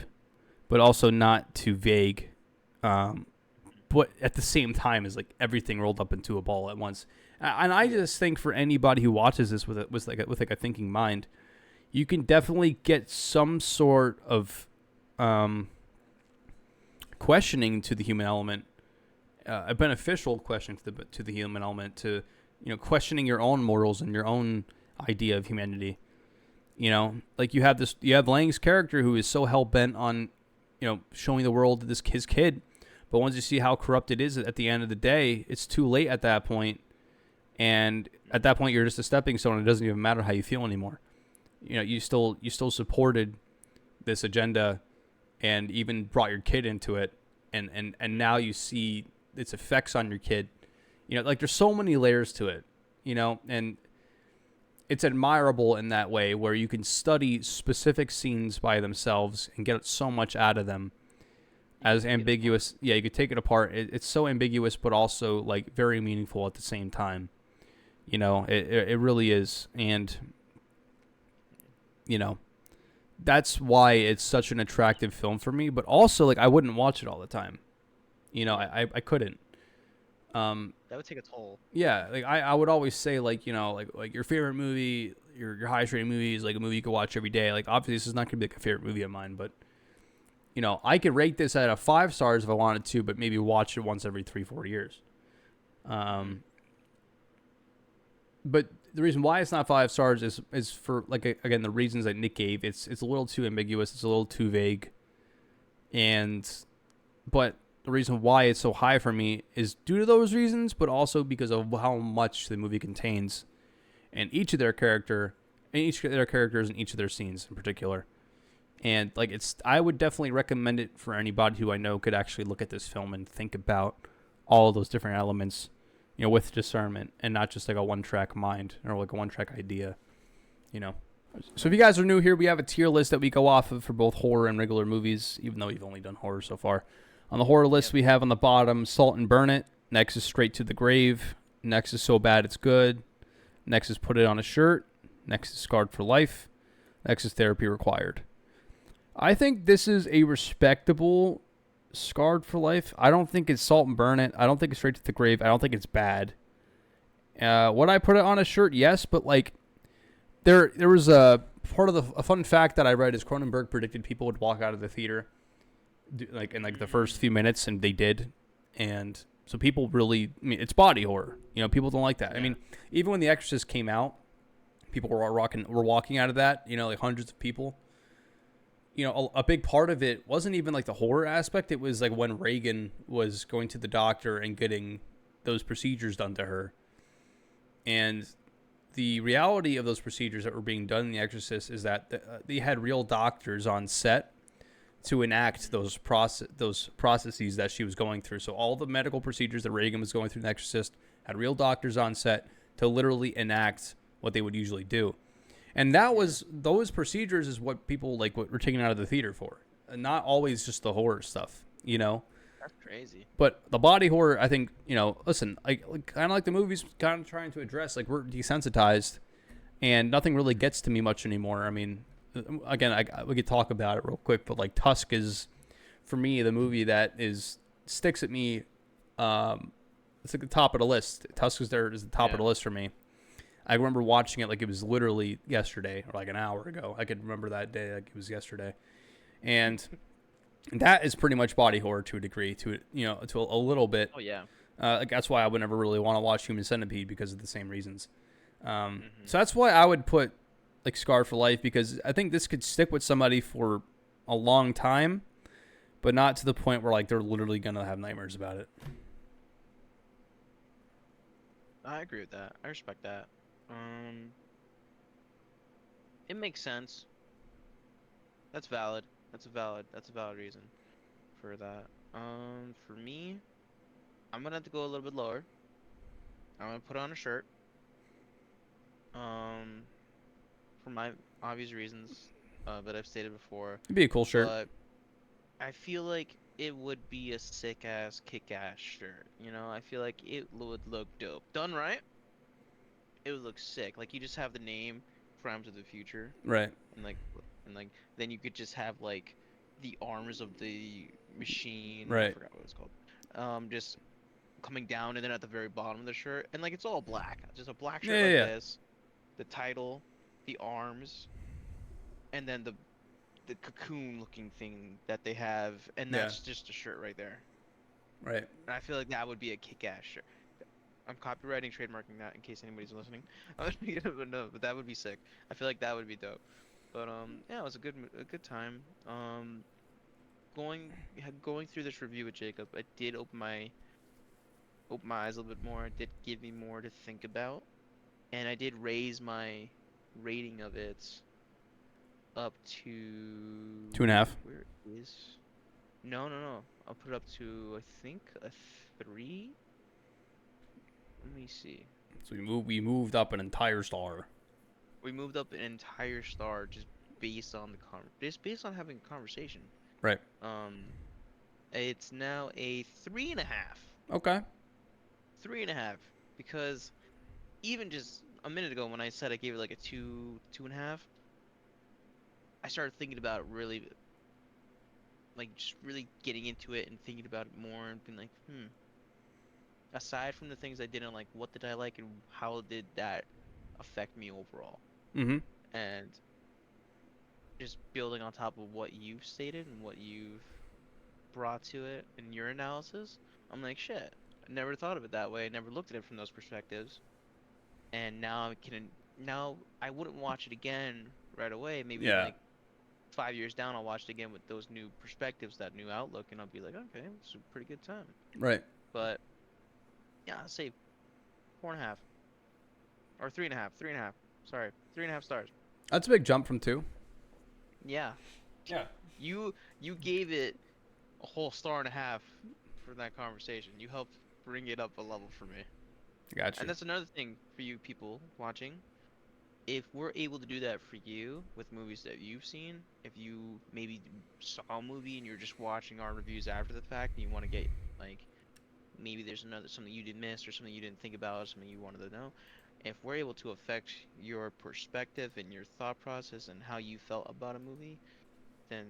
but also not too vague. But at the same time, is like everything rolled up into a ball at once. And I just think for anybody who watches this with a thinking mind, you can definitely get some sort of questioning to the human element, a beneficial question to the human element, to questioning your own morals and your own idea of humanity. Like you have Lang's character who is so hell bent on showing the world to his kid, but once you see how corrupt it is at the end of the day, it's too late at that point. And at that point, you're just a stepping stone. It doesn't even matter how you feel anymore. You still supported this agenda, and even brought your kid into it, and now you see its effects on your kid. Like there's so many layers to it. And it's admirable in that way where you can study specific scenes by themselves and get so much out of them. As ambiguous, yeah, you could take it apart. It's so ambiguous, but also like very meaningful at the same time. It really is, and that's why it's such an attractive film for me. But also, like, I wouldn't watch it all the time. I couldn't. That would take a toll. Yeah, like I would always say like like your favorite movie, your highest rated movie is like a movie you could watch every day. Like obviously this is not gonna be like a favorite movie of mine, but I could rate this at a 5 stars if I wanted to, but maybe watch it once every 3-4 years. But the reason why it's not 5 stars is for like again the reasons that Nick gave. It's a little too ambiguous. It's a little too vague. But the reason why it's so high for me is due to those reasons, but also because of how much the movie contains, and each of their characters and each of their scenes in particular. And like I would definitely recommend it for anybody who I know could actually look at this film and think about all of those different elements, with discernment and not just like a one-track mind or like a one-track idea, So if you guys are new here, we have a tier list that we go off of for both horror and regular movies, even though we've only done horror so far. On the horror list, we have on the bottom Salt and Burn It. Next is Straight to the Grave. Next is So Bad It's Good. Next is Put It on a Shirt. Next is Scarred for Life. Next is Therapy Required. I think this is a respectable Scarred for Life. I don't think it's Salt and Burn It. I don't think it's Straight to the Grave. I don't think it's bad. Would I put it on a shirt? Yes, but like there was a part of a fun fact that I read is Cronenberg predicted people would walk out of the theater like in like the first few minutes, and they did. And so people really, I mean, it's body horror. People don't like that. Yeah. I mean, even when The Exorcist came out, people were walking out of that. Like hundreds of people. you know, a big part of it wasn't even like the horror aspect. It was like when Reagan was going to the doctor and getting those procedures done to her. And the reality of those procedures that were being done in The Exorcist is that they had real doctors on set to enact those processes that she was going through. So all the medical procedures that Reagan was going through in The Exorcist had real doctors on set to literally enact what they would usually do. And that was those procedures is what people like what were taken out of the theater for. And not always just the horror stuff, you know. That's crazy. But the body horror, I think, you know, listen, kind of like the movies kind of trying to address, like we're desensitized and nothing really gets to me much anymore. I mean, again, we could talk about it real quick, but like Tusk is, for me, the movie that sticks at me. It's like the top of the list. Tusk is the top of the list for me. I remember watching it like it was literally yesterday or like an hour ago. I could remember that day like it was yesterday. And that is pretty much body horror to a degree, to a little bit. Oh yeah. Like that's why I would never really want to watch Human Centipede because of the same reasons. So that's why I would put like Scar for Life, because I think this could stick with somebody for a long time, but not to the point where like they're literally gonna have nightmares about it. I agree with that. I respect that. It makes sense. That's valid. That's a valid reason for that. For me, I'm gonna have to go a little bit lower. I'm gonna put on a shirt. For my obvious reasons, that I've stated before. It'd be a cool shirt. But I feel like it would be a sick ass, kick ass shirt. You know, I feel like it would look dope. Done right, it would look sick. Like you just have the name Crimes of the Future. Right. And like then you could just have like the arms of the machine. Right. I forgot what it's called. Just coming down, and then at the very bottom of the shirt, and like it's all black. Just a black shirt this. The title, the arms, and then the cocoon looking thing that they have, and that's just a shirt right there. Right. And I feel like that would be a kick-ass shirt. I'm copywriting, trademarking that in case anybody's listening. But that would be sick. I feel like that would be dope. But yeah, it was a good time. Going through this review with Jacob, it did open my eyes a little bit more. It did give me more to think about, and I did raise my rating of it up to 2.5. Where is? No. I'll put it up to I think a 3. Let me see. So we moved up an entire star. We moved up an entire star just based on based on having a conversation. Right. It's now a 3.5. Okay. 3.5, because even just a minute ago when I said I gave it like a 2.5, I started thinking about it really, like just really getting into it and thinking about it more and being like, aside from the things I didn't like, what did I like and how did that affect me overall? Mm-hmm. And just building on top of what you've stated and what you've brought to it in your analysis, I'm like, shit, I never thought of it that way. I never looked at it from those perspectives. And now I wouldn't watch it again right away. Maybe like 5 years down, I'll watch it again with those new perspectives, that new outlook, and I'll be like, okay, it's a pretty good time. Right. But yeah, I'll say 4.5 or 3.5. 3.5. Sorry, 3.5 stars. That's a big jump from 2. Yeah. Yeah. You gave it a whole 1.5 stars for that conversation. You helped bring it up a level for me. Gotcha. And that's another thing for you people watching. If we're able to do that for you with movies that you've seen, if you maybe saw a movie and you're just watching our reviews after the fact and you want to get, like, maybe there's something you didn't miss or something you didn't think about or something you wanted to know, if we're able to affect your perspective and your thought process and how you felt about a movie, then,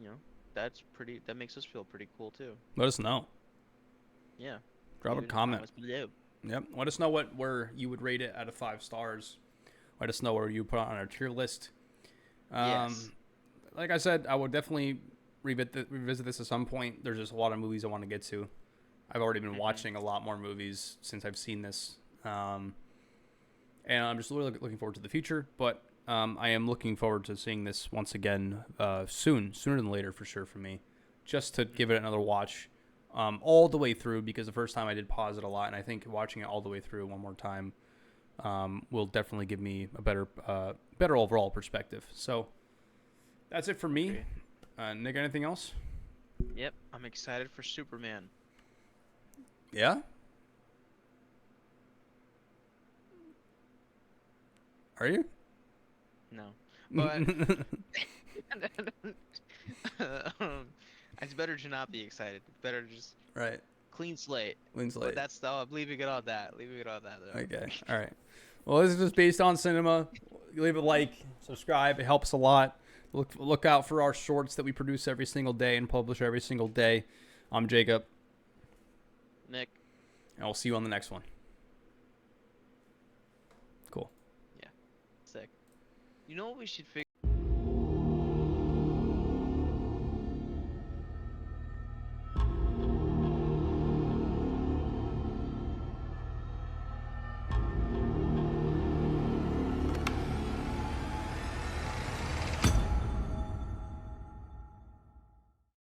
you know, that makes us feel pretty cool too. Let us know. Yeah. Drop a comment. Below. Yep. Let us know where you would rate it out of 5 stars. Let us know where you put it on our tier list. Yes. Like I said, I would definitely revisit this at some point. There's just a lot of movies I want to get to. I've already been watching a lot more movies since I've seen this. And I'm just really looking forward to the future. But I am looking forward to seeing this once again sooner than later for sure for me, just to give it another watch all the way through, because the first time I did pause it a lot, and I think watching it all the way through one more time will definitely give me a better overall perspective. So that's it for me. Great. Nick, anything else? Yep, I'm excited for Superman. Yeah? Are you? No, but it's better to not be excited. It's better to just Right. clean slate. Clean But slate. that's I'm leaving it on that. Leaving it on that though. Okay. All right. Well, this is just based on cinema. Leave a like, subscribe. It helps a lot. Look out for our shorts that we produce every single day and publish every single day. I'm Jacob, Nick. and I'll see you on the next one. Cool. Yeah. Sick. You know what we should figure